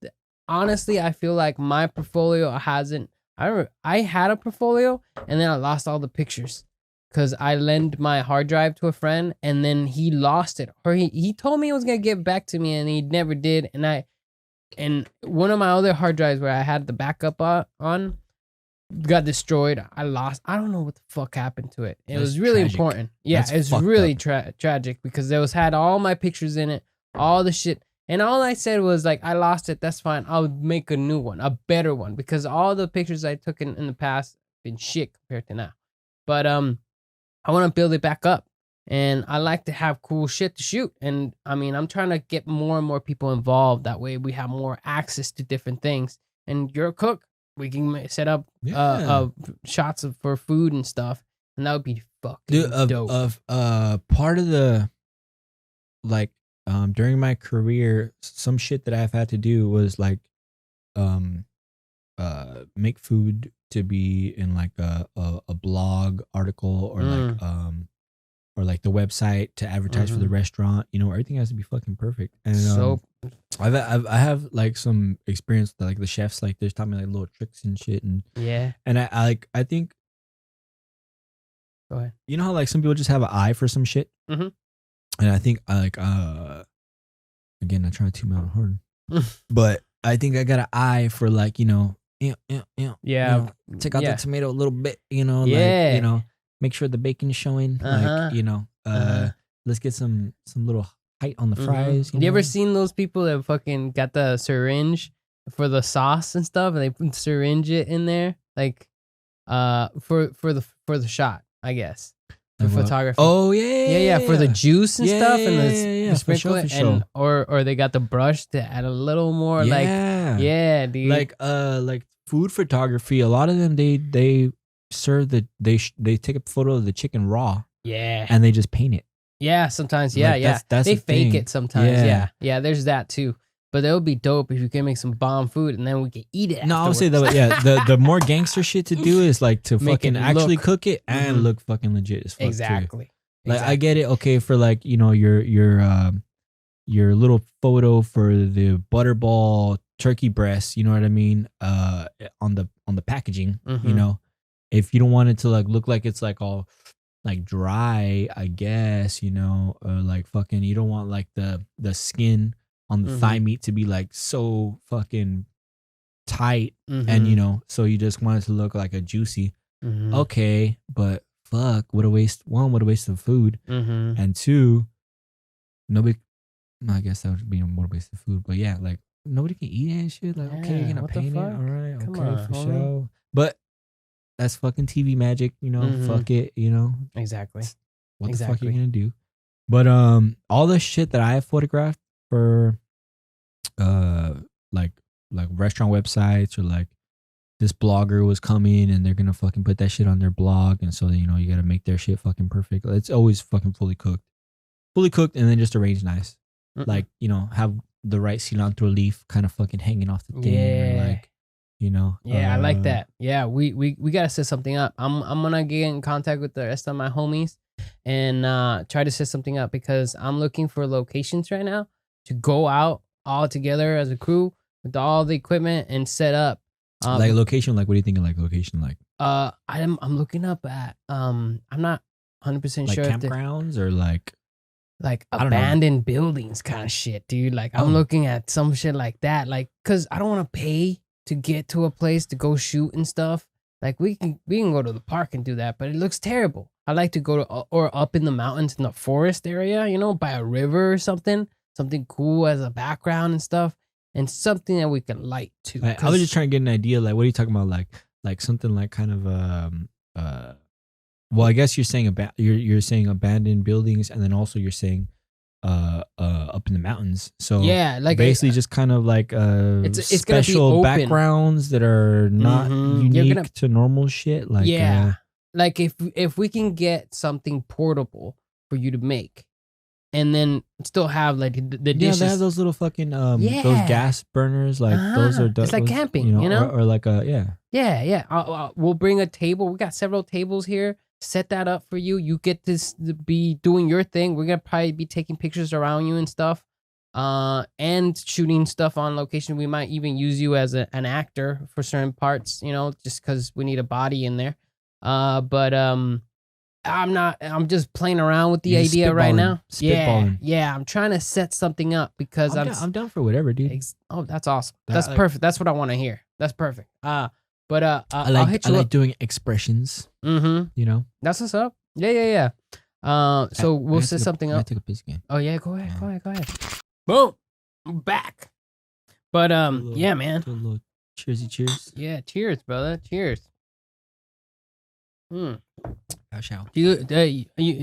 S1: honestly, I feel like my portfolio hasn't. I had a portfolio and then I lost all the pictures because I lent my hard drive to a friend and then he lost it, or he told me he was gonna get back to me and he never did. And one of my other hard drives where I had the backup on got destroyed. I lost. I don't know what the fuck happened to it. It was really important. Yeah, it's really tragic because had all my pictures in it, all the shit. And all I said was like, I lost it. That's fine. I'll make a new one, a better one, because all the pictures I took in the past have been shit compared to now. But I want to build it back up. And I like to have cool shit to shoot. And I mean, I'm trying to get more and more people involved. That way we have more access to different things. And you're a cook. We can set up shots for food and stuff. And that would be fucking dope.
S2: Part of the, like, during my career, some shit that I've had to do was like, make food to be in like a blog article or like the website to advertise for the restaurant. Everything has to be fucking perfect. And I have like some experience with like the chefs, like they've taught me like little tricks and shit. And I think.
S1: Go ahead.
S2: You know how like some people just have an eye for some shit.
S1: Mm-hmm.
S2: And I think again, I try to toot my own horn, but I think I got an eye for like, take out the tomato a little bit, make sure the bacon's showing, let's get some little height on the fries.
S1: You ever seen those people that fucking got the syringe for the sauce and stuff, and they syringe it in there, like, for the shot, I guess. The photography.
S2: Oh yeah,
S1: for the juice and stuff, and the
S2: sprinkle
S1: it, and or they got the brush to add a little more, dude.
S2: Like food photography. A lot of them they serve they take a photo of the chicken raw, and they just paint it.
S1: Yeah, sometimes, that's they fake it sometimes. Yeah, there's that too. But that would be dope if you can make some bomb food and then we can eat it.
S2: No, I would say
S1: afterwards.
S2: that. Yeah, the more gangster shit to do is like to
S1: Make
S2: fucking
S1: it
S2: actually
S1: look-
S2: cook it and
S1: Mhm.
S2: look fucking legit as fuck. Too.
S1: Exactly.
S2: Like I get it. Okay, for like your little photo for the butterball turkey breast. You know what I mean? On the packaging.
S1: Mhm.
S2: You know, if you don't want it to like look like it's like all like dry, I guess, you know, or like fucking, you don't want like the skin on the thigh meat to be like so fucking tight, and you know, so you just want it to look like a juicy. Okay, but fuck, what a waste. One, what a waste of food, and two, nobody. I guess that would be more waste of food, but yeah, like nobody can eat it and shit. Like, okay, you're gonna
S1: what the
S2: paint it, all
S1: fuck?
S2: right,
S1: Come
S2: okay,
S1: on,
S2: for
S1: homie.
S2: sure. But that's fucking TV magic, you know. Fuck it, you know.
S1: Exactly.
S2: What the fuck are
S1: Exactly.
S2: you gonna do? But all the shit that I have photographed for like restaurant websites, or like this blogger was coming and they're gonna fucking put that shit on their blog, and so you know you gotta make their shit fucking perfect. It's always fucking fully cooked, and then just arranged nice. Like, you know, have the right cilantro leaf kind of fucking hanging off the thing, or like, you know.
S1: Yeah, I like that. Yeah, we gotta set something up. I'm gonna get in contact with the rest of my homies and try to set something up, because I'm looking for locations right now to go out all together as a crew with all the equipment and set up.
S2: Like location, like what do you think of like location, like?
S1: I'm looking up at I'm not 100%
S2: Like
S1: sure
S2: campgrounds or like I don't know.
S1: abandoned buildings kind of shit, dude. Like
S2: Oh.
S1: I'm looking at some shit like that, like, cause I don't want to pay to get to a place to go shoot and stuff. Like we can go to the park and do that, but it looks terrible. I like to go to or up in the mountains in the forest area, you know, by a river or something cool as a background and stuff, and something that we can light too.
S2: I was just trying to get an idea. Like, what are you talking about? Like something like kind of well, I guess you're saying you're saying abandoned buildings, and then also you're saying up in the mountains. So
S1: yeah, like
S2: basically just kind of like
S1: it's gonna be
S2: special
S1: open.
S2: backgrounds that are not unique to normal shit. Like
S1: like if we can get something portable for you to make, and then still have like the dishes.
S2: they have those little fucking those gas burners, like those are
S1: it's like
S2: those,
S1: camping, you know?
S2: or like
S1: Yeah. We'll bring a table. We got several tables here. Set that up for you. You get this to be doing your thing. We're gonna probably be taking pictures around you and stuff, and shooting stuff on location. We might even use you as an actor for certain parts, you know, just because we need a body in there. But I'm just playing around with the idea right now. Yeah. I'm trying to set something up because
S2: I'm down for whatever, dude.
S1: Oh, that's awesome. That's perfect. That's what I want to hear. That's perfect. But
S2: I
S1: I'll hit you
S2: like
S1: up.
S2: doing expressions. You know,
S1: that's what's up. Yeah. So we'll set something up.
S2: I took a piss again.
S1: Oh yeah, go ahead. Boom, I'm back. But yeah, man.
S2: Do a little cheers.
S1: Yeah, cheers, brother. Cheers.
S2: Shall.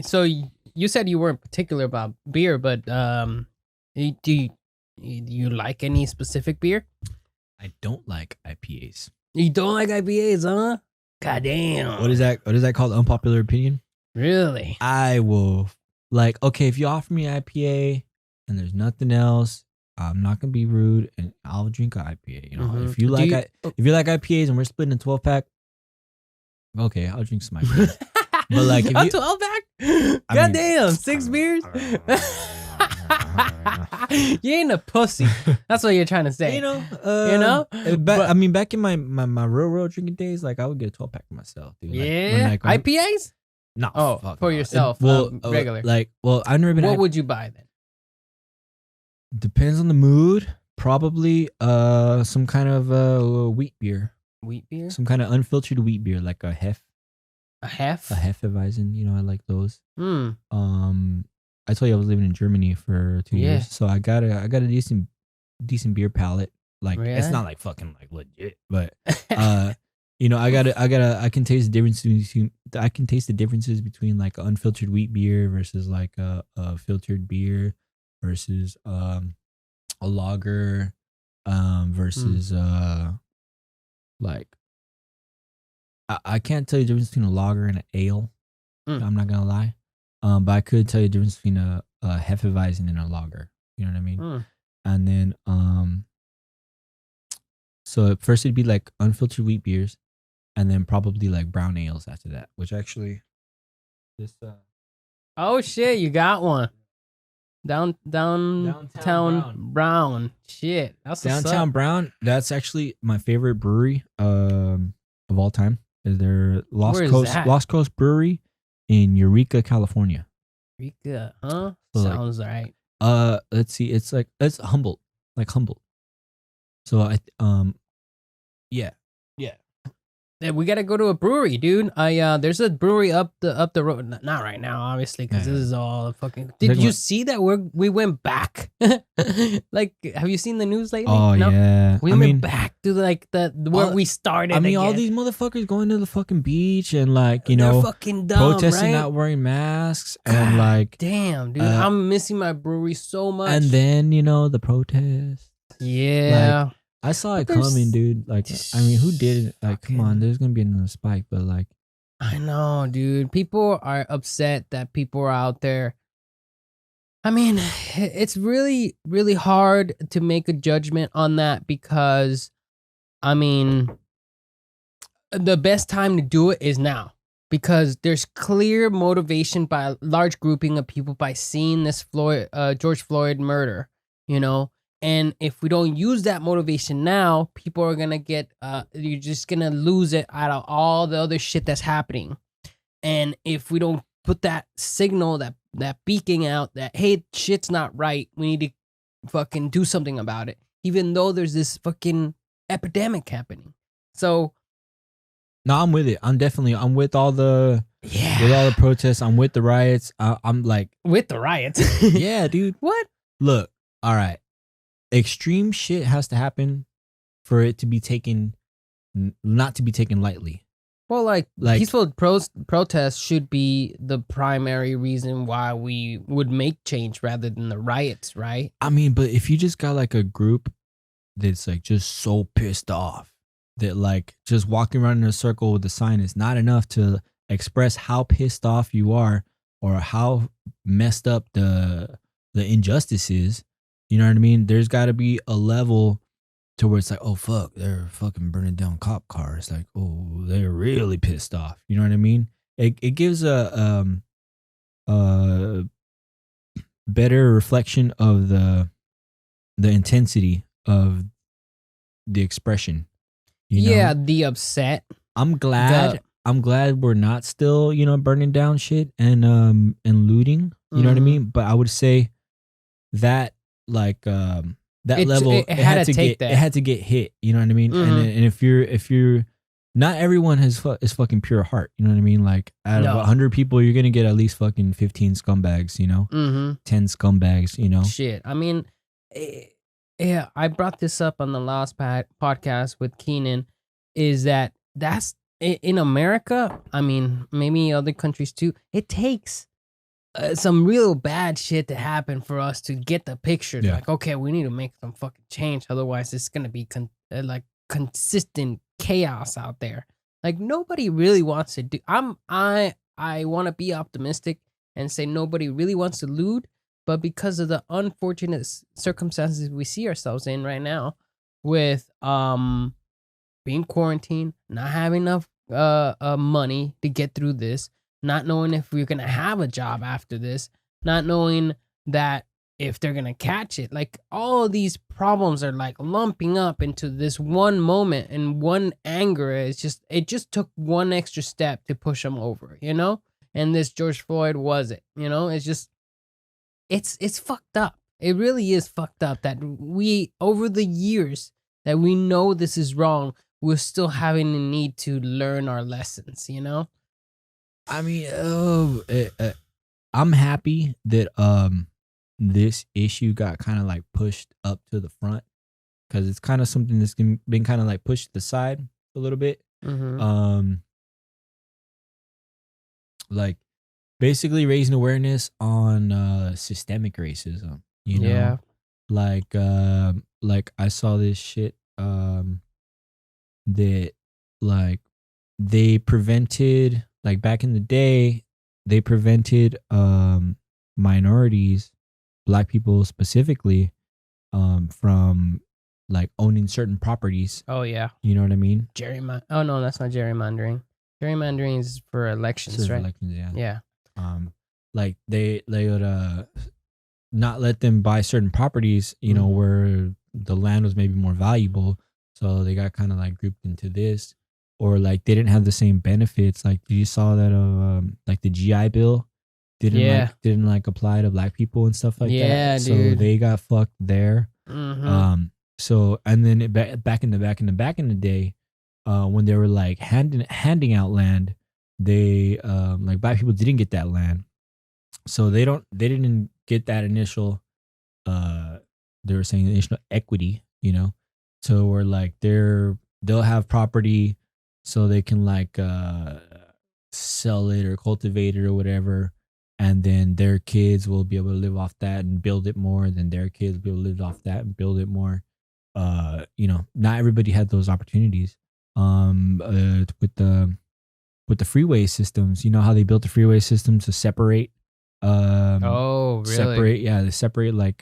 S1: So you said you weren't particular about beer, but do you like any specific beer?
S2: I don't like IPAs.
S1: You don't like IPAs, huh? God damn.
S2: What is that called? Unpopular opinion?
S1: Really?
S2: I will okay, if you offer me IPA and there's nothing else, I'm not gonna be rude and I'll drink an IPA. You know, if you like IPAs and we're splitting a 12-pack, okay, I'll drink some IPAs. But like if
S1: a 12-pack? God damn, 6 beers? You ain't a pussy. That's what you're trying to say.
S2: You know? Back in my real drinking days, like I would get a 12-pack for myself, dude.
S1: Yeah. IPAs?
S2: No.
S1: For yourself. Regular.
S2: I've never been.
S1: What would you buy then?
S2: Depends on the mood. Probably some kind of wheat beer.
S1: Wheat beer?
S2: Some kind of unfiltered wheat beer, like a Hef.
S1: A Hef?
S2: A Hefeweizen, you know, I like those. I told you I was living in Germany for 2 years, so I got a decent beer palate. Like it's not like fucking like legit, but you know, I can taste the differences between like unfiltered wheat beer versus like a filtered beer versus a lager versus like I can't tell you the difference between a lager and an ale. I'm not gonna lie. But I could tell you the difference between a Hefeweizen and a lager. You know what I mean? and then so at first it'd be like unfiltered wheat beers, and then probably like brown ales after that. Which actually, this
S1: Oh shit, you got one. Downtown Brown. Shit, that's what's
S2: Downtown
S1: up.
S2: Brown. That's actually my favorite brewery of all time. Is there
S1: Where is that?
S2: Lost Coast Brewery in Eureka, California.
S1: Eureka, huh?
S2: So,
S1: Sounds right.
S2: Let's see. It's Humboldt, like Humboldt. So yeah.
S1: Yeah, we gotta go to a brewery, dude. There's a brewery up the road. Not right now, obviously, because this is all fucking. Did you see that we went back? Like, have you seen the news lately?
S2: Oh no? Yeah,
S1: we went back to like where we started.
S2: I mean, all these motherfuckers going to the fucking beach and like they're
S1: fucking dumb,
S2: protesting,
S1: right?
S2: not wearing masks and like.
S1: Damn, dude, I'm missing my brewery so much.
S2: And then the protest.
S1: Yeah.
S2: Like, I saw it coming, dude. Like, I mean, who did it? Like, come on, there's gonna be another spike, but like,
S1: I know, dude. People are upset that people are out there. I mean, it's really, really hard to make a judgment on that because, I mean, the best time to do it is now because there's clear motivation by a large grouping of people by seeing this George Floyd murder, And if we don't use that motivation now, people are gonna you're just gonna lose it out of all the other shit that's happening. And if we don't put that signal, that beacon out that, hey, shit's not right, we need to fucking do something about it, even though there's this fucking epidemic happening. So.
S2: No, I'm with it. I'm with all the protests. I'm with the riots. I'm like.
S1: With the riots?
S2: Yeah, dude.
S1: What?
S2: Look, all right. Extreme shit has to happen for it to be not to be taken lightly.
S1: Well, like peaceful protests should be the primary reason why we would make change rather than the riots, right?
S2: I mean, but if you just got like a group that's like just so pissed off that like just walking around in a circle with a sign is not enough to express how pissed off you are or how messed up the injustice is. You know what I mean? There's got to be a level to where it's like, oh, fuck, they're fucking burning down cop cars. Like, oh, they're really pissed off. You know what I mean? It gives a better reflection of the intensity of the expression.
S1: Yeah, the upset.
S2: I'm glad we're not still, burning down shit and looting. You know what I mean? But I would say that like level it had to get hit. You know what I mean? And if you're not everyone is fucking pure heart. You know what I mean? Like out of 100 people, you're gonna get at least fucking 15 scumbags. 10 scumbags.
S1: Shit. I mean, yeah. I brought this up on the last podcast with Keenan. Is that's in America? I mean, maybe other countries too. It takes some real bad shit to happen for us to get the picture. Yeah. Like, okay, we need to make some fucking change. Otherwise, it's gonna be consistent chaos out there. Like nobody really wants to do. I want to be optimistic and say nobody really wants to loot, but because of the unfortunate circumstances we see ourselves in right now, with being quarantined, not having enough money to get through this. Not knowing if we're going to have a job after this, not knowing that if they're going to catch it. Like all of these problems are like lumping up into this one moment and one anger. It just took one extra step to push them over, And this George Floyd was it, It's just, it's fucked up. It really is fucked up that we, over the years that we know this is wrong, we're still having the need to learn our lessons,
S2: I mean, I'm happy that this issue got kind of like pushed up to the front because it's kind of something that's been kind of like pushed to the side a little bit.
S1: Mm-hmm.
S2: Like basically raising awareness on systemic racism.
S1: Yeah.
S2: Like I saw this shit that like they prevented. Like back in the day, they prevented minorities, black people specifically, from like owning certain properties.
S1: Oh yeah,
S2: You know what I mean?
S1: Oh no, that's not gerrymandering. Gerrymandering is for elections,
S2: Sort of
S1: right?
S2: elections, yeah.
S1: Yeah.
S2: Like they would not let them buy certain properties, you know, where the land was maybe more valuable. So they got kind of like grouped into this, or like they didn't have the same benefits. Like you saw that of like the GI Bill didn't like apply to black people and stuff like that.
S1: Yeah,
S2: So
S1: dude.
S2: they got fucked there.
S1: Mm-hmm.
S2: So and then back in the day, when they were like handing out land, they like black people didn't get that land, so they didn't get that initial they were saying initial equity, you know. So we're like they'll have property, so they can like sell it or cultivate it or whatever, and then their kids will be able to live off that and build it more, and then their kids will be able to live off that and build it more. You know, not everybody had those opportunities. With the freeway systems, you know how they built the freeway system to separate
S1: Oh, really?
S2: they separate like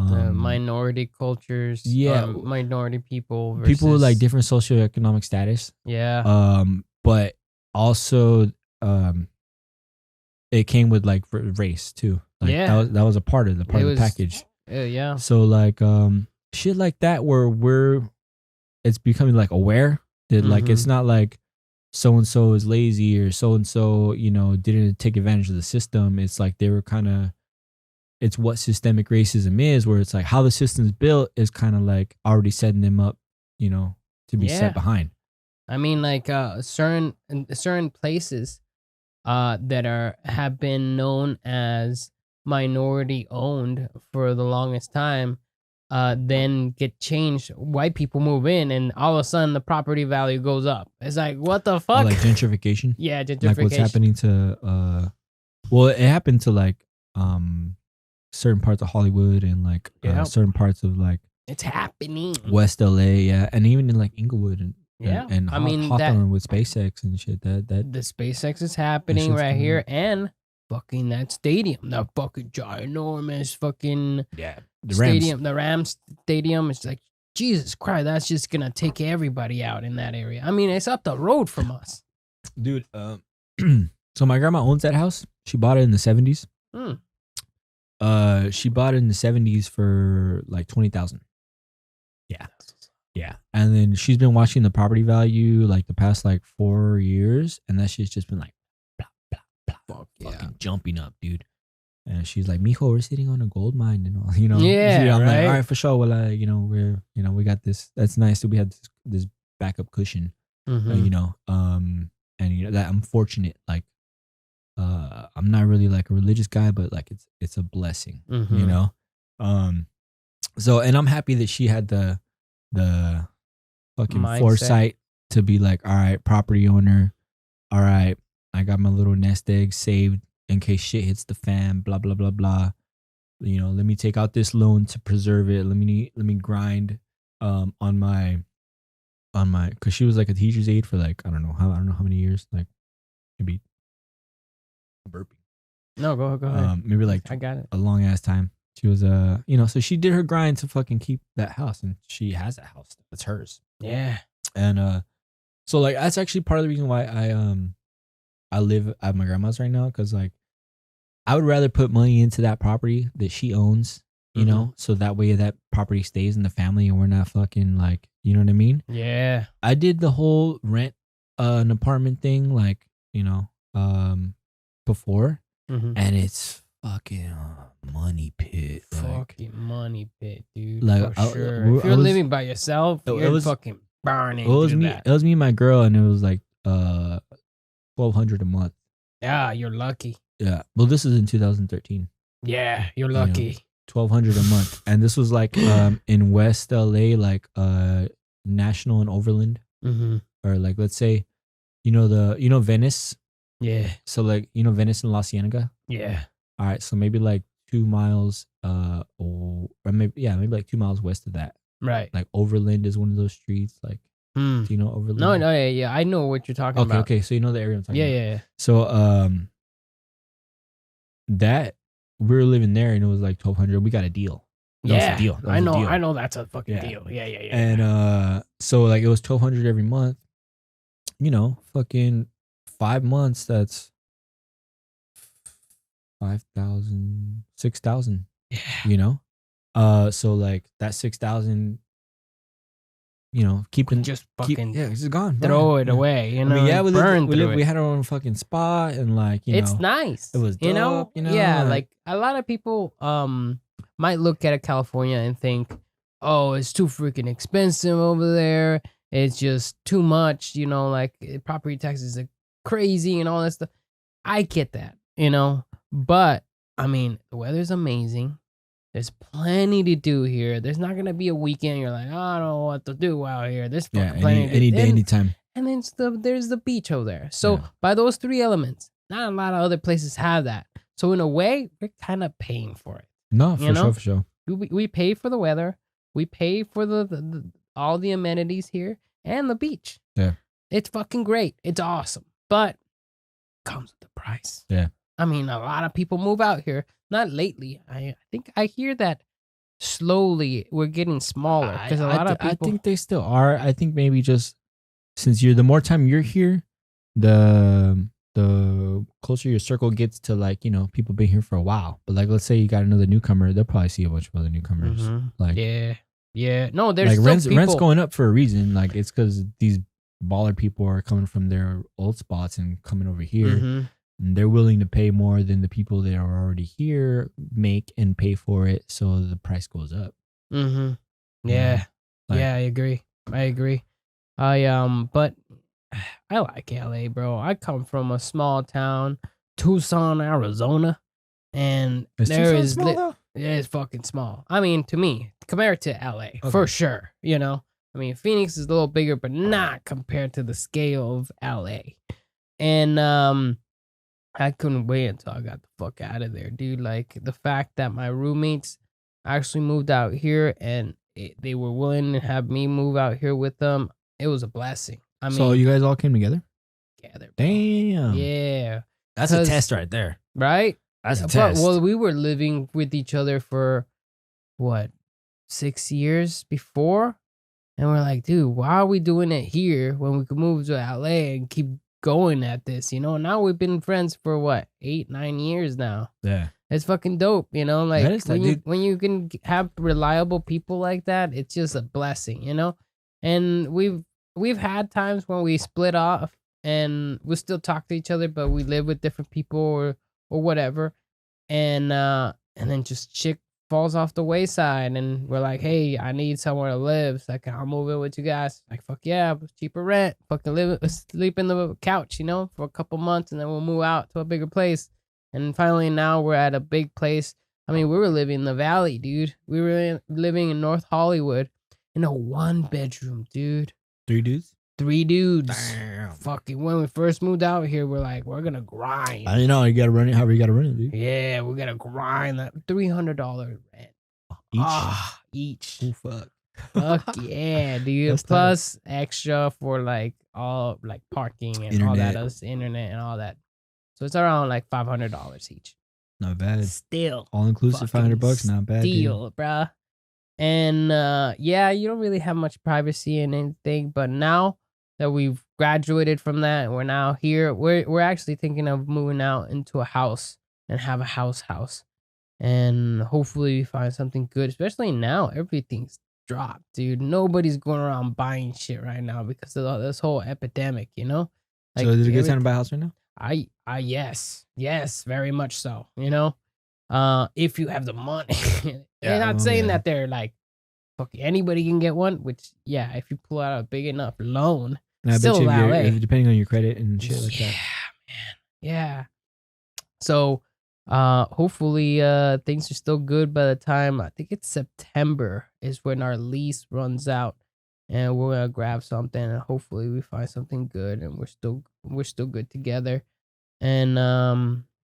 S1: The minority cultures,
S2: yeah,
S1: minority people versus
S2: people with like different socioeconomic status.
S1: Yeah.
S2: But also it came with like race too. Like
S1: Yeah.
S2: that was a part of the package.
S1: Yeah.
S2: So like shit like that where it's becoming like aware that like it's not like so and so is lazy or so and so, you know, didn't take advantage of the system. It's like they were kind of, it's what systemic racism is, where it's like how the system's built is kind of like already setting them up, you know, to be set behind.
S1: I mean, like certain places that have been known as minority owned for the longest time then get changed. White people move in, and all of a sudden the property value goes up. It's like, what the fuck?
S2: Oh, like gentrification.
S1: Yeah, gentrification.
S2: Like what's happening to well, it happened to like certain parts of Hollywood and like certain parts of like
S1: it's happening
S2: West LA, yeah, and even in like Inglewood and
S1: I mean
S2: Hawthorne with SpaceX and shit. That
S1: the SpaceX is happening right here, and fucking that stadium, that fucking ginormous fucking
S2: the
S1: stadium, the Rams stadium. It's like, Jesus Christ, that's just gonna take everybody out in that area. I mean, it's up the road from us,
S2: dude. So my grandma owns that house. She bought it in the 70s. She bought it in the 70s for like 20,000. Yeah, and then she's been watching the property value like the past like 4 years, and that shit's just been like blah, blah, blah, fucking jumping up, dude. And she's like, "Mijo, we're sitting on a gold mine and all, you know."
S1: Yeah,
S2: I'm
S1: right.
S2: like, all right, for sure. Well, you know, we got this. That's nice that we had this backup cushion, you know. And you know that I'm fortunate. Like, I'm not really like a religious guy, but like it's a blessing, you know. So, and I'm happy that she had the fucking foresight to be like, all right, property owner, all right, I got my little nest egg saved in case shit hits the fan, blah blah blah blah. You know, let me take out this loan to preserve it. Let me grind on my because she was like a teacher's aide for like I don't know how many years, like maybe burping.
S1: No, go ahead.
S2: Maybe like
S1: I got it.
S2: A long ass time. She was you know, so she did her grind to fucking keep that house, and she has that house. It's hers.
S1: Yeah.
S2: And so like that's actually part of the reason why I live at my grandma's right now, because like I would rather put money into that property that she owns, you know, so that way that property stays in the family and we're not fucking like, you know what I mean?
S1: Yeah.
S2: I did the whole rent an apartment thing, like, you know, before, and it's fucking money pit.
S1: Fucking money pit, dude.
S2: Like,
S1: for sure. If you're living by yourself, you're fucking burning.
S2: It was me and my girl, and it was like $1,200 a month.
S1: Yeah, you're lucky.
S2: Yeah. Well, this is in 2013.
S1: Yeah, you're lucky.
S2: You know, $1,200 a month, and this was like in West LA, like National and Overland, or like let's say, you know Venice.
S1: Yeah.
S2: So like Venice and La Cienega.
S1: Yeah.
S2: All right. So maybe like 2 miles, or maybe like 2 miles west of that.
S1: Right.
S2: Like Overland is one of those streets. Like, do you know Overland?
S1: No, yeah. I know what you're talking about.
S2: Okay. So you know the area I'm talking about.
S1: Yeah.
S2: So that we were living there, and it was like $1,200. We got a deal.
S3: That was
S1: Yeah,
S3: a deal. That was
S1: I
S3: a
S1: know.
S3: deal.
S1: I know that's a fucking
S3: Yeah.
S1: deal. Yeah.
S3: And so like it was $1,200 every month. You know, fucking 5 months. That's 5,000, 6,000.
S1: Yeah.
S3: You know, so like that 6,000. You know,
S1: Just fucking
S3: it's gone.
S1: throw
S3: Bye.
S1: it away. You know,
S3: I mean,
S1: yeah,
S3: we had our own fucking spot, and like, you
S1: it's
S3: know,
S1: nice.
S3: it was
S1: you know,
S3: dope, you know,
S1: yeah.
S3: like-
S1: Like a lot of people might look at California and think, oh, it's too freaking expensive over there. It's just too much. You know, like property taxes are crazy and all that stuff. I get that. You know, but I mean, the weather's amazing. There's plenty to do here. There's not gonna be a weekend you're like, oh, I don't know what to do out here. There's fucking
S3: yeah,
S1: plenty to do.
S3: any day,
S1: And-
S3: anytime.
S1: and then there's the beach over there. So
S3: Yeah.
S1: by those three elements, not a lot of other places have that. So in a way, we're kind of paying for it.
S3: No,
S1: You
S3: for
S1: know?
S3: sure, for sure.
S1: We pay for the weather. We pay for the all the amenities here and the beach.
S3: Yeah.
S1: It's fucking great. It's awesome. But it comes with the price.
S3: Yeah.
S1: I mean, a lot of people move out here. Not lately. I think I hear that slowly we're getting smaller because a lot of people.
S3: I think they still are. I think maybe just since the more time you're here, the closer your circle gets to, like, you know, people been here for a while. But like, let's say you got another newcomer, they'll probably see a bunch of other newcomers.
S1: Mhm.
S3: Like,
S1: yeah. No, there's
S3: like
S1: still
S3: rent's
S1: people.
S3: going up for a reason. Like, it's because these baller people are coming from their old spots and coming over here.
S1: Mhm.
S3: And they're willing to pay more than the people that are already here make and pay for it, so the price goes up.
S1: Mm-hmm.
S3: You
S1: Yeah.
S3: know? Like-
S1: Yeah, I agree. But I like LA, bro. I come from a small town, Tucson, Arizona, and there is it's fucking small. I mean, to me, compared to LA, for
S3: Okay.
S1: sure. You know, I mean, Phoenix is a little bigger, but not compared to the scale of LA. And I couldn't wait until I got the fuck out of there, dude. Like the fact that my roommates actually moved out here and they were willing to have me move out here with them, it was a blessing. I mean,
S3: So you guys all came together?
S1: together, bro.
S3: Damn.
S1: Yeah,
S3: That's a
S1: 'Cause-
S3: test right there.
S1: right.
S3: That's a
S1: But
S3: test.
S1: well, we were living with each other for what 6 years before, and we're like, dude, why are we doing it here when we could move to LA and keep going at this? You know, now we've been friends for what 8-9 years now.
S3: Yeah.
S1: It's fucking dope, you know. Like
S3: That is
S1: when
S3: that,
S1: you
S3: dude.
S1: when you can have reliable people like that, it's just a blessing, you know. And we've had times when we split off and we still talk to each other, but we live with different people or whatever. And then just shit falls off the wayside, and we're like, hey, I need somewhere to live, so I'll move in with you guys. Like, fuck yeah, cheaper rent, fucking sleep in the couch, you know, for a couple months, and then we'll move out to a bigger place. And finally, now we're at a big place. I mean, we were living in the valley, dude. We were living in North Hollywood in a 1-bedroom, dude.
S3: 3 dudes?
S1: 3 dudes.
S3: Damn.
S1: Fucking when we first moved out here, we're like, we're gonna grind.
S3: I know, you gotta run it however you gotta run it, dude.
S1: Yeah, we're gonna grind that $300 rent. Each.
S3: Oh, fuck.
S1: Fuck yeah, dude.
S3: That's tight.
S1: Plus extra for like all like parking and all that
S3: Internet.
S1: else, internet and all that. So it's around like $500 each.
S3: Not bad.
S1: Still
S3: All inclusive,
S1: fucking
S3: $500. Not bad, dude.
S1: deal, bruh. And yeah, you don't really have much privacy and anything, but now that we've graduated from that and we're now here, we're actually thinking of moving out into a house and have a house. And hopefully we find something good, especially now everything's dropped, dude. Nobody's going around buying shit right now because of this whole epidemic, you know?
S3: So is it a good time to buy a house right now?
S1: Yes, very much so. You know, if you have the money.
S3: Yeah,
S1: They're not
S3: well,
S1: saying
S3: yeah.
S1: that they're like, fuck, anybody can get one. Which, yeah, if you pull out a big enough loan,
S3: And I
S1: Still
S3: bet you
S1: LA.
S3: depending on your credit and shit like
S1: yeah,
S3: that.
S1: man, yeah. So, hopefully, things are still good by the time I think it's September is when our lease runs out, and we're gonna grab something, and hopefully we find something good, and we're still good together, and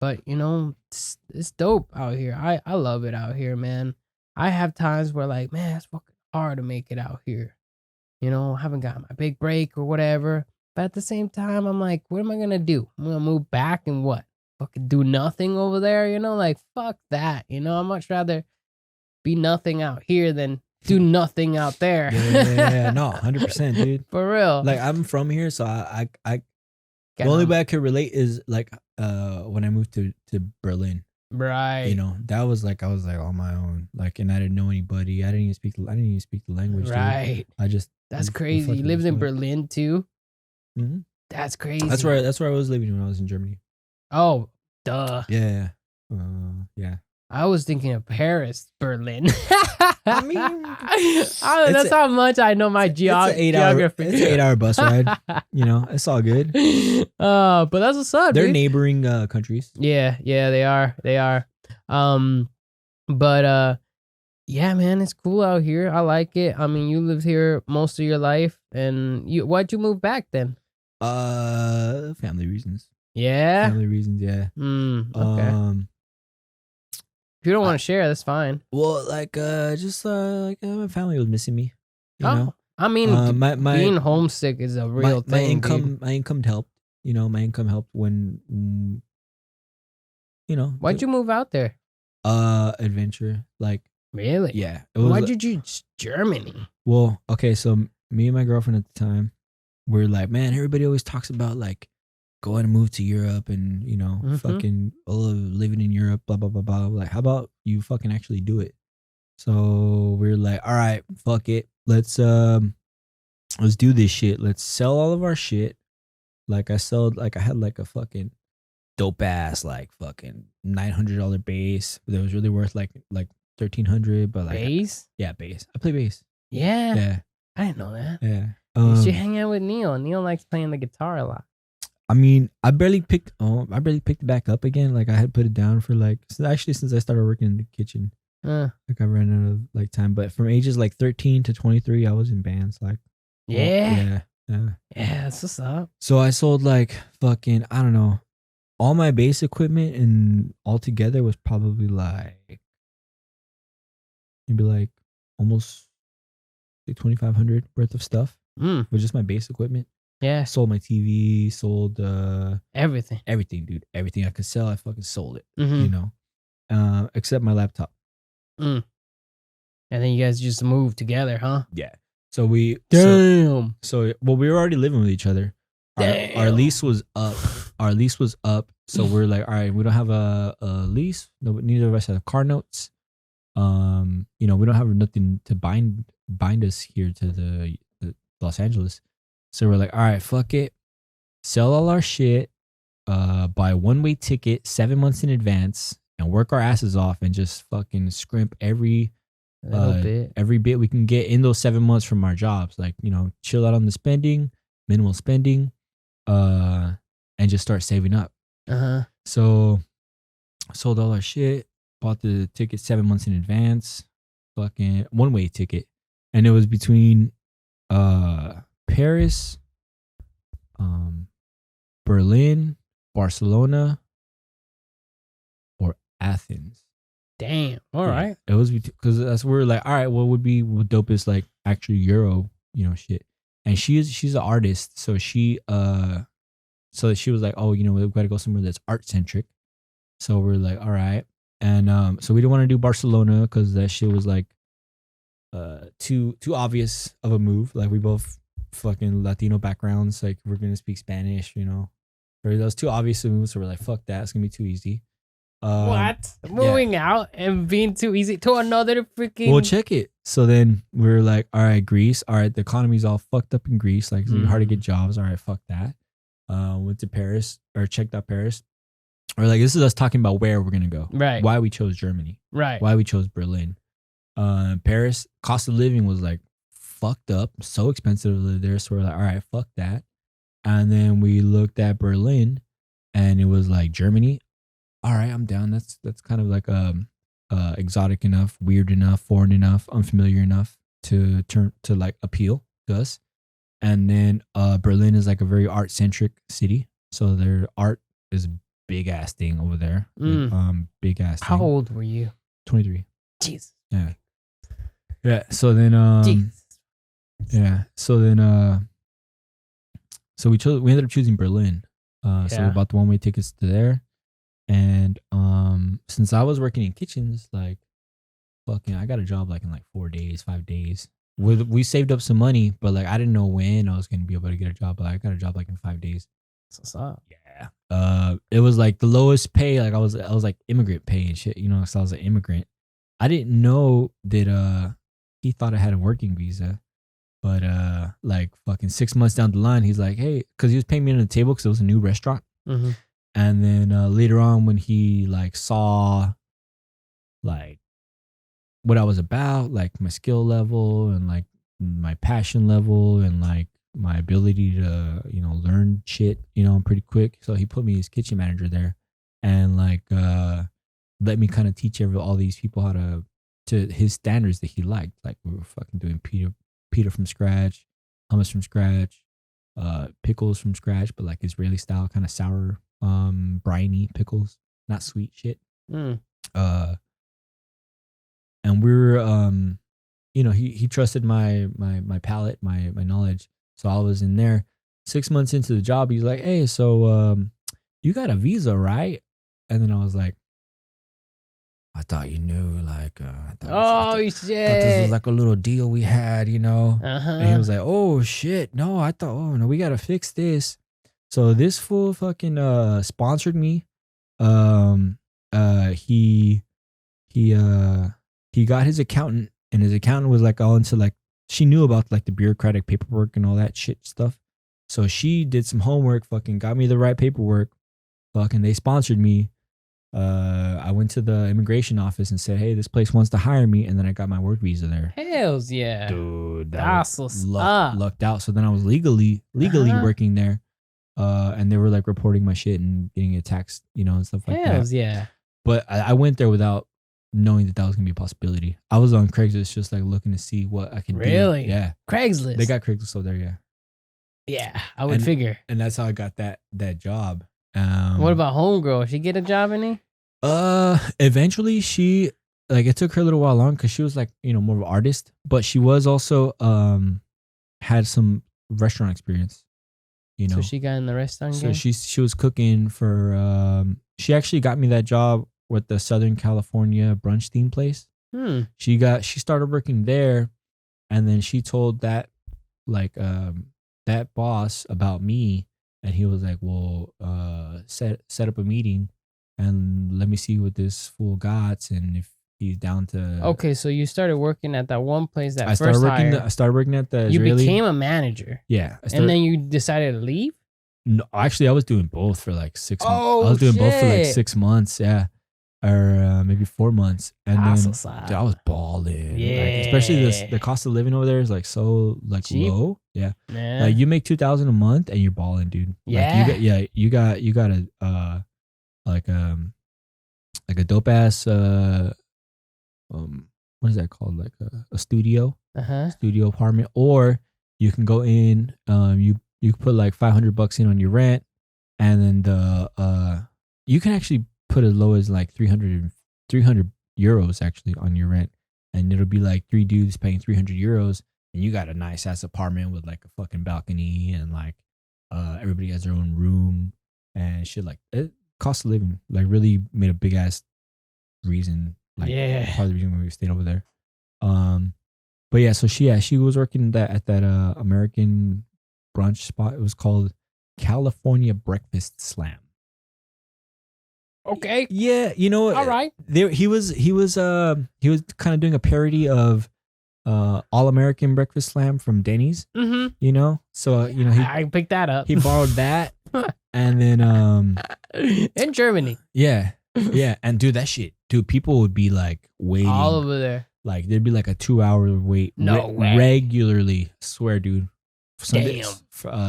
S1: but you know, it's dope out here. I love it out here, man. I have times where like, man, it's fucking hard to make it out here. You know, I haven't got my big break or whatever. But at the same time, I'm like, what am I gonna do? I'm gonna move back and what? Fucking do nothing over there, you know? Like, fuck that. You know, I'd much rather be nothing out here than do nothing out there.
S3: Yeah, no, 100%, dude.
S1: For real.
S3: Like I'm from here, so I the
S1: Got
S3: only
S1: no-
S3: way I could relate is like when I moved to Berlin.
S1: right.
S3: You know, that was like I was like on my own, like, and I didn't know anybody. I didn't even speak the language. Dude.
S1: Right.
S3: I just
S1: That's
S3: we
S1: crazy. You
S3: fucking
S1: lived in
S3: just went.
S1: Berlin too.
S3: Mhm.
S1: That's crazy.
S3: That's where I was living when I was in Germany.
S1: Oh, duh.
S3: Yeah, yeah.
S1: I was thinking of Paris, Berlin.
S3: I mean,
S1: that's how much I know my geography.
S3: It's an 8-hour bus ride. You know, it's all good.
S1: But that's what's up.
S3: They're
S1: dude.
S3: neighboring countries.
S1: Yeah, they are. But yeah, man, it's cool out here. I like it. I mean, you lived here most of your life, and why'd you move back then?
S3: Family reasons.
S1: Yeah.
S3: Family reasons. Yeah.
S1: Okay. If you don't want to share, that's fine.
S3: Well, like, just like my family was missing me. You
S1: Oh,
S3: know,
S1: I mean,
S3: my
S1: being homesick is a real thing.
S3: my income helped. You know, my income helped when, you know.
S1: Why'd you move out there?
S3: Adventure, like.
S1: Really?
S3: Yeah. It was,
S1: Why'd you choose Germany?
S3: Well, okay, so me and my girlfriend at the time, we're like, man, everybody always talks about like going to move to Europe and, you know, fucking living in Europe, blah, blah, blah, blah. Like, how about you fucking actually do it? So we're like, all right, fuck it. Let's do this shit. Let's sell all of our shit. Like I had like a fucking dope ass, like fucking $900 bass that was really worth like $1,300, but like
S1: Bass?
S3: bass. I play bass.
S1: Yeah.
S3: Yeah,
S1: I didn't know that.
S3: yeah.
S1: You should hang out with Neil. Neil likes playing the guitar a lot.
S3: I mean, I barely picked it back up again. Like I had put it down for like since I started working in the kitchen. Like I ran out of like time. But from ages like 13 to 23, I was in bands. Like
S1: Yeah.
S3: yeah.
S1: That's what's up.
S3: So I sold like fucking, I don't know, all my bass equipment, and altogether was probably like maybe like almost like 2,500 worth of stuff with just my bass equipment.
S1: Yeah.
S3: Sold my TV, sold
S1: Everything,
S3: dude. Everything I could sell, I fucking sold it.
S1: Mm-hmm.
S3: You know, except my laptop.
S1: And then you guys just moved together, huh?
S3: Yeah. So we
S1: Damn.
S3: So well, we were already living with each other. Our lease was up. So we're like, all right, we don't have a lease. No, neither of us have car notes. You know, we don't have nothing to bind us here to the Los Angeles. So we're like, all right, fuck it. Sell all our shit, buy a one-way ticket 7 months in advance, and work our asses off and just fucking scrimp every bit we can get in those 7 months from our jobs. Like, you know, chill out on the spending, minimal spending, and just start saving up. So sold all our shit, bought the ticket 7 months in advance, fucking one-way ticket. And it was between Paris, Berlin, Barcelona, or Athens.
S1: Damn. All right.
S3: It was because that's where we're like, all right, what would be dopest like actually Euro, you know, shit. And she's an artist, so she was like, oh, you know, we've got to go somewhere that's art centric. So we're like, all right, and so we didn't want to do Barcelona because that shit was like too obvious of a move. Like we both fucking Latino backgrounds, like we're gonna speak Spanish, you know. That was too obvious a move, so we're like, fuck that, it's gonna be too easy.
S1: What? Moving out and being too easy to another freaking.
S3: Well, check it. So then we're like, all right, Greece. All right, the economy's all fucked up in Greece. Like, it's hard to get jobs. All right, fuck that. Went to Paris or checked out Paris. Or like, this is us talking about where we're gonna go.
S1: Right.
S3: Why we chose Germany.
S1: Right.
S3: Why we chose Berlin. Paris, cost of living was like fucked up, so expensive to live there. So we're like, all right, fuck that. And then we looked at Berlin, and it was like Germany. All right, I'm down. That's kind of like exotic enough, weird enough, foreign enough, unfamiliar enough to like appeal to us. And then Berlin is like a very art centric city, so their art is a big ass thing over there. Big ass.
S1: How old were you?
S3: 23.
S1: Jesus.
S3: Yeah. Yeah. So then yeah. So then so we ended up choosing Berlin. So we bought the one-way tickets to there. And since I was working in kitchens, like fucking, I got a job like in like 4 days, 5 days. We saved up some money, but like I didn't know when I was gonna be able to get a job. But I got a job like in 5 days.
S1: That's what's up.
S3: Yeah. It was like the lowest pay. Like I was like immigrant pay and shit. You know, so I was an immigrant. I didn't know that he thought I had a working visa. But like fucking 6 months down the line, he's like, hey, because he was paying me on the table because it was a new restaurant.
S1: Mm-hmm.
S3: And then later on, when he like saw like what I was about, like my skill level and like my passion level and like my ability to, you know, learn shit, you know, pretty quick. So he put me as kitchen manager there and like let me kind of teach all these people how to his standards that he liked. Like we were fucking doing pita from scratch, hummus from scratch, pickles from scratch, but like Israeli style, kind of sour, briny pickles, not sweet shit.
S1: Mm.
S3: And we were, you know, he trusted my palate, my knowledge. So I was in there 6 months into the job. He's like, hey, so you got a visa, right? And then I was like, I thought you knew, like, I thought this was like a little deal we had, you know? And he was like, oh, shit. No, I thought, oh, no, we got to fix this. So this fool fucking sponsored me. He got his accountant, and his accountant was like all into like, she knew about like the bureaucratic paperwork and all that shit stuff. So she did some homework, fucking got me the right paperwork. Fucking they sponsored me. I went to the immigration office and said, hey, this place wants to hire me. And then I got my work visa there.
S1: Hells yeah.
S3: Dude,
S1: that's what's up.
S3: Lucked out. So then I was legally working there. And they were like reporting my shit and getting it taxed, you know, and stuff like that.
S1: Hells yeah.
S3: But I went there without knowing that was going to be a possibility. I was on Craigslist just like looking to see what I can do.
S1: Really?
S3: Yeah.
S1: Craigslist.
S3: They got Craigslist over there, yeah.
S1: Yeah, I would figure.
S3: And that's how I got that job.
S1: What about homegirl? She get a job any?
S3: Eventually she, like, it took her a little while long because she was like, you know, more of an artist, but she was also had some restaurant experience, you know.
S1: So she got in the restaurant game?
S3: So she was cooking for she actually got me that job with the Southern California brunch theme place. She started working there, and then she told that like that boss about me. And he was like, well, set up a meeting and let me see what this fool got and if he's down to.
S1: Okay, so you started working at that one place that
S3: I started working at the
S1: You
S3: Israeli.
S1: became a manager.
S3: Yeah.
S1: And then you decided to leave?
S3: No, actually, I was doing both for like 6 months.
S1: Oh,
S3: I was doing both for like 6 months, yeah. Or maybe 4 months. And then dude, I was balling.
S1: Yeah.
S3: Like, especially the cost of living over there is like so like
S1: cheap.
S3: Low. Yeah.
S1: Yeah.
S3: Like you make $2,000 a month and you're balling, dude.
S1: Yeah.
S3: Like, you got a like a dope ass what is that called? Like a studio. Studio apartment. Or you can go in, you can put like $500 in on your rent, and then you can actually put as low as like 300 euros actually on your rent, and it'll be like 3 dudes paying 300 euros, and you got a nice ass apartment with like a fucking balcony, and like everybody has their own room and shit. Like it, cost of living like really made a big ass reason, like part of the reason why we stayed over there. But yeah, so she was working at that American brunch spot. It was called California Breakfast Slam.
S1: Okay.
S3: Yeah, you know.
S1: All right.
S3: He was kind of doing a parody of All American Breakfast Slam from Denny's.
S1: Mm-hmm.
S3: You know, so you know
S1: I picked that up.
S3: He borrowed that, and then
S1: in Germany.
S3: Yeah, and dude, that shit, dude, people would be like waiting
S1: all over there.
S3: Like there'd be like a 2-hour wait.
S1: No way.
S3: Regularly, I swear, dude.
S1: Damn.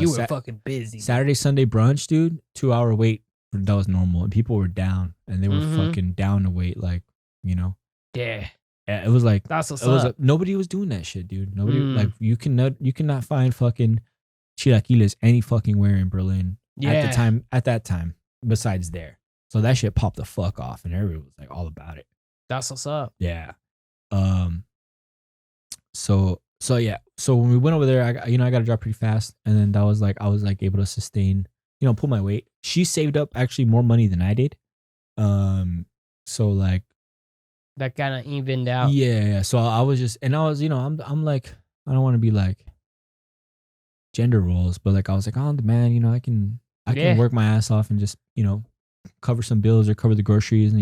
S1: You were fucking busy.
S3: Saturday, Sunday brunch, dude. 2-hour wait. That was normal, and people were down, and they were fucking down to wait, like, you know.
S1: Yeah.
S3: It was like
S1: that's what's up.
S3: Nobody was doing that shit, dude. Nobody like you cannot find fucking chilaquiles any fucking where in Berlin at that time besides there. So that shit popped the fuck off, and everybody was like all about it.
S1: That's what's up.
S3: Yeah. So yeah. So when we went over there, I got a job pretty fast, and then I was like able to sustain, you know, pull my weight. She saved up actually more money than I did. So like
S1: That kind of evened out.
S3: Yeah. So I was just, and I was, I'm like, I don't want to be like gender roles, but like I was like, oh man, I can
S1: Yeah.
S3: work my ass off and just cover some bills or cover the groceries, and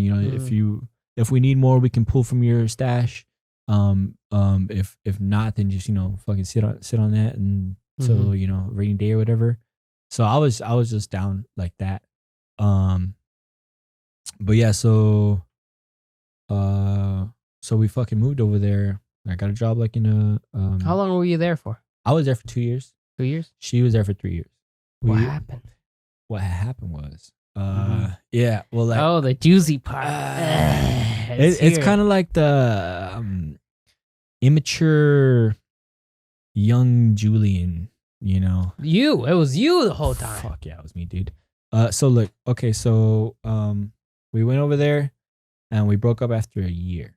S3: if we need more, we can pull from your stash. If not, then just fucking sit on that and so rainy day or whatever. So I was just down like that. But yeah, so we fucking moved over there. I got a job like in a
S1: How long were you there for?
S3: I was there for 2 years.
S1: 2 years?
S3: She was there for 3 years.
S1: What happened?
S3: What happened was yeah, well, like,
S1: oh, the juicy part.
S3: It's kind of like the immature young Julian,
S1: It was you the whole time.
S3: Fuck yeah, it was me, dude. So look, okay, so we went over there and we broke up after a year.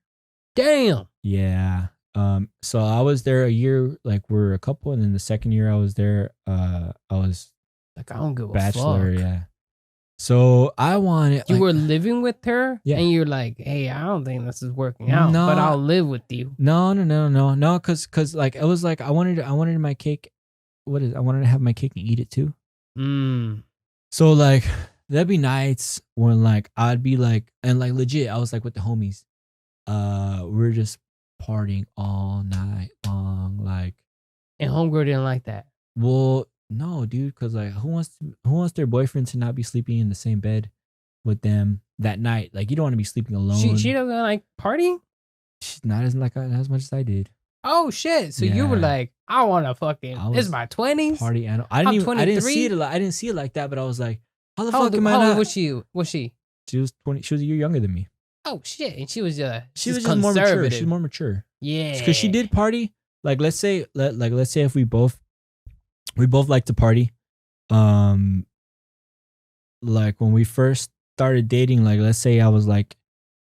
S1: Damn.
S3: Yeah. So I was there a year, like we're a couple, and then the second year I was there, I was
S1: like, I don't give a
S3: bachelor,
S1: fuck.
S3: yeah. So I wanted.
S1: You were living with her,
S3: yeah,
S1: and you're like, hey, I don't think this is working out, but I'll live with you.
S3: No, because like it was like I wanted my cake. I wanted to have my cake and eat it too. So like there'd be nights when like I'd be like, and like legit, I was like with the homies. We're just partying all night long, like.
S1: And homegirl didn't like that.
S3: Well, no, dude, because like who wants their boyfriend to not be sleeping in the same bed with them that night? Like you don't want to be sleeping alone.
S1: She doesn't like partying.
S3: She's not as like as much as I did.
S1: Oh shit! So you were like, I want to fucking. It's my 20s.
S3: Party animal. I didn't see it. I didn't see it like that. But I was like, how the fuck am I not?
S1: How old was she?
S3: She was 20. She was a year younger than me.
S1: Oh shit! And she was
S3: just more mature. She's more mature.
S1: Yeah.
S3: Because she did party. Like let's say if we both like to party. Like when we first started dating, like let's say I was like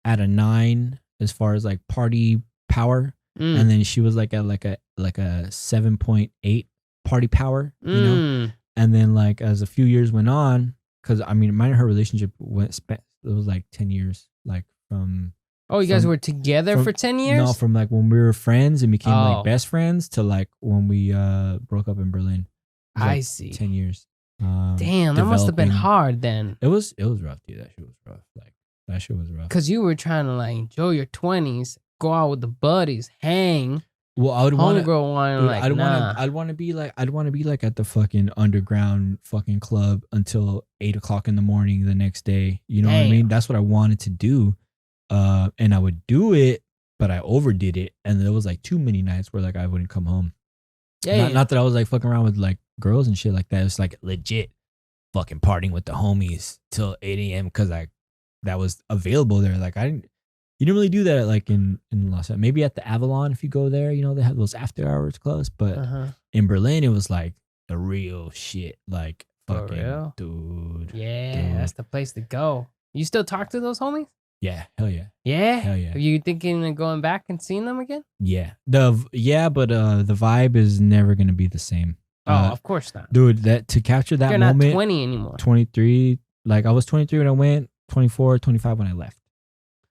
S3: at a 9 as far as like party power, and then she was like at like a 7.8 party power, and then like as a few years went on, because I mean mine and her relationship it was like 10 years, like from.
S1: Oh, you guys were together for 10 years?
S3: No, from like when we were friends and became like best friends to like when we broke up in Berlin.
S1: I see.
S3: 10 years.
S1: Damn, that must have been hard then.
S3: It was rough, dude. That shit was rough. Like that shit was rough.
S1: Because you were trying to like enjoy your 20s, go out with the buddies, hang.
S3: Well, I would want to.
S1: I'd
S3: want to be like at the fucking underground fucking club until 8 o'clock in the morning the next day. You know what I mean? That's what I wanted to do. And I would do it, but I overdid it, and there was like too many nights where like I wouldn't come home. Not that I was like fucking around with like girls and shit like that. It's like legit fucking partying with the homies till 8 a.m. because that was available there. Like you didn't really do that like in Los Angeles. Maybe at the Avalon if you go there, they have those after hours clubs. But in Berlin, it was like the real shit. Like fucking dude.
S1: Yeah, dude. That's the place to go. You still talk to those homies?
S3: Yeah, hell yeah.
S1: Yeah?
S3: Hell yeah.
S1: Are you thinking of going back and seeing them again?
S3: Yeah. But the vibe is never going to be the same.
S1: Of course not.
S3: Dude, to capture that
S1: You're
S3: moment.
S1: You're not 20 anymore.
S3: 23. Like I was 23 when I went, 24, 25 when I left.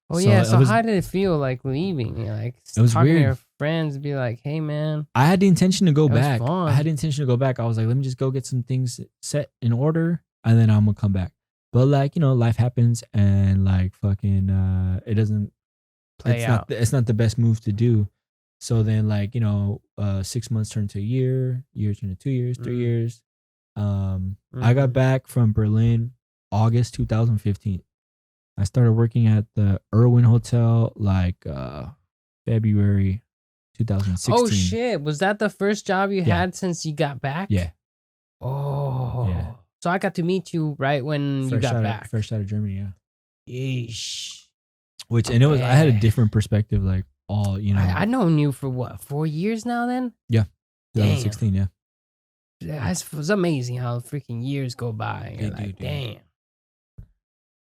S1: Oh, yeah. So how did it feel like leaving? Like
S3: it was
S1: talking
S3: weird.
S1: to your friends, be like, hey, man.
S3: I had the intention to go back.
S1: Fun.
S3: I had the intention to go back. I was like, let me just go get some things set in order, and then I'm going to come back. But like, life happens and like fucking it doesn't
S1: play out.
S3: It's not the best move to do. So then like, 6 months turned to a year turned to 2 years, 3 years. I got back from Berlin August 2015. I started working at the Irwin Hotel like February 2016.
S1: Oh shit, was that the first job you had since you got back?
S3: Yeah.
S1: Oh.
S3: Yeah.
S1: So I got to meet you right when you got back.
S3: Fresh out of Germany, yeah.
S1: Yeesh.
S3: And it was, I had a different perspective, like
S1: I known you for what, 4 years now then?
S3: Yeah. 2016, yeah.
S1: It's amazing how freaking years go by. You're like, damn.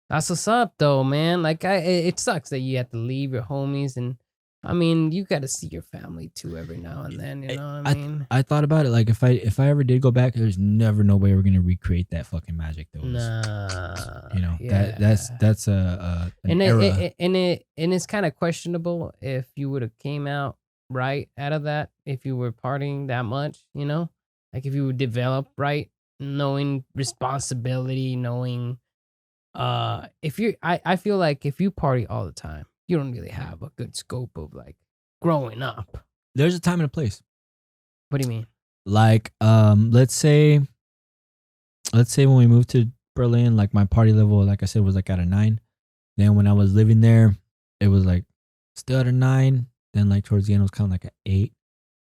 S1: That's what's up though, man. Like it sucks that you have to leave your homies and I mean, you got to see your family too every now and then. You know what I mean?
S3: I thought about it. Like if I ever did go back, there's never no way we're gonna recreate that fucking magic that was.
S1: Nah,
S3: You know,
S1: yeah.
S3: that's an
S1: and
S3: era.
S1: and it's kind of questionable if you would have came out right out of that if you were partying that much. You know, like if you would develop right, knowing responsibility, knowing if you I feel like if you party all the time, you don't really have a good scope of like growing up.
S3: There's a time and a place.
S1: What do you mean?
S3: Like let's say when we moved to Berlin, like my party level, like I said, was like at a 9. Then when I was living there, it was like still at a 9. Then like towards the end, it was kind of like an 8.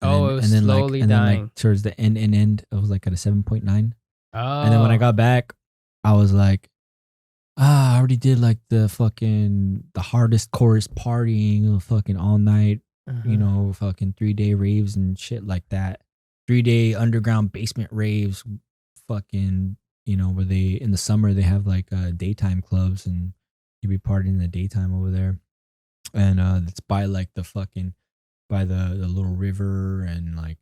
S3: And
S1: Oh,
S3: then,
S1: it was
S3: and then
S1: slowly
S3: like, and then
S1: dying.
S3: like towards the end, it was like at a 7.9.
S1: Oh,
S3: And then when I got back, I was like, I already did like the hardest course partying, fucking all night, you know, fucking 3-day raves and shit like that. 3-day underground basement raves, fucking, you know, where they in the summer they have like daytime clubs and you be partying in the daytime over there, and it's by like by the little river, and like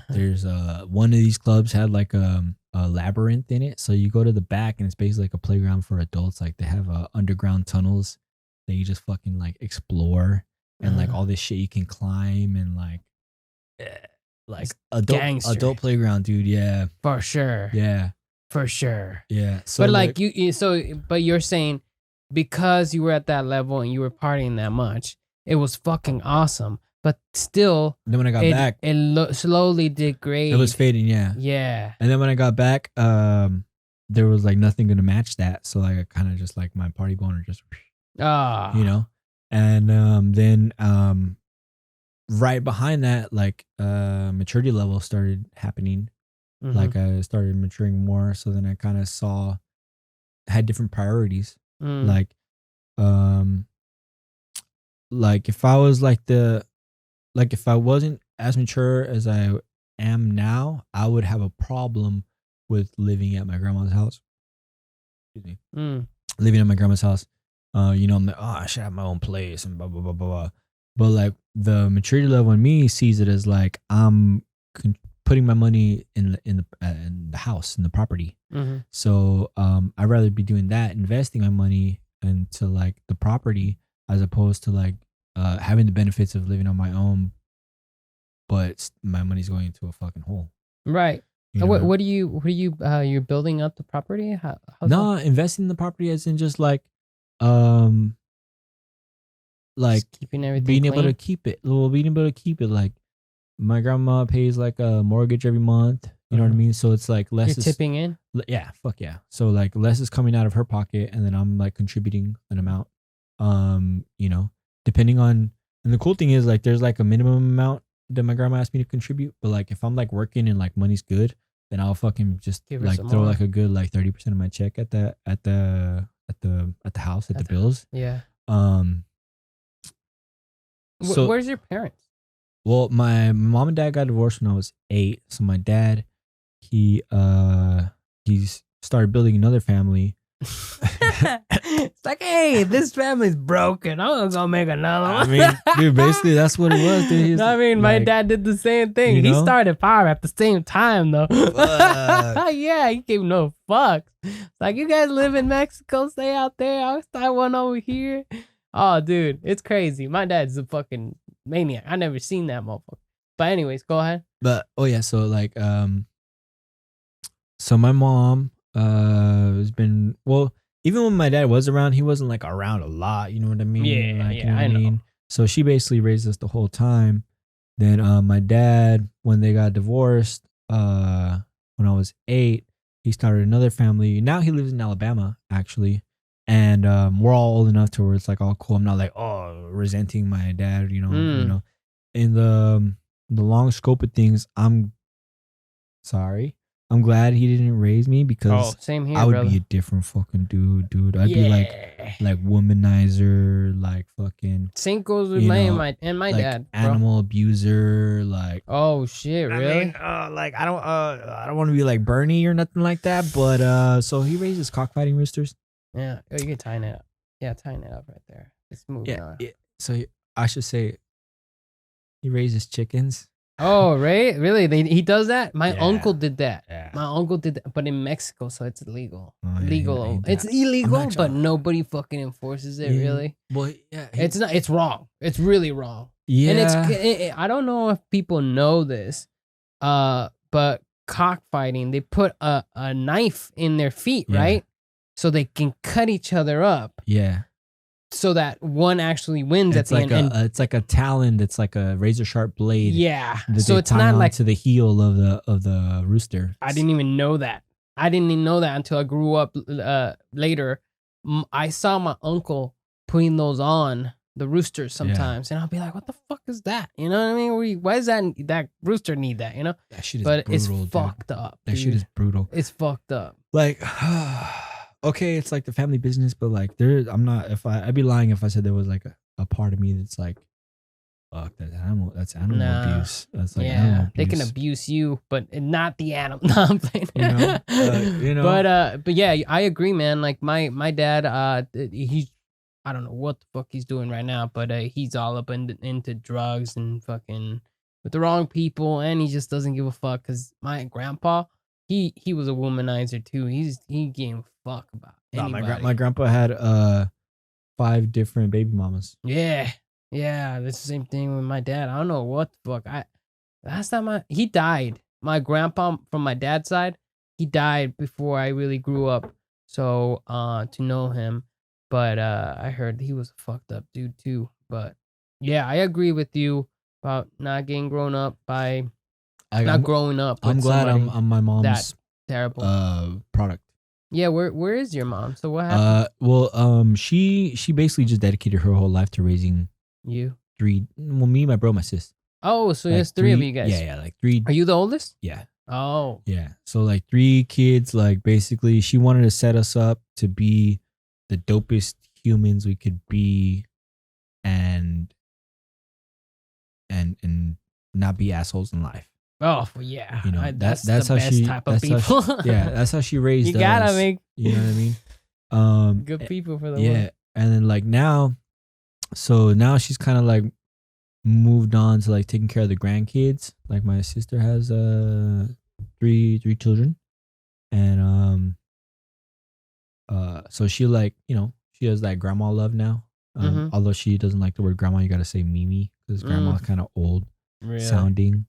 S3: there's one of these clubs had like a labyrinth in it, so you go to the back and it's basically like a playground for adults. Like they have underground tunnels that you just fucking like explore, and like all this shit you can climb, and like adult playground, dude. Yeah,
S1: for sure.
S3: yeah,
S1: For sure.
S3: yeah. So
S1: But like but you're saying because you were at that level and you were partying that much, it was fucking awesome. But still,
S3: then when I got back,
S1: it slowly degraded.
S3: it was fading. Yeah,
S1: Yeah.
S3: And then when I got back, there was like nothing gonna match that. So like I kind of just like my party boner just,
S1: Ah.
S3: you know, and then right behind that, like maturity level started happening.
S1: Mhm.
S3: Like I started maturing more. So then I kind of had different priorities.
S1: Mm.
S3: Like if I was if I wasn't as mature as I am now, I would have a problem with living at my grandma's house. Excuse me. Living at my grandma's house. You know, I'm like, I should have my own place and blah blah blah blah blah. But like the maturity level in me sees it as like I'm putting my money in the house, in the property.
S1: Mm-hmm.
S3: So I'd rather be doing that, investing my money into like the property, as opposed to like having the benefits of living on my own, but my money's going into a fucking hole.
S1: Right.
S3: You know?
S1: What do you you're building up the property? How's
S3: investing in the property as in just like
S1: just keeping everything
S3: being
S1: clean?
S3: able to keep it. Well, being able to keep it, like my grandma pays like a mortgage every month. You know what I mean? So it's like less
S1: You're tipping in?
S3: Yeah, fuck yeah. So like less is coming out of her pocket, and then I'm like contributing an amount. You know, depending on, and the cool thing is like there's like a minimum amount that my grandma asked me to contribute, but like if I'm like working and like money's good, then I'll fucking just like throw like a good like 30% of my check at the house, at the bills.
S1: Yeah.
S3: So
S1: where's your parents?
S3: Well, my mom and dad got divorced when I was 8. So my dad, he's started building another family.
S1: It's like, hey, this family's broken. I'm gonna make another one.
S3: I mean, dude, basically that's what it was, dude.
S1: No, I mean, my dad did the same thing.
S3: You
S1: He
S3: know?
S1: started 5 at the same time, though. Yeah, he gave no fucks. It's like, you guys live in Mexico, stay out there. I'll start one over here. Oh, dude, it's crazy. My dad's a fucking maniac. I never seen that motherfucker. But anyways, go ahead.
S3: But so like so my mom has been, well, even when my dad was around, he wasn't like around a lot, you know what I mean?
S1: Yeah,
S3: like,
S1: yeah,
S3: you know what
S1: I know.
S3: mean? So she basically raised us the whole time. Then my dad, when they got divorced, when I was 8, he started another family. Now he lives in Alabama, actually. And we're all old enough to where it's like all cool. I'm not like, resenting my dad, you know. You know, in the long scope of things, I'm sorry. I'm glad he didn't raise me, because
S1: same here,
S3: I would
S1: brother.
S3: be a different fucking dude. I'd be like womanizer, like fucking
S1: Same goes with
S3: you
S1: my
S3: know,
S1: my
S3: like
S1: dad, bro.
S3: animal abuser, like.
S1: Oh shit, really?
S3: I mean, like I don't want to be like Bernie or nothing like that, but so he raises cockfighting roosters.
S1: Yeah. Oh, you can tie it up. Yeah, tying it up right there. It's moving on.
S3: So I should say He raises chickens.
S1: Oh, right? Really? He does that? My
S3: Yeah.
S1: uncle did that.
S3: Yeah.
S1: My uncle did that, but in Mexico, so it's illegal.
S3: Oh, yeah,
S1: Legal.
S3: ain't
S1: It's
S3: that-
S1: illegal,
S3: I'm not
S1: but
S3: trying-
S1: nobody fucking enforces it, really.
S3: Well, yeah.
S1: It's not. It's wrong. It's really wrong.
S3: Yeah.
S1: And I don't know if people know this, but cockfighting, they put a knife in their feet,
S3: Yeah.
S1: right? So they can cut each other up
S3: yeah.
S1: so that one actually wins
S3: It's
S1: at the
S3: like
S1: end. And
S3: it's like a talon that's like a razor sharp blade.
S1: yeah.
S3: That
S1: So
S3: they
S1: it's
S3: tie
S1: not
S3: on
S1: like
S3: to the heel of the rooster.
S1: I didn't even know that. I didn't even know that until I grew up later. I saw my uncle putting those on the roosters sometimes, and I'll be like, "What the fuck is that?" You know what I mean? Why does that rooster need that? You know?
S3: That shit is
S1: But
S3: brutal,
S1: it's
S3: dude.
S1: fucked up.
S3: That shit
S1: dude.
S3: is brutal.
S1: It's fucked up.
S3: Like, okay, it's like the family business, but like I'm not. If I'd be lying if I said there was like a part of me that's like, fuck, that's animal
S1: Nah.
S3: abuse. That's like animal
S1: Yeah,
S3: abuse.
S1: they can abuse you, but not the animal. No, I'm playing.
S3: You know.
S1: But yeah, I agree, man. Like my dad, he's I don't know what the fuck he's doing right now, but he's all up into drugs and fucking with the wrong people, and he just doesn't give a fuck. Cause my grandpa, he was a womanizer too. He gave a fuck about anybody.
S3: My grandpa had 5 different baby mamas.
S1: Yeah, that's the same thing with my dad. I don't know what the fuck. Last time he died. My grandpa from my dad's side, he died before I really grew up. So to know him, but I heard he was a fucked up dude too. But yeah, I agree with you about not getting grown up by growing up.
S3: I'm
S1: with
S3: glad
S1: somebody
S3: I'm my mom's
S1: that terrible.
S3: product.
S1: Yeah, where is your mom? So what happened?
S3: She basically just dedicated her whole life to raising
S1: You?
S3: 3. Well, me, my bro, my sis.
S1: Oh, so
S3: Like
S1: there's 3 of you guys.
S3: Yeah, like 3.
S1: Are you the oldest?
S3: Yeah,
S1: Oh.
S3: yeah. So like 3 kids. Like basically, she wanted to set us up to be the dopest humans we could be, and not be assholes in life.
S1: Oh, well, yeah.
S3: You know,
S1: that's
S3: that's
S1: the
S3: how
S1: best
S3: she.
S1: type of
S3: That's how
S1: people.
S3: she, yeah, that's how she raised
S1: You gotta
S3: us.
S1: make
S3: You know what I mean?
S1: good people for the
S3: Yeah,
S1: world.
S3: and then like now, so now she's kind of like moved on to like taking care of the grandkids. Like my sister has 3 children, and so she like, you know, she has that grandma love now. Although she doesn't like the word grandma, you gotta say Mimi because grandma's kind of old
S1: Really?
S3: sounding.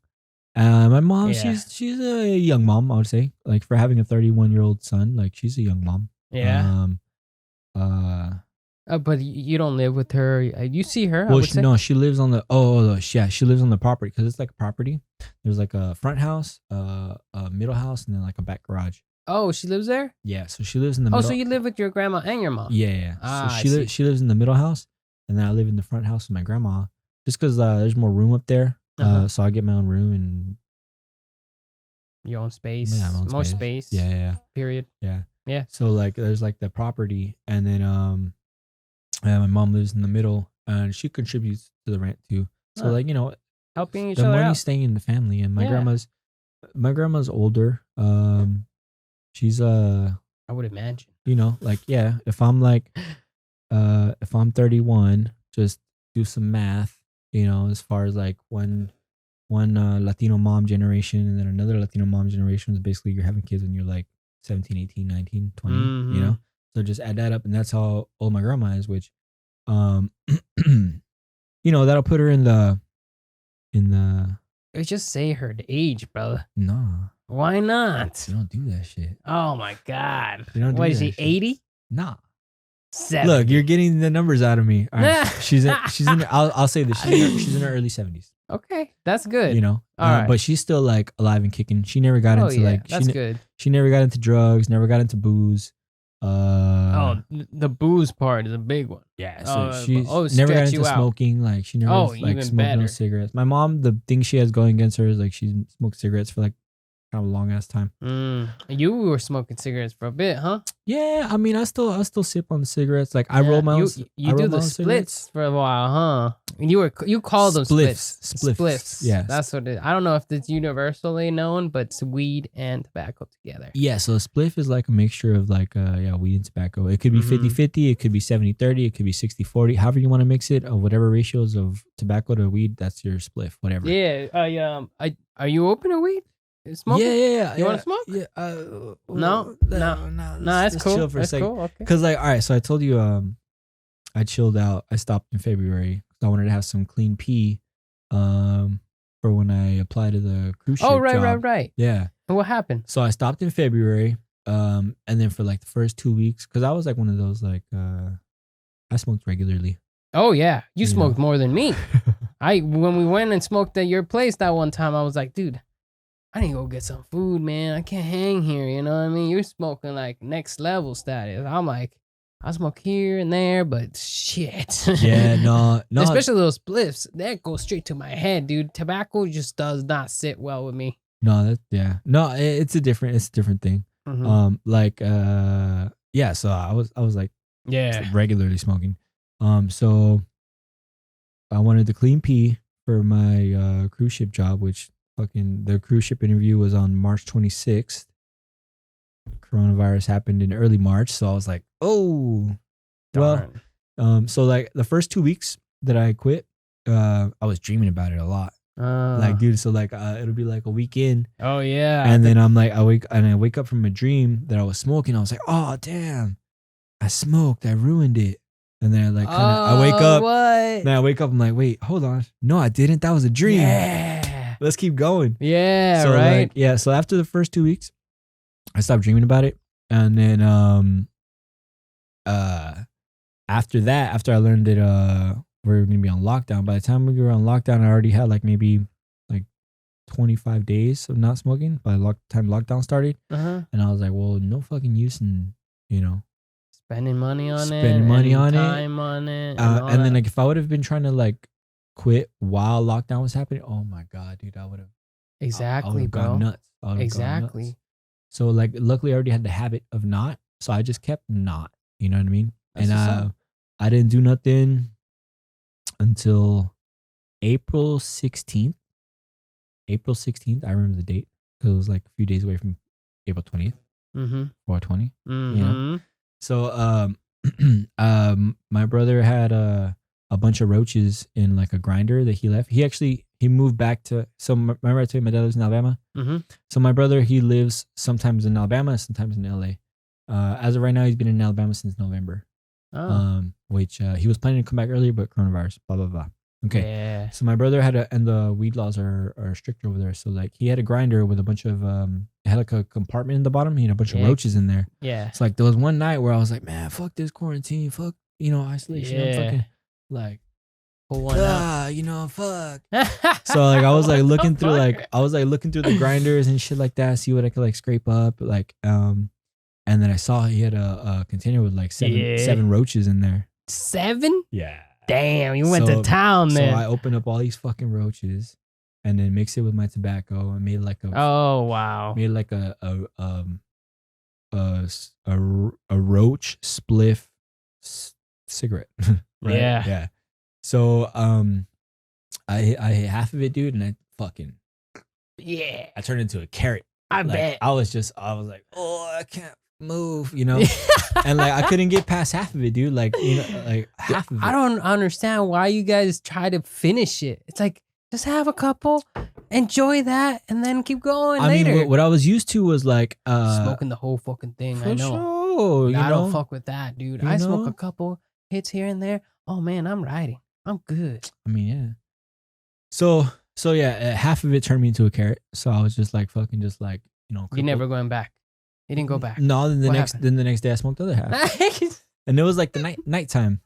S3: My mom,
S1: Yeah.
S3: she's a young mom, I would say. Like for having a 31-year-old son, like she's a young mom.
S1: Yeah. But you don't live with her. You see her. I
S3: Well,
S1: would say.
S3: no, she lives on the she lives on the property because it's like a property. There's like a front house, a middle house, and then like a back garage.
S1: Oh, she lives there.
S3: Yeah, so she lives in the
S1: Oh,
S3: middle.
S1: so you live with your grandma and your mom.
S3: Yeah.
S1: Ah,
S3: So
S1: I see.
S3: she lives in the middle house, and then I live in the front house with my grandma. Just because there's more room up there, so I get my own room and
S1: Your own space.
S3: Yeah, my own
S1: More
S3: space.
S1: space.
S3: yeah.
S1: Period. Yeah.
S3: So like there's like the property, and then my mom lives in the middle, and she contributes to the rent too. So
S1: Huh.
S3: like, you know,
S1: Helping each
S3: the
S1: other
S3: money's
S1: out.
S3: staying in the family, and my
S1: Yeah.
S3: grandma's older. She's
S1: I would imagine.
S3: you know, like, yeah, if I'm 31, just do some math, you know, as far as like one Latino mom generation and then another Latino mom generation is basically you're having kids when you're like 17, 18, 19, 20, you
S1: Mhm.
S3: know? So just add that up, and that's how old my grandma is, which you know, that'll put her in the
S1: Just say her age, brother.
S3: nah,
S1: Why not?
S3: you don't do that shit.
S1: Oh my God.
S3: You don't do
S1: What is
S3: that
S1: she?
S3: shit.
S1: 80?
S3: Nah.
S1: 70.
S3: Look, you're getting the numbers out of me. All right. she's in I'll say this. She's in her early 70s.
S1: Okay, that's good.
S3: You know,
S1: All right.
S3: but she's still like alive and kicking. She never got
S1: Oh
S3: into
S1: yeah,
S3: like
S1: that's good.
S3: she never got into drugs, never got into booze.
S1: The booze part is a big one.
S3: Yeah, so she
S1: never
S3: never got
S1: stretch you
S3: into
S1: out.
S3: smoking. Like she never
S1: Oh,
S3: like
S1: even
S3: smoked
S1: better.
S3: no cigarettes. My mom, the thing she has going against her is like she smoked cigarettes for like kind of a long ass time.
S1: You were smoking cigarettes for a bit, huh?
S3: Yeah, I mean, I still sip on the cigarettes. Like I roll my own.
S1: You
S3: I roll
S1: do
S3: my
S1: the
S3: own
S1: splits for a while, huh? You call them spliffs.
S3: Spliffs. Yes.
S1: That's what it is. I don't know if it's universally known, but it's weed and tobacco together.
S3: Yeah, so a spliff is like a mixture of like weed and tobacco. It could be 50-50, it could be 70-30, it could be 60-40. However you want to mix it, or whatever ratios of tobacco to weed, that's your spliff, whatever.
S1: Yeah. Are you open to weed? Smoking?
S3: Yeah.
S1: You want to smoke?
S3: Yeah.
S1: No. That's cool.
S3: Chill for a second.
S1: Cool. Okay.
S3: Cause like, all right, so I told you, I chilled out. I stopped in February. I wanted to have some clean pee, for when I applied to the cruise ship.
S1: Oh, right,
S3: job.
S1: right.
S3: Yeah.
S1: And what happened?
S3: So I stopped in February, and then for like the first 2 weeks, cause I was like one of those like, I smoked regularly.
S1: Oh yeah, you
S3: Yeah.
S1: smoked more than me. When we went and smoked at your place that one time, I was like, dude, I need to go get some food, man. I can't hang here. You know what I mean? You're smoking like next level status. I'm like, I smoke here and there, but shit.
S3: Yeah, no.
S1: Especially those spliffs, that goes straight to my head, dude. Tobacco just does not sit well with me.
S3: No, no. It's a different thing.
S1: Mhm.
S3: Yeah. So I was like,
S1: Yeah.
S3: regularly smoking. So I wanted to clean pee for my cruise ship job, which fucking the cruise ship interview was on March 26th. Coronavirus happened in early March, so I was like, oh,
S1: Darn.
S3: well. So like the first 2 weeks that I quit, I was dreaming about it a lot. Like, dude, so like it'll be like a week in,
S1: Oh yeah.
S3: and then I'm like, I wake up from a dream that I was smoking. I was like, oh damn, I smoked, I ruined it. And then I like I wake up.
S1: What?
S3: Then I wake up. I'm like, wait, hold on. No, I didn't. That was a dream.
S1: Yeah.
S3: Let's keep going.
S1: Yeah.
S3: So
S1: Right.
S3: like, yeah. So after the first 2 weeks, I stopped dreaming about it. And then after that, after I learned that we were gonna be on lockdown, by the time we were on lockdown, I already had like maybe like 25 days of not smoking by the time lockdown started.
S1: Uh-huh.
S3: And I was like, well, no fucking use in,
S1: Spending money on it.
S3: Spending money on it.
S1: Time on it.
S3: and then like if I would have been trying to like quit while lockdown was happening, oh my god, dude, I would have
S1: exactly, bro.
S3: gone nuts. I would've gone
S1: Exactly.
S3: nuts. So like, luckily, I already had the habit of not, so I just kept not. You know what I mean?
S1: That's what's up.
S3: And I didn't do nothing until April 16th. April 16th, I remember the date because it was like a few days away from April 20th,
S1: Mm-hmm.
S3: 420.
S1: Mm-hmm.
S3: So my brother had a bunch of roaches in like a grinder that he left. He moved back to, so remember I told you my dad lives in Alabama?
S1: Mm-hmm.
S3: So my brother, he lives sometimes in Alabama, sometimes in LA. As of right now, he's been in Alabama since November.
S1: Oh.
S3: Which he was planning to come back earlier, but coronavirus, blah, blah, blah. Okay.
S1: Yeah.
S3: So my brother and the weed laws are strict over there. So like he had a grinder with a bunch of, it had like a compartment in the bottom, he had a bunch of roaches in there.
S1: Yeah.
S3: It's like there was one night where I was like, man, fuck this quarantine, fuck, isolation. I'm fucking like,
S1: Pull one out.
S3: fuck. So like I was like looking through the grinders and shit like that, see what I could like scrape up, like and then I saw he had a container with like seven roaches in there.
S1: 7?
S3: Yeah.
S1: Damn, you went to town then.
S3: So I opened up all these fucking roaches and then mixed it with my tobacco and made like a
S1: Oh wow.
S3: made like a roach spliff cigarette. Right?
S1: Yeah.
S3: Yeah. So I hit half of it, dude, and
S1: Yeah.
S3: I turned into a carrot.
S1: I
S3: Like,
S1: bet.
S3: I was like, oh, I can't move, and like I couldn't get past half of it, dude. Like like half of it.
S1: I don't understand why you guys try to finish it. It's like, just have a couple, enjoy that, and then keep going
S3: I
S1: later.
S3: mean, what I was used to was like
S1: Smoking the whole fucking thing.
S3: for
S1: I know.
S3: sure,
S1: I don't fuck with that, dude.
S3: You
S1: I smoke
S3: know?
S1: a couple hits here and there. Oh man, I'm riding. I'm good.
S3: I mean, yeah. So yeah, half of it turned me into a carrot. So I was just like fucking, just like
S1: You never going back. You didn't go back.
S3: No, then the
S1: What
S3: next
S1: happened?
S3: day I smoked the other half, and it was like the nighttime,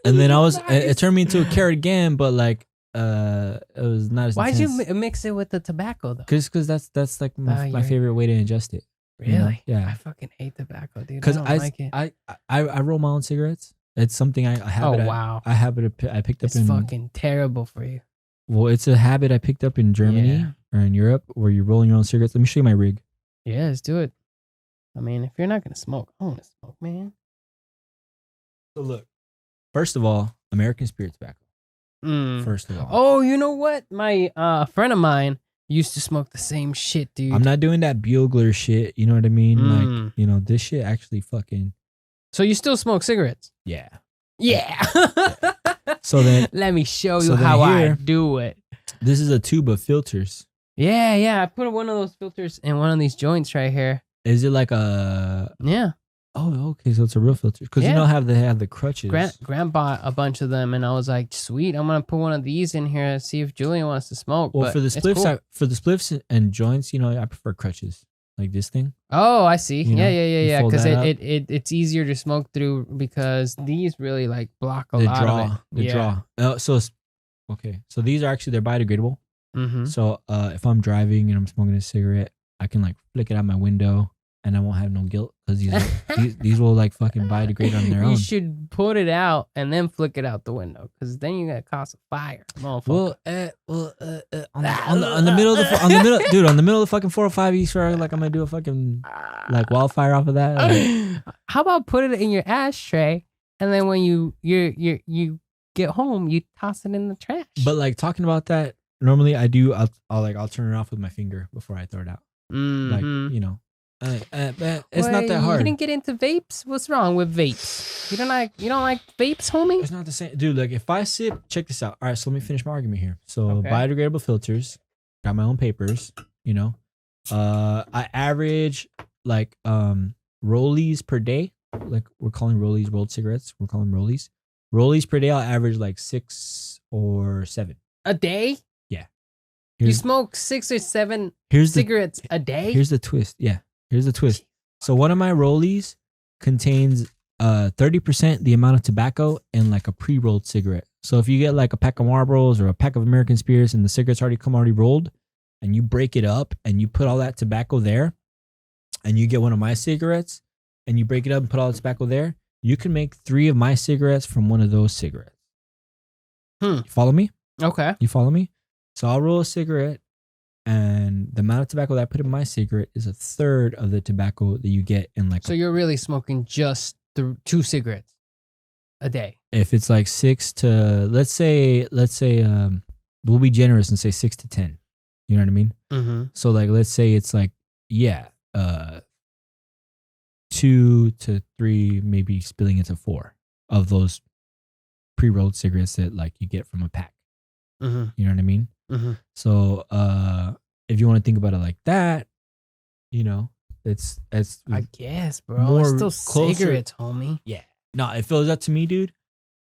S3: and then it turned me into a carrot again, but like it was not as
S1: Why'd
S3: intense.
S1: you mix it with the tobacco though?
S3: Because that's like my
S1: you're-
S3: favorite way to ingest it.
S1: Really?
S3: Yeah.
S1: I fucking hate tobacco, dude. I
S3: Because
S1: don't like it.
S3: I roll my own cigarettes. It's something I have.
S1: Oh wow.
S3: I picked up
S1: It's
S3: in.
S1: fucking terrible for you.
S3: Well, it's a habit I picked up in Germany
S1: Yeah.
S3: or in Europe where you're rolling your own cigarettes. Let me show you my rig.
S1: Yeah, let's do it. I mean, if you're not gonna smoke, I want to smoke, man.
S3: So look, first of all, American spirit tobacco. First of all,
S1: Oh, you know what? My friend of mine used to smoke the same shit, dude.
S3: I'm not doing that bugler shit. You know what I mean?
S1: Mm.
S3: Like, you know, this shit actually fucking
S1: So you still smoke cigarettes?
S3: yeah.
S1: Yeah.
S3: So then,
S1: let me show
S3: so
S1: you
S3: then
S1: how I
S3: here-
S1: do it.
S3: this is a tube of filters.
S1: Yeah. I put one of those filters in one of these joints right here.
S3: Is it like a?
S1: Yeah.
S3: Oh, okay. So it's a real filter because
S1: Yeah.
S3: you know how they have the crutches.
S1: Grant bought a bunch of them, and I was like, "Sweet, I'm gonna put one of these in here and see if Julian wants to smoke."
S3: Well,
S1: but
S3: for the
S1: it's
S3: spliffs,
S1: cool.
S3: for the spliffs and joints, you know, I prefer crutches like this thing.
S1: Oh, I see.
S3: You know, you
S1: Yeah.
S3: fold
S1: Because
S3: that
S1: it's easier to smoke through because these really like block a
S3: The
S1: lot
S3: draw,
S1: of it.
S3: the draw. Okay. So these are actually they're biodegradable.
S1: Mm-hmm.
S3: So if I'm driving and I'm smoking a cigarette, I can like flick it out my window and I won't have no guilt because these will like fucking biodegrade on their
S1: You
S3: own.
S1: should put it out and then flick it out the window because then you're gonna cause a fire, motherfucker.
S3: On the middle of the dude, on the middle of the fucking 405, you sure like I'm gonna do a fucking like wildfire off of that? Like,
S1: How about put it in your ashtray and then when you get home, you toss it in the trash.
S3: but like talking about that, normally I'll turn it off with my finger before I throw it out. Like
S1: Mhm.
S3: you know, it's not
S1: Wait,
S3: that hard.
S1: You didn't get into vapes? What's wrong with vapes? You don't like vapes, homie?
S3: It's not the same, dude. Like if I sip, check this out. All right, so let me finish my argument here. So
S1: Okay.
S3: biodegradable filters, got my own papers. You know, I average like rollies per day. Like we're calling rollies rolled cigarettes. We're calling rollies. Rollies per day. I'll average like 6 or 7.
S1: A day?
S3: Yeah.
S1: You smoke 6 or 7
S3: Here's
S1: cigarettes a day?
S3: Here's the twist. Yeah. Here's the twist. So one of my rollies contains 30% the amount of tobacco in like a pre-rolled cigarette. So if you get like a pack of Marlboros or a pack of American Spirits and the cigarettes already rolled and you break it up and you put all that tobacco there and you get one of my cigarettes and you break it up and put all the tobacco there, you can make 3 of my cigarettes from one of those cigarettes. You follow me?
S1: Okay.
S3: You follow me? So I'll roll a cigarette and the amount of tobacco that I put in my cigarette is 1/3 of the tobacco that you get in like
S1: So you're really smoking just 2 cigarettes a day?
S3: if it's like 6 to let's say we'll be generous and say 6 to 10. You know what I mean?
S1: Mm-hmm.
S3: So like let's say it's like 2 to 3 maybe spilling into 4 of those pre-rolled cigarettes that like you get from a pack.
S1: Mm-hmm.
S3: You know what I mean?
S1: Mm-hmm.
S3: So if you want to think about it like that, you know, it's
S1: I guess, bro.
S3: More
S1: It's still
S3: closer-
S1: cigarettes, homie.
S3: yeah. No, if it was up to me, dude,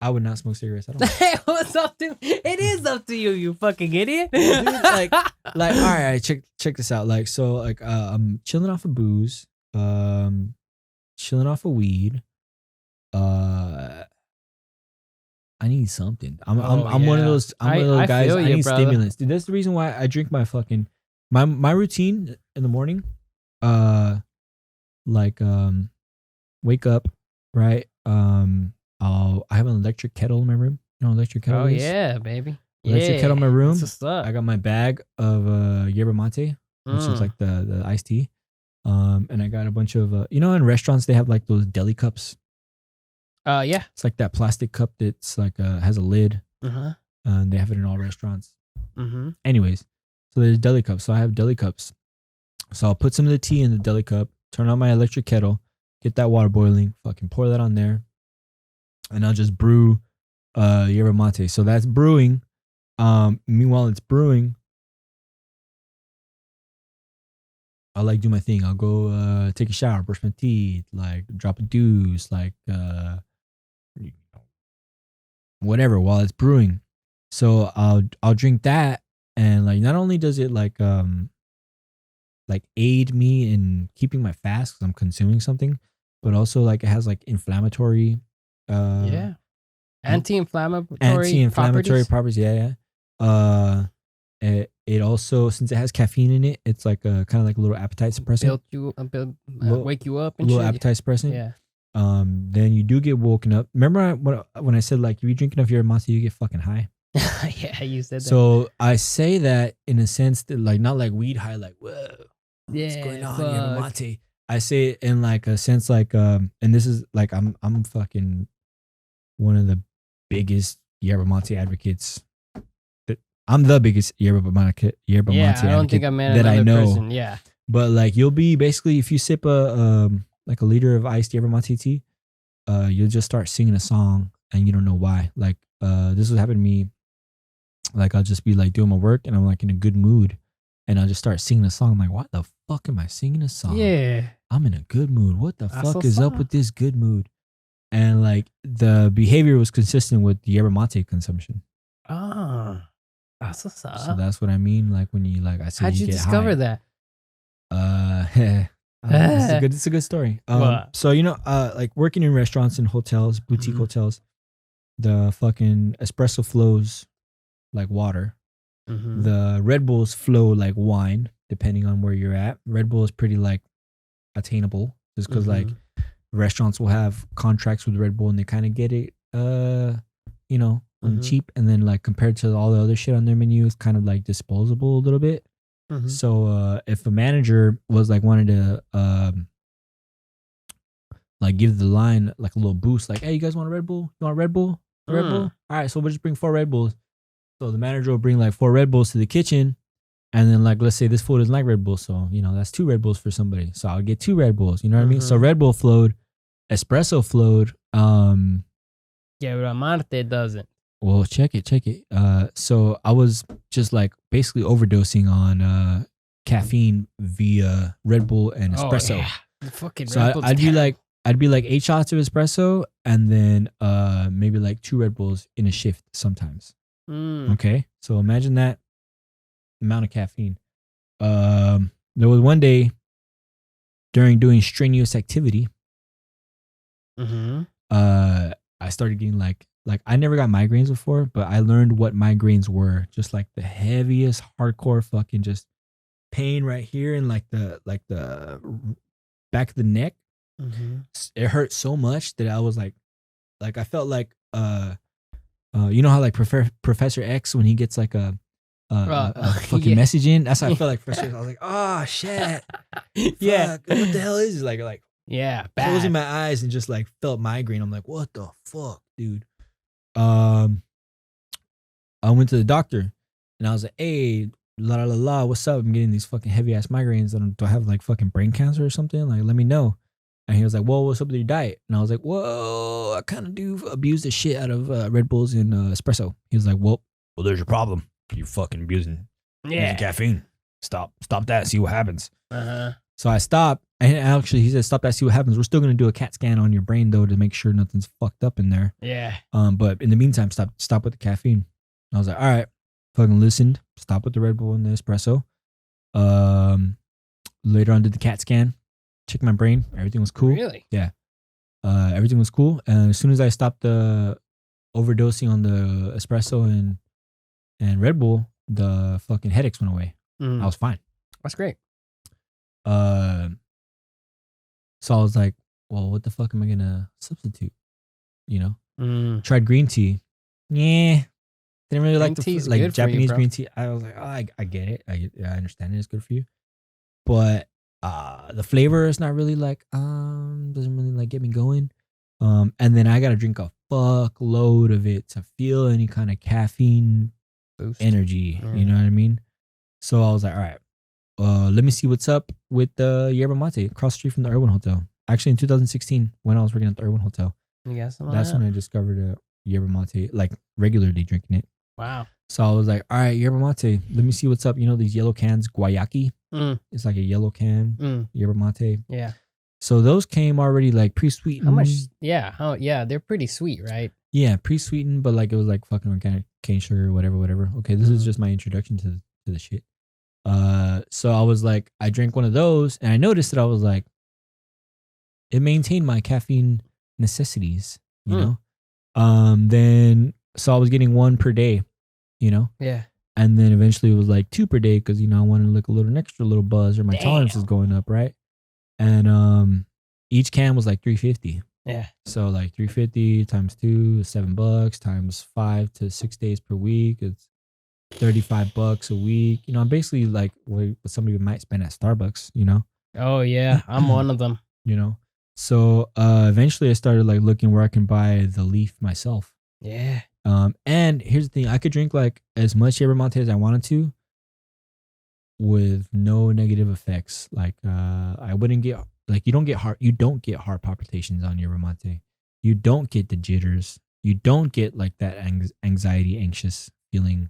S3: I would not smoke cigarettes at all.
S1: What's up to? It is up to you, you fucking idiot.
S3: Dude, like all right, check this out. Like so, like I'm chilling off of booze, chilling off of weed. I need something. I'm one of those. I'm one of those
S1: I
S3: guys.
S1: feel
S3: I
S1: you,
S3: need
S1: brother.
S3: stimulants. Dude, that's the reason why I drink my fucking my routine in the morning. Wake up, right? I have an electric kettle in my room. You know what electric kettle
S1: Oh
S3: is?
S1: yeah, baby.
S3: Electric kettle in my room.
S1: That's what's up.
S3: I got my bag of yerba mate, which is like the iced tea. And I got a bunch of you know, in restaurants they have like those deli cups.
S1: Yeah.
S3: It's like that plastic cup that's like has a lid.
S1: Uh-huh.
S3: And they have it in all restaurants.
S1: Mm-hmm.
S3: Anyways, so there's deli cups. So I have deli cups. So I'll put some of the tea in the deli cup, turn on my electric kettle, get that water boiling, fucking pour that on there, and I'll just brew yerba mate. So that's brewing. Meanwhile it's brewing, I'll like do my thing. I'll go take a shower, brush my teeth, like drop a deuce, like whatever while it's brewing. So I'll drink that, and like not only does it like aid me in keeping my fast because I'm consuming something, but also like it has like inflammatory
S1: anti-inflammatory
S3: properties. Yeah. It also, since it has caffeine in it, it's like a kind of like a little appetite suppressant.
S1: Wake you up and
S3: little
S1: shit.
S3: appetite suppressant.
S1: Yeah.
S3: Then you do get woken up. Remember when I said like if you drink enough yerba mate, you get fucking high.
S1: Yeah, you said that.
S3: So I say that in a sense that like not like weed high, like whoa, what's going on, yerba mate. I say it in like a sense like and this is like I'm fucking one of the biggest yerba mate advocates. I'm the biggest yerba mate
S1: Yeah,
S3: advocate
S1: I don't think I met
S3: that I
S1: another
S3: know.
S1: person. Yeah.
S3: But like you'll be basically if you sip a like a liter of iced yerba mate tea, you'll just start singing a song and you don't know why. Like this was happening to me. Like I'll just be like doing my work and I'm like in a good mood, and I'll just start singing a song. I'm like, what the fuck am I singing a song?
S1: Yeah.
S3: I'm in a good mood. What the
S1: That's
S3: fuck is up
S1: what's
S3: with this good mood? And like the behavior was consistent with the yerba mate consumption.
S1: Ah. That's what's up.
S3: So that's what I mean. Like when you like I said,
S1: How'd you
S3: get
S1: discover
S3: high.
S1: that?
S3: It's a good story.
S1: What?
S3: So like working in restaurants and hotels, boutique
S1: Mhm.
S3: hotels, the fucking espresso flows like water.
S1: Mhm.
S3: The Red Bulls flow like wine, depending on where you're at. Red Bull is pretty like attainable, just because like
S1: Mhm.
S3: restaurants will have contracts with Red Bull and they kind of get it, on
S1: Mhm.
S3: cheap. And then like compared to all the other shit on their menu, it's kind of like disposable a little bit.
S1: Mhm.
S3: So if a manager was like wanted to like give the line like a little boost, like, hey, you guys want a Red Bull? You want a Red Bull? A Red Bull? All right, so we'll just bring 4 Red Bulls. So the manager will bring like 4 Red Bulls to the kitchen, and then like let's say this food doesn't like Red Bull, so that's 2 Red Bulls for somebody. So I'll get 2 Red Bulls. You know what I mean? So
S1: Mhm.
S3: Red Bull flowed, espresso flowed.
S1: Yeah, but Marte doesn't.
S3: Well, check it. So I was just like basically overdosing on caffeine via Red Bull and espresso.
S1: Oh, yeah. The fucking
S3: So
S1: Red Bull's
S3: I'd be
S1: terrible.
S3: like 8 shots of espresso and then maybe like 2 Red Bulls in a shift sometimes.
S1: Mm.
S3: Okay, so imagine that amount of caffeine. There was one day during doing strenuous activity,
S1: Mm-hmm.
S3: I started getting like I never got migraines before, but I learned what migraines were. Just like the heaviest, hardcore fucking just pain right here and like the back of the neck.
S1: Mm-hmm.
S3: It hurt so much that I was like I felt like you know how like Professor X when he gets like a fucking
S1: Yeah.
S3: message in. That's how I felt like Professor X. I was like, oh shit,
S1: Yeah.
S3: fuck, what the hell is this? Like
S1: Yeah.
S3: closing
S1: Bad.
S3: my eyes and just like felt migraine. I'm like, what the fuck, dude? I went to the doctor and I was like, hey, la, what's up? I'm getting these fucking heavy ass migraines. Do I have like fucking brain cancer or something? Like, let me know. And he was like, well, what's up with your diet? And I was like, whoa, I kind of do abuse the shit out of Red Bulls and espresso. He was like, well, there's your problem. You're fucking abusing
S1: Yeah.
S3: caffeine. Stop that. See what happens.
S1: Uh-huh.
S3: So I stopped. And actually, he said, stop that. See what happens. We're still going to do a CAT scan on your brain, though, to make sure nothing's fucked up in there.
S1: Yeah.
S3: But in the meantime, stop with the caffeine. And I was like, all right, fucking listened. Stop with the Red Bull and the espresso. Later on, did the CAT scan. Checked my brain. Everything was cool.
S1: Really?
S3: Yeah. Everything was cool. And as soon as I stopped the overdosing on the espresso and Red Bull, the fucking headaches went away.
S1: Mm.
S3: I was fine.
S1: That's great.
S3: So I was like, well, what the fuck am I gonna substitute?
S1: Mm.
S3: Tried green tea. Yeah. Didn't really like
S1: Green tea's
S3: the like
S1: good for you,
S3: Japanese
S1: bro.
S3: green tea. I was like, oh, I get it. I understand it. It's good for you. But the flavor is not really like doesn't really like get me going. And then I gotta drink a fuck load of it to feel any kind of caffeine
S1: Boost.
S3: energy. You know what I mean? So I was like, all right, let me see what's up with the yerba mate across the street from the Urban Hotel. Actually, in 2016, when I was working at the Urban Hotel,
S1: You got some of
S3: that's
S1: that?
S3: when I discovered yerba mate, like regularly drinking it.
S1: Wow.
S3: So I was like, all right, yerba mate, let me see what's up. You know these yellow cans, guayaki?
S1: Mm.
S3: It's like a yellow can,
S1: Mm.
S3: yerba mate.
S1: Yeah.
S3: So those came already like pre-sweetened.
S1: How much? Yeah. Yeah. They're pretty sweet, right?
S3: Yeah, pre-sweetened, but like it was like fucking organic cane sugar, whatever. Okay, this is just my introduction to the shit. So I was like, I drank one of those and I noticed that I was like, it maintained my caffeine necessities, you know? Then, so I was getting 1 per day,
S1: Yeah.
S3: and then eventually it was like 2 per day because, I wanted to look a little buzz or my tolerance is going up, right? And each can was like $3.50.
S1: Yeah.
S3: So like $3.50 times 2 is $7 times 5 to 6 days per week. It's $35 a week. I'm basically like what somebody might spend at Starbucks,
S1: Oh, yeah. I'm one of them.
S3: So eventually I started like looking where I can buy the leaf myself.
S1: Yeah.
S3: And here's the thing: I could drink like as much yerba mate as I wanted to, with no negative effects. Like I wouldn't get like you don't get heart palpitations on yerba mate. You don't get the jitters. You don't get like that anxiety, anxious feeling.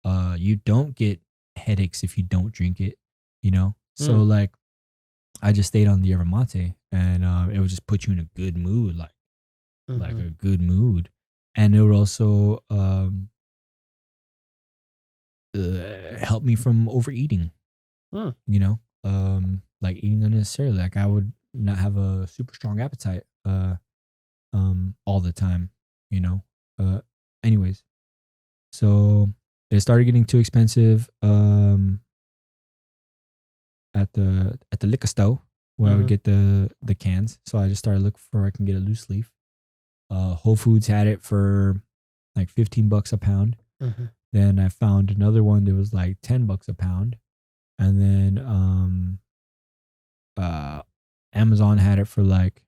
S3: You don't get headaches if you don't drink it. You know, so like I just stayed on the yerba mate, and it would just put you in a good mood, like a good mood, and it would also help me from overeating. You know, like eating unnecessarily. Like I would not have a super strong appetite all the time. You know. Anyways, so it started getting too expensive. At the liquor store where I would get the cans. So I just started looking for where I can get a loose leaf. Whole Foods had it for like $15 a pound. Then I found another one that was like $10 a pound. And then Amazon had it for like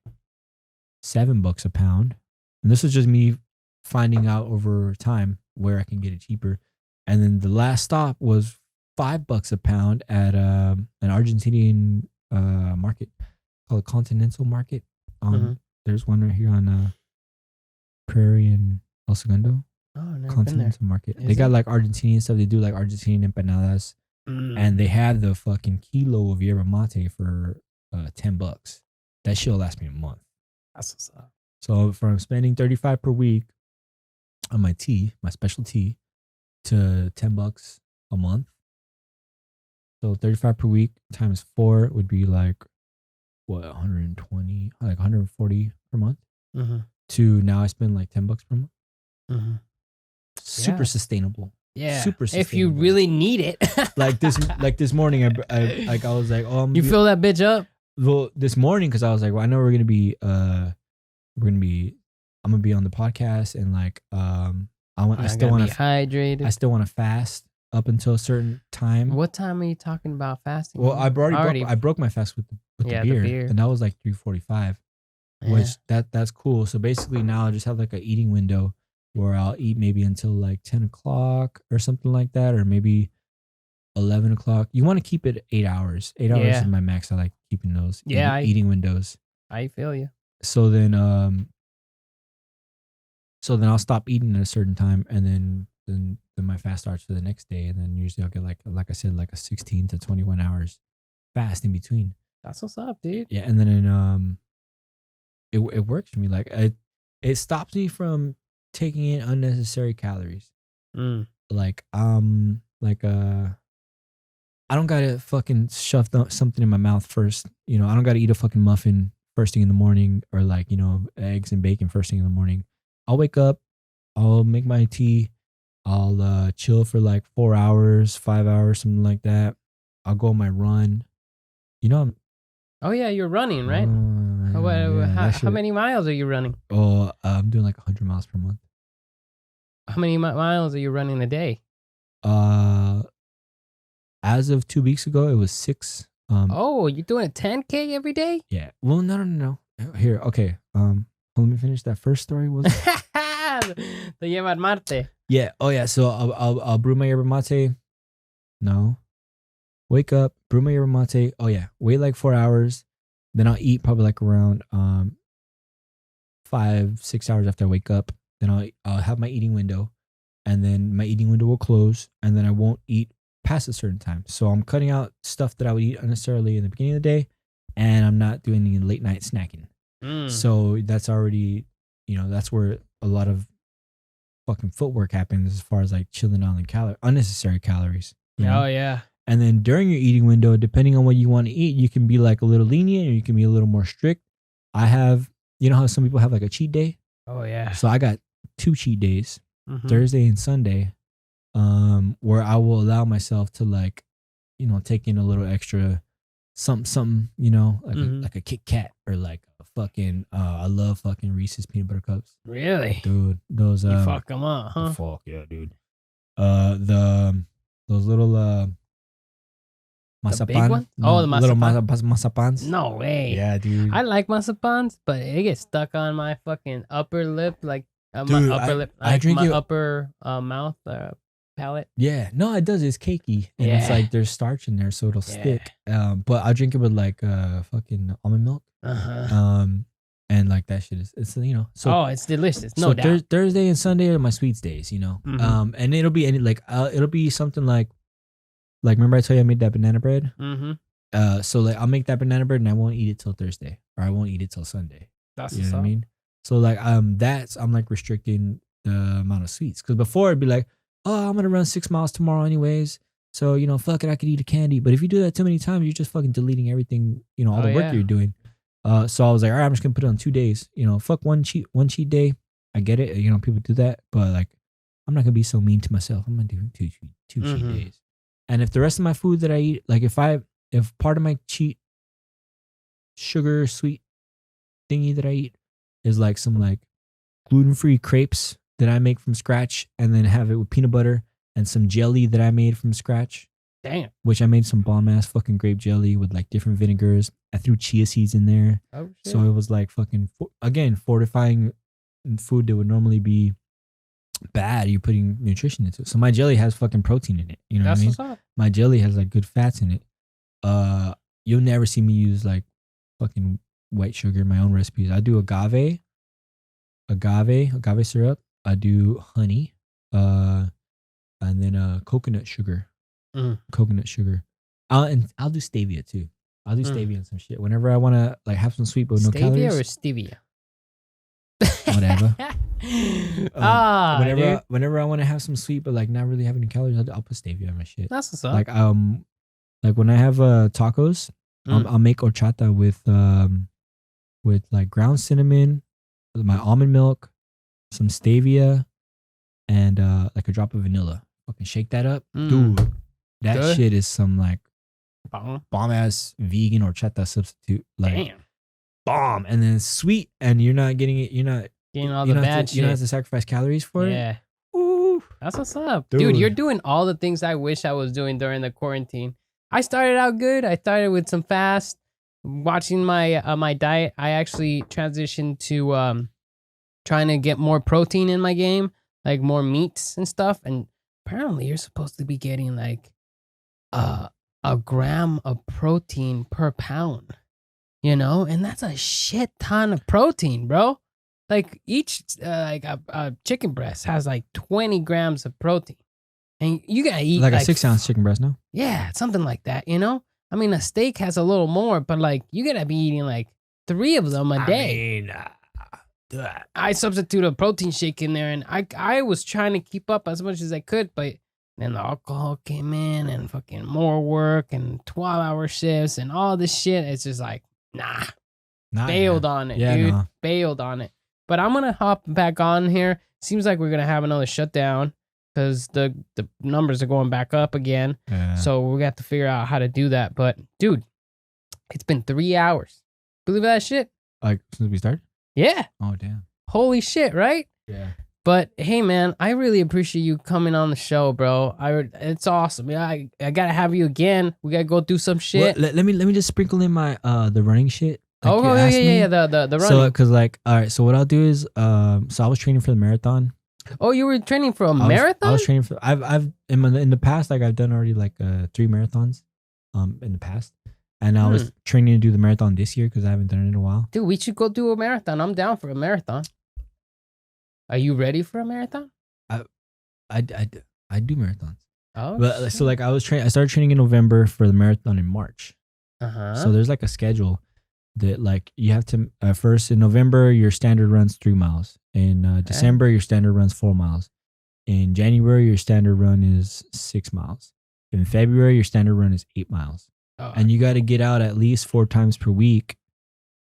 S3: $7 a pound. And this was just me finding out over time where I can get it cheaper. And then the last stop was $5 a pound at an Argentinian market called Continental Market. There's one right here on Prairie and El Segundo.
S1: Oh, never
S3: Continental Market. They got like Argentinian stuff. They do like Argentinian empanadas, and they have the fucking kilo of yerba mate for $10. That shit'll last me a month.
S1: That's what's up.
S3: So from spending $35 per week on my tea, my special tea, to $10 a month. So 35 per week times 4 would be like what, 120, like 140 per month. To now I spend like $10 per month. Super sustainable.
S1: Yeah,
S3: super sustainable.
S1: If you really need it.
S3: like this morning, I was like, oh,
S1: you fill that bitch up.
S3: Well, this morning, because I was like, well, I know I'm gonna be on the podcast, and like I still want to
S1: be hydrated.
S3: I still want to fast up until a certain time.
S1: What time are you talking about fasting?
S3: Well, I broke my fast with the beer, and that was like 3:45, which that's cool. So basically now I just have like an eating window where I'll eat maybe until like 10 o'clock or something like that, or maybe 11 o'clock. You want to keep it 8 hours. 8 hours is my max. I like keeping those eating windows.
S1: I feel you.
S3: So then I'll stop eating at a certain time, and then my fast starts for the next day, and then usually I'll get like I said, like a 16 to 21 hours fast in between.
S1: That's what's up, dude.
S3: Yeah, and then it works for me. Like it stops me from taking in unnecessary calories. Like I don't gotta fucking shove something in my mouth first. You know, I don't gotta eat a fucking muffin first thing in the morning, or like, you know, eggs and bacon first thing in the morning. I'll wake up, I'll make my tea, I'll chill for like 4 hours, 5 hours, something like that. I'll go on my run. You know,
S1: oh yeah, you're running, right? How many miles are you running?
S3: Oh, I'm doing like 100 miles per month.
S1: How many miles are you running a day?
S3: As of 2 weeks ago, it was 6.
S1: Oh, you're doing a 10K every day?
S3: Yeah. Well, no. Here, okay. Let me finish that first story. Was
S1: Te lleva Marte.
S3: Yeah. Oh yeah. So I'll brew my yerba mate. No. Wake up, brew my yerba mate. Oh yeah. Wait like 4 hours. Then I'll eat probably like around 5-6 hours after I wake up. Then I'll have my eating window, and then my eating window will close, and then I won't eat past a certain time. So I'm cutting out stuff that I would eat unnecessarily in the beginning of the day, and I'm not doing any late night snacking. So that's already, you know, that's where a lot of fucking footwork happens as far as like chilling on the unnecessary calories. You know?
S1: Oh yeah.
S3: And then during your eating window, depending on what you want to eat, you can be like a little lenient, or you can be a little more strict. I have, you know how some people have like a cheat day? Oh yeah. So I got 2 cheat days, Thursday and Sunday, where I will allow myself to, like, you know, take in a little extra something, you know, like a Kit Kat, or like a fucking I love fucking Reese's peanut butter cups. Really? Dude, those
S1: you fuck them up, huh?
S3: Fuck yeah, dude. Those little mazapan. The big one? No, the mazapan. Little mazapans.
S1: No way.
S3: Yeah, dude.
S1: I like mazapans, but it gets stuck on my fucking upper lip like
S3: Dude,
S1: my upper lip,
S3: I
S1: like
S3: drink
S1: my
S3: it-
S1: upper mouth palate.
S3: Yeah, no, it does. It's cakey, and it's
S1: Yeah.
S3: like there's starch in there, so it'll stick. But I drink it with like fucking almond milk.
S1: Uh-huh.
S3: And like that shit is it's so.
S1: Oh, it's delicious. No
S3: So
S1: doubt.
S3: Thursday and Sunday are my sweets days,
S1: Mhm.
S3: and it'll be it'll be something like remember I told you I made that banana bread.
S1: Mm-hmm.
S3: So like I'll make that banana bread and I won't eat it till Thursday, or I won't eat it till Sunday.
S1: That's
S3: You know
S1: what's
S3: what I
S1: up.
S3: mean? So like I'm like restricting the amount of sweets, because before it'd be like, oh, I'm gonna run 6 miles tomorrow anyways, so fuck it, I could eat a candy. But if you do that too many times, you're just fucking deleting everything, all
S1: Oh,
S3: the work
S1: yeah.
S3: you're doing. So I was like, all right, I'm just gonna put it on 2 days. Fuck one cheat day. I get it. People do that, but like, I'm not gonna be so mean to myself. I'm gonna do two cheat
S1: Mhm.
S3: days. And if the rest of my food that I eat, like if part of my cheat sugar sweet thingy that I eat is like some like gluten-free crepes that I make from scratch, and then have it with peanut butter and some jelly that I made from scratch,
S1: Damn.
S3: which I made some bomb ass fucking grape jelly with like different vinegars. I threw chia seeds in there.
S1: Oh shit.
S3: So it was like fucking, again, fortifying food that would normally be bad. You're putting nutrition into it. So my jelly has fucking protein in it. You know
S1: That's
S3: what I mean?
S1: what's up.
S3: My jelly has like good fats in it. You'll never see me use like fucking white sugar in my own recipes. I do agave syrup. I do honey, and then coconut sugar. Coconut sugar. I'll do stevia too. I'll do stevia and some shit whenever I want to like have some sweet but no
S1: Stevia
S3: calories.
S1: or stevia?
S3: Whatever.
S1: Dude.
S3: Whenever I want to have some sweet but like not really have any calories, I'll put stevia in my shit.
S1: That's what's up.
S3: Like when I have tacos, I'll make horchata with like ground cinnamon, my almond milk, some stevia, and like a drop of vanilla. Fucking shake that up, dude. That
S1: Good.
S3: shit is some like
S1: Bomb.
S3: bomb ass vegan horchata substitute. Like
S1: Damn.
S3: bomb, and then it's sweet, and you're not getting it. You're not
S1: Getting all
S3: you
S1: the
S3: don't have
S1: bad
S3: to, you don't have
S1: shit.
S3: to sacrifice calories for it.
S1: Yeah.
S3: Ooh.
S1: That's what's up. Dude,
S3: Dude.
S1: you're doing all the things I wish I was doing during the quarantine. I started out good. I started with some fast, watching my my diet. I actually transitioned to trying to get more protein in my game, like more meats and stuff. And apparently you're supposed to be getting like a gram of protein per pound, and that's a shit ton of protein, bro. Like each like a chicken breast has like 20 grams of protein, and you gotta eat
S3: Like a 6-ounce chicken breast, no?
S1: Yeah, something like that. I mean, a steak has a little more, but like you gotta be eating like 3 of them a day. I substitute a protein shake in there, and I was trying to keep up as much as I could, but then the alcohol came in, and fucking more work, and 12-hour shifts, and all this shit. It's just like, nah, bailed on it,
S3: Yeah,
S1: dude.
S3: no.
S1: Bailed on it. But I'm gonna hop back on here. Seems like we're gonna have another shutdown because the numbers are going back up again.
S3: Yeah.
S1: So we got to figure out how to do that. But dude, it's been 3 hours. Believe that shit?
S3: Like since we started?
S1: Yeah.
S3: Oh damn.
S1: Holy shit, right?
S3: Yeah.
S1: But hey, man, I really appreciate you coming on the show, bro. It's awesome. Yeah, I gotta have you again. We gotta go do some shit.
S3: Well, let me just sprinkle in my the running shit. Like
S1: Oh
S3: you
S1: yeah,
S3: asked me.
S1: yeah. The running.
S3: So because like all right, so what I'll do is so I was training for the marathon.
S1: Oh, you were training for a
S3: I
S1: marathon?
S3: was training for I've in the past, like I've done already like 3 marathons in the past, and I was training to do the marathon this year because I haven't done it in a while.
S1: Dude, we should go do a marathon. I'm down for a marathon. Are you ready for a marathon?
S3: I do marathons,
S1: Oh,
S3: but so like I started training in November for the marathon in March.
S1: uh-huh.
S3: So there's like a schedule that like you have to first in November your standard runs 3 miles. In December your standard runs 4 miles. In January your standard run is 6 miles. In February your standard run is 8 miles.
S1: Oh,
S3: And you got to get out at least 4 times per week,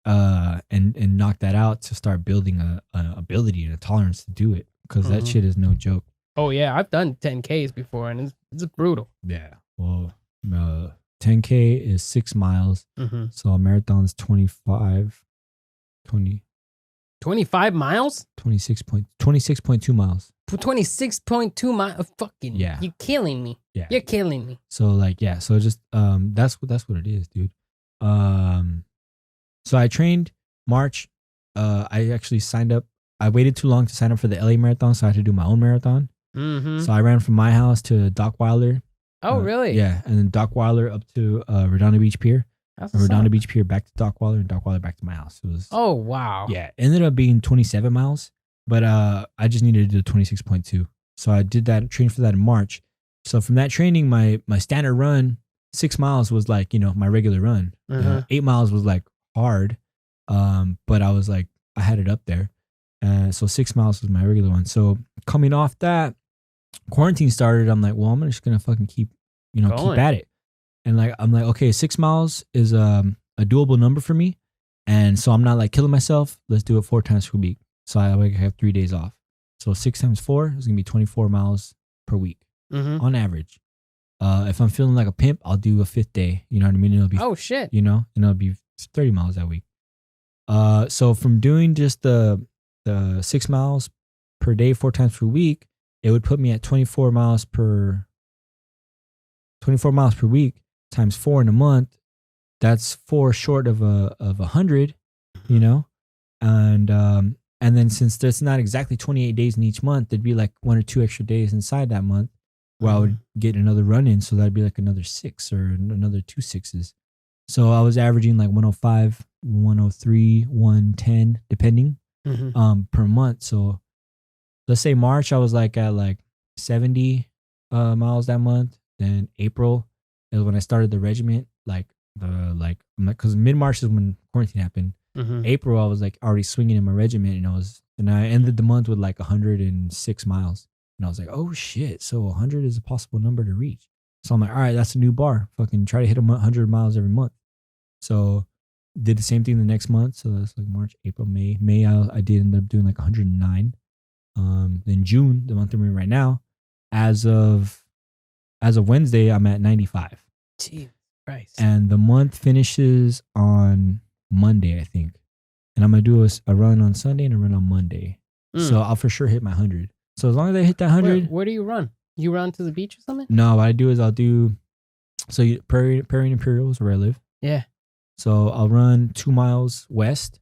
S3: and knock that out to start building a ability and a tolerance to do it, because that shit is no joke.
S1: oh yeah, I've done 10Ks before, and it's brutal.
S3: Yeah. Well, 10K is 6 miles.
S1: Mm-hmm.
S3: So a marathon's 25, 20,
S1: 25 miles?
S3: 26.2 miles.
S1: 26.2 miles? Fucking,
S3: Yeah.
S1: you're killing me.
S3: Yeah.
S1: You're killing me.
S3: So like, yeah. So just, that's what it is, dude. So I trained March. I actually signed up I waited too long to sign up for the LA marathon, so I had to do my own marathon.
S1: Mm-hmm.
S3: So I ran from my house to Dockweiler.
S1: Oh, really?
S3: Yeah, and then Dockweiler up to Redondo Beach Pier.
S1: That's
S3: And
S1: what's
S3: Redondo
S1: up.
S3: Beach Pier back to Dockweiler, and Dockweiler back to my house. It was
S1: Oh, wow.
S3: yeah, it ended up being 27 miles, but I just needed to do 26.2. So I did that, trained for that in March. So from that training, my standard run, 6 miles was like, my regular run.
S1: Mhm.
S3: 8 miles was like hard, but I was like, I had it up there. So 6 miles was my regular one. So coming off that, quarantine started. I'm like, well, I'm just gonna fucking keep
S1: Going.
S3: at it. And like, I'm like, okay, 6 miles is a doable number for me. And so I'm not like killing myself. Let's do it 4 times per week. So I like have 3 days off. So 6 times 4 is gonna be 24 miles per week
S1: Mm-hmm.
S3: on average. If I'm feeling like a pimp, I'll do a 5th day. You know what I mean? It'll be,
S1: Oh, shit.
S3: and it'll be 30 miles that week. So from doing just the 6 miles per day, 4 times per week, it would put me at 24 miles per week times 4 in a month. That's 4 short of 100, and then since there's not exactly 28 days in each month, there'd be like 1 or 2 extra days inside that month where I would get another run in. So that'd be like another 6 or another 2 6s. So I was averaging like 105, 103, 110, depending,
S1: Mm-hmm.
S3: per month. So let's say March, I was like at like 70 miles that month. Then April is when I started the regiment, because mid-March is when quarantine happened.
S1: Mm-hmm.
S3: April, I was like already swinging in my regiment, and I ended the month with like 106 miles. And I was like, oh shit. So 100 is a possible number to reach. So I'm like, all right, that's a new bar. Fucking try to hit 100 miles every month. So did the same thing the next month. So that's like March, April, May. May, I did end up doing like 109. Then June, the month I'm in right now, as of Wednesday, I'm at 95.
S1: Jesus Christ.
S3: And the month finishes on Monday, I think. And I'm going to do a run on Sunday and a run on Monday. So I'll for sure hit my 100. So as long as I hit that 100.
S1: Where do you run? You run to the beach or something?
S3: No, what I do is Prairie and Imperial is where I live.
S1: Yeah.
S3: So I'll run 2 miles west,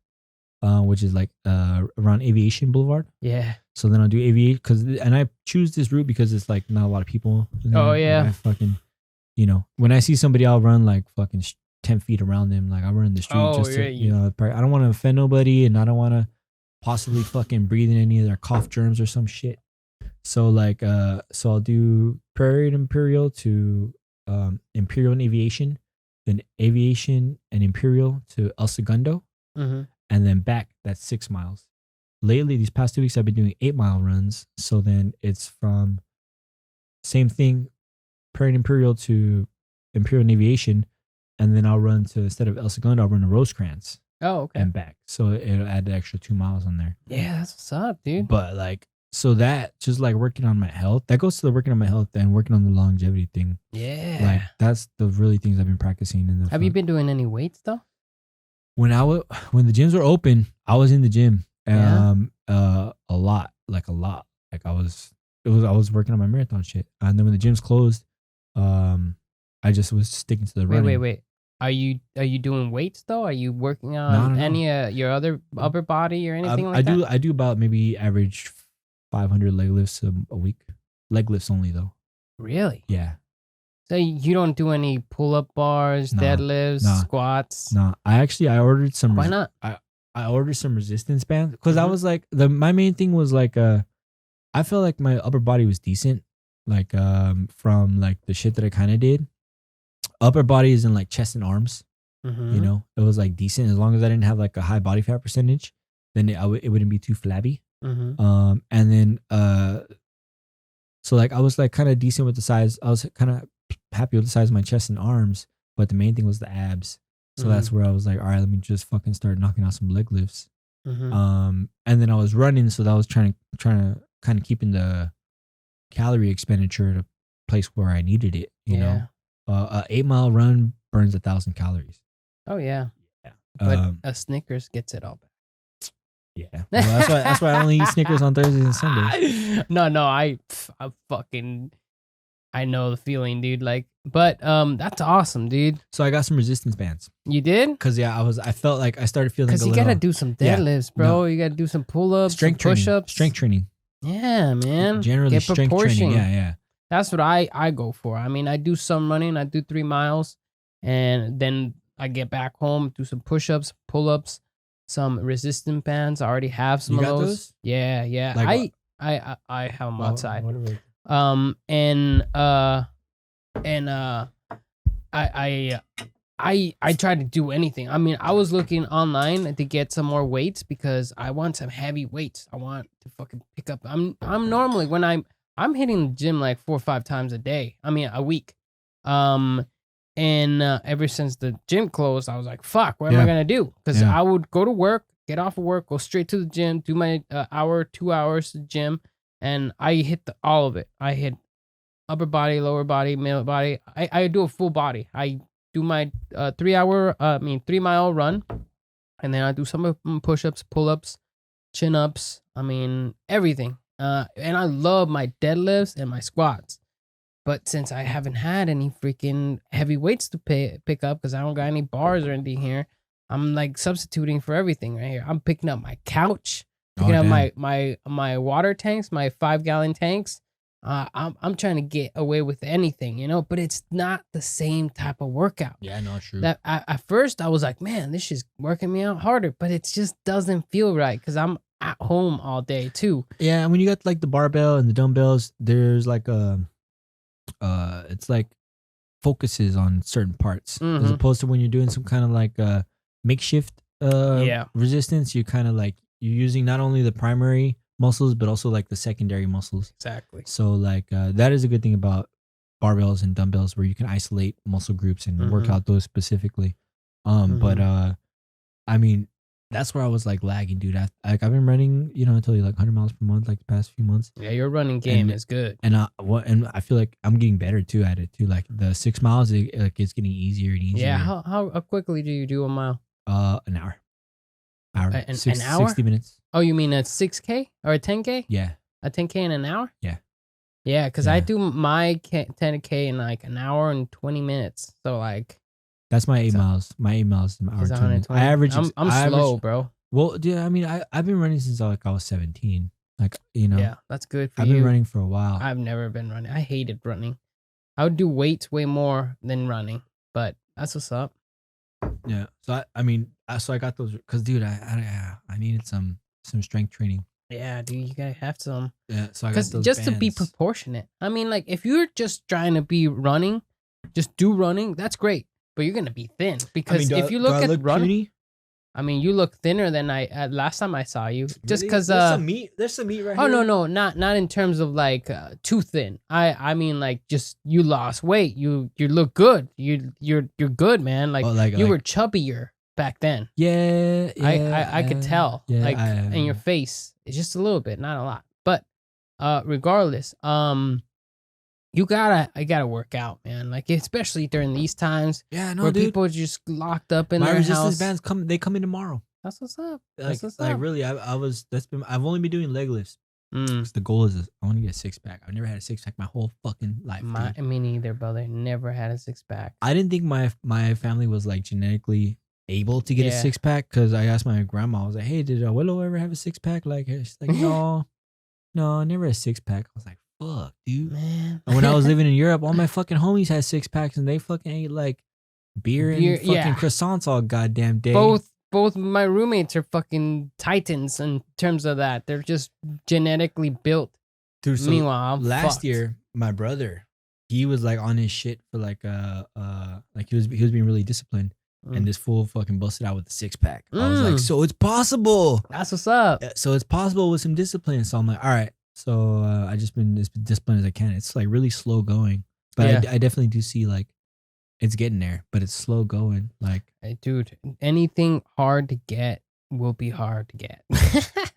S3: which is like around Aviation Boulevard.
S1: Yeah.
S3: So then I'll do aviation and I choose this route because it's like not a lot of people.
S1: Oh, yeah.
S3: I fucking, when I see somebody, I'll run like fucking 10 feet around them. Like I run the street
S1: Oh,
S3: just to,
S1: yeah,
S3: I don't want to offend nobody, and I don't want to possibly fucking breathe in any of their cough germs or some shit. So like, so I'll do Prairie and Imperial to Imperial and Aviation, then Aviation and Imperial to El Segundo,
S1: Mm-hmm.
S3: and then back. That's 6 miles. Lately, these past 2 weeks, I've been doing 8-mile runs. So then it's from same thing, Prairie and Imperial to Imperial and Aviation, and then I'll run to, instead of El Segundo, I'll run to Rosecrans
S1: Oh, okay.
S3: and back. So it'll add the extra 2 miles on there.
S1: Yeah, that's what's up, dude.
S3: But like, so that just like working on my health, that goes to the working on my health and working on the longevity thing.
S1: Yeah.
S3: Like that's the really things I've been practicing.
S1: Have you been doing any weights though?
S3: When the gyms were open, I was in the gym. A lot. Like I was working on my marathon shit. And then when the gyms closed, I just was sticking to the running.
S1: Wait. Are you doing weights though? Are you working on
S3: No.
S1: any your other upper body or anything like that?
S3: I do about maybe average 500 leg lifts a week. Leg lifts only though.
S1: Really?
S3: Yeah.
S1: So you don't do any pull-up bars,
S3: No,
S1: deadlifts,
S3: no.
S1: squats?
S3: No, I ordered some.
S1: Why not?
S3: I ordered some resistance bands because I
S1: Mhm.
S3: was like my main thing was like I felt like my upper body was decent, like from like the shit that I kind of did. Upper body is in like chest and arms.
S1: Mm-hmm.
S3: It was like decent as long as I didn't have like a high body fat percentage, then it wouldn't be too flabby.
S1: Mm-hmm.
S3: And then so like I was like kind of decent with the size. I was kind of happy with the size of my chest and arms, but the main thing was the abs. So that's where I was like, all right, let me just fucking start knocking out some leg lifts.
S1: Mm-hmm.
S3: And then I was running, so that was trying to kind of keeping the calorie expenditure at a place where I needed it. You know, a 8-mile run burns 1,000 calories.
S1: Oh yeah.
S3: Yeah.
S1: But a Snickers gets it all back.
S3: Yeah. Well, that's why I only eat Snickers on Thursdays and Sundays.
S1: No, I fucking, I know the feeling, dude. Like But that's awesome, dude.
S3: So I got some resistance bands.
S1: You did?
S3: Cause I felt like I started feeling
S1: Because you gotta do some
S3: Yeah.
S1: deadlifts, bro. You gotta do some pull-ups,
S3: strength
S1: some
S3: training.
S1: push-ups.
S3: Strength training.
S1: Yeah, man.
S3: Generally
S1: Get
S3: strength
S1: proportion.
S3: training. Yeah.
S1: That's what I go for. I mean, I do some running. I do 3 miles, and then I get back home, do some push-ups, pull-ups, some resistance bands. I already have some
S3: You
S1: of
S3: got
S1: those.
S3: those?
S1: Yeah, yeah.
S3: Like
S1: I have them outside.
S3: Whatever.
S1: I try to do anything. I mean, I was looking online to get some more weights because I want some heavy weights. I want to fucking pick up. I'm normally when I'm hitting the gym like 4 or 5 times a day. I mean, a week. And ever since the gym closed, I was like, fuck, what am I gonna do? Because I would go to work, get off of work, go straight to the gym, do my hour, 2 hours to the gym, and I hit all of it. I hit upper body, lower body, middle body. I do a full body. I do my 3 mile run, and then I do some push-ups, pull-ups, chin-ups. I mean, everything. And I love my deadlifts and my squats. But since I haven't had any freaking heavy weights to pick up because I don't got any bars or anything here, I'm like substituting for everything right here. I'm picking up my couch, picking up my water tanks, my 5-gallon tanks. I'm trying to get away with anything, you know, but it's not the same type of workout.
S3: Yeah, no, true.
S1: That at first I was like, man, this is working me out harder, but it just doesn't feel right because I'm at home all day too.
S3: Yeah, and when you got like the barbell and the dumbbells, there's like it's like focuses on certain parts as opposed to when you're doing some kind of like makeshift resistance. You kind of like you're using not only the primary muscles but also like the secondary muscles.
S1: Exactly.
S3: So like that is a good thing about barbells and dumbbells where you can isolate muscle groups and work out those specifically. But I mean, that's where I was like lagging, dude. I've been running, you know, until like 100 miles per month, like the past few months.
S1: Yeah, your running game is good.
S3: And I feel like I'm getting better too at it too. Like the 6 miles, it's getting easier and easier.
S1: Yeah, how quickly do you do a mile?
S3: An hour.
S1: An hour?
S3: 60 minutes.
S1: Oh, you mean a 6K or a 10K?
S3: Yeah.
S1: A 10K in an hour?
S3: Yeah.
S1: Yeah, because I do my 10K in like an hour and 20 minutes. So like.
S3: That's my 8 miles. My 8 miles is an hour.
S1: 120.
S3: I average.
S1: I'm slow, bro.
S3: Well, yeah, I mean, I've been running since I was 17. Like, you know.
S1: Yeah, that's good for you.
S3: I've been running for a while.
S1: I've never been running. I hated running. I would do weights way more than running, but that's what's up.
S3: Yeah. So I got those because, dude, I needed some strength training.
S1: Yeah, dude, you gotta have some.
S3: Yeah. So I got those
S1: just
S3: bands.
S1: to be proportionate. I mean, like if you're just trying to be running, just do running. That's great. But you're gonna be thin because if you look at running, puny? I mean, you look thinner than I last time I saw you. Just because
S3: there's some meat right here.
S1: Oh no, not in terms of like too thin. I mean like just you lost weight. You look good. You're good, man. Like you were chubbier back then.
S3: Yeah.
S1: I could tell.
S3: Yeah,
S1: like in your face, it's just a little bit, not a lot. But regardless, I gotta work out, man. Like especially during these times, where people are just locked up in their
S3: resistance
S1: house.
S3: bands they come in tomorrow.
S1: That's what's up.
S3: Like really, I've only been doing leg lifts. The goal is I want to get a 6-pack. I've never had a 6-pack my whole fucking life.
S1: Me neither, brother. Never had a 6-pack.
S3: I didn't think my family was like genetically able to get a 6-pack because I asked my grandma. I was like, hey, did Abuelo ever have a 6-pack? Like, she's like, no, never a 6-pack. I was like, fuck, dude.
S1: Man.
S3: And when I was living in Europe, all my fucking homies had 6-packs and they fucking ate like beer and fucking croissants all goddamn day.
S1: Both my roommates are fucking titans in terms of that. They're just genetically built.
S3: Dude, so
S1: meanwhile, I'm
S3: last
S1: fucked.
S3: year, my brother, he was like on his shit for like he was being really disciplined. And this fool fucking busted out with a 6-pack. I was like, so it's possible.
S1: That's what's up.
S3: So it's possible with some discipline. So I'm like, all right. So I just been as disciplined as I can. It's like really slow going, but I definitely do see like it's getting there, but it's slow going. Like,
S1: hey, dude, anything hard to get will be hard to get.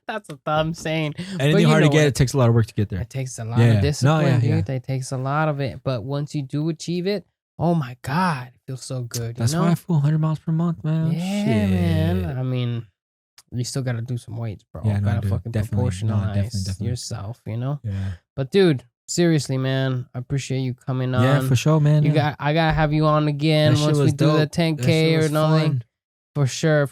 S1: That's what I'm saying.
S3: Anything hard to get, it takes a lot of work to get there.
S1: It takes a lot of discipline, dude.
S3: Yeah.
S1: It takes a lot of it. But once you do achieve it, oh my God, it feels so good.
S3: That's why I feel 100 miles per month, man.
S1: Yeah,
S3: Shit.
S1: man. I mean, you still got to do some weights, bro.
S3: Yeah,
S1: Gotta fucking proportionalize
S3: definitely.
S1: yourself, you know?
S3: Yeah.
S1: But dude, seriously, man, I appreciate you coming on.
S3: Yeah, for sure, man.
S1: I gotta have you on again
S3: That shit
S1: once we
S3: was
S1: do the
S3: dope. That
S1: 10K
S3: shit
S1: or
S3: was
S1: nothing.
S3: fun.
S1: For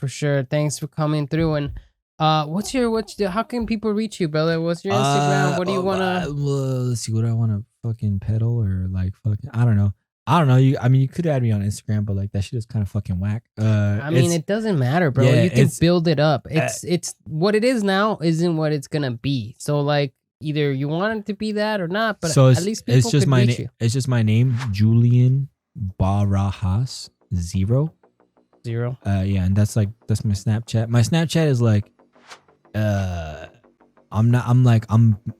S1: sure. Thanks for coming through. And how can people reach you, brother? What's your Instagram? What do you wanna?
S3: Let's see. What do I want to fucking pedal or like fucking? I don't know. You could add me on Instagram, but like that shit is kind of fucking whack.
S1: I mean, it doesn't matter, bro.
S3: Yeah,
S1: You can
S3: it's-
S1: build it up. It's what it is now isn't what it's gonna be. So like, either you want it to be that or not. But
S3: so
S1: at least people
S3: it's just
S1: can
S3: my
S1: reach
S3: name.
S1: you.
S3: It's just my name, Julian Barajas 0.
S1: 0.
S3: Yeah, and that's my Snapchat. My Snapchat is like, I'm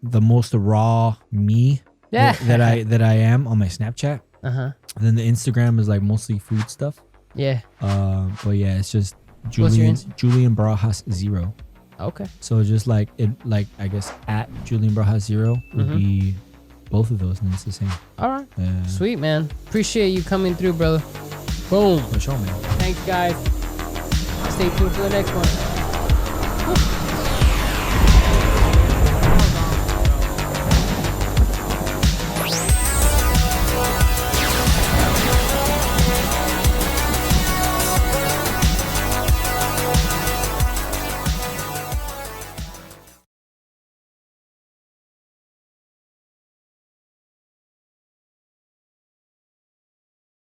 S3: the most raw me
S1: Yeah.
S3: that I am on my Snapchat.
S1: Uh-huh.
S3: And then the Instagram is like mostly food stuff.
S1: Yeah.
S3: But yeah, it's just
S1: What's your
S3: Julian Barajas 0.
S1: Okay.
S3: So just like it, like I guess at Julian Barajas 0 would
S1: Mhm.
S3: be both of those, and it's the same.
S1: All right. Sweet, man. Appreciate you coming through, brother. Boom.
S3: For sure, man.
S1: Thanks, guys. Stay tuned for the next one.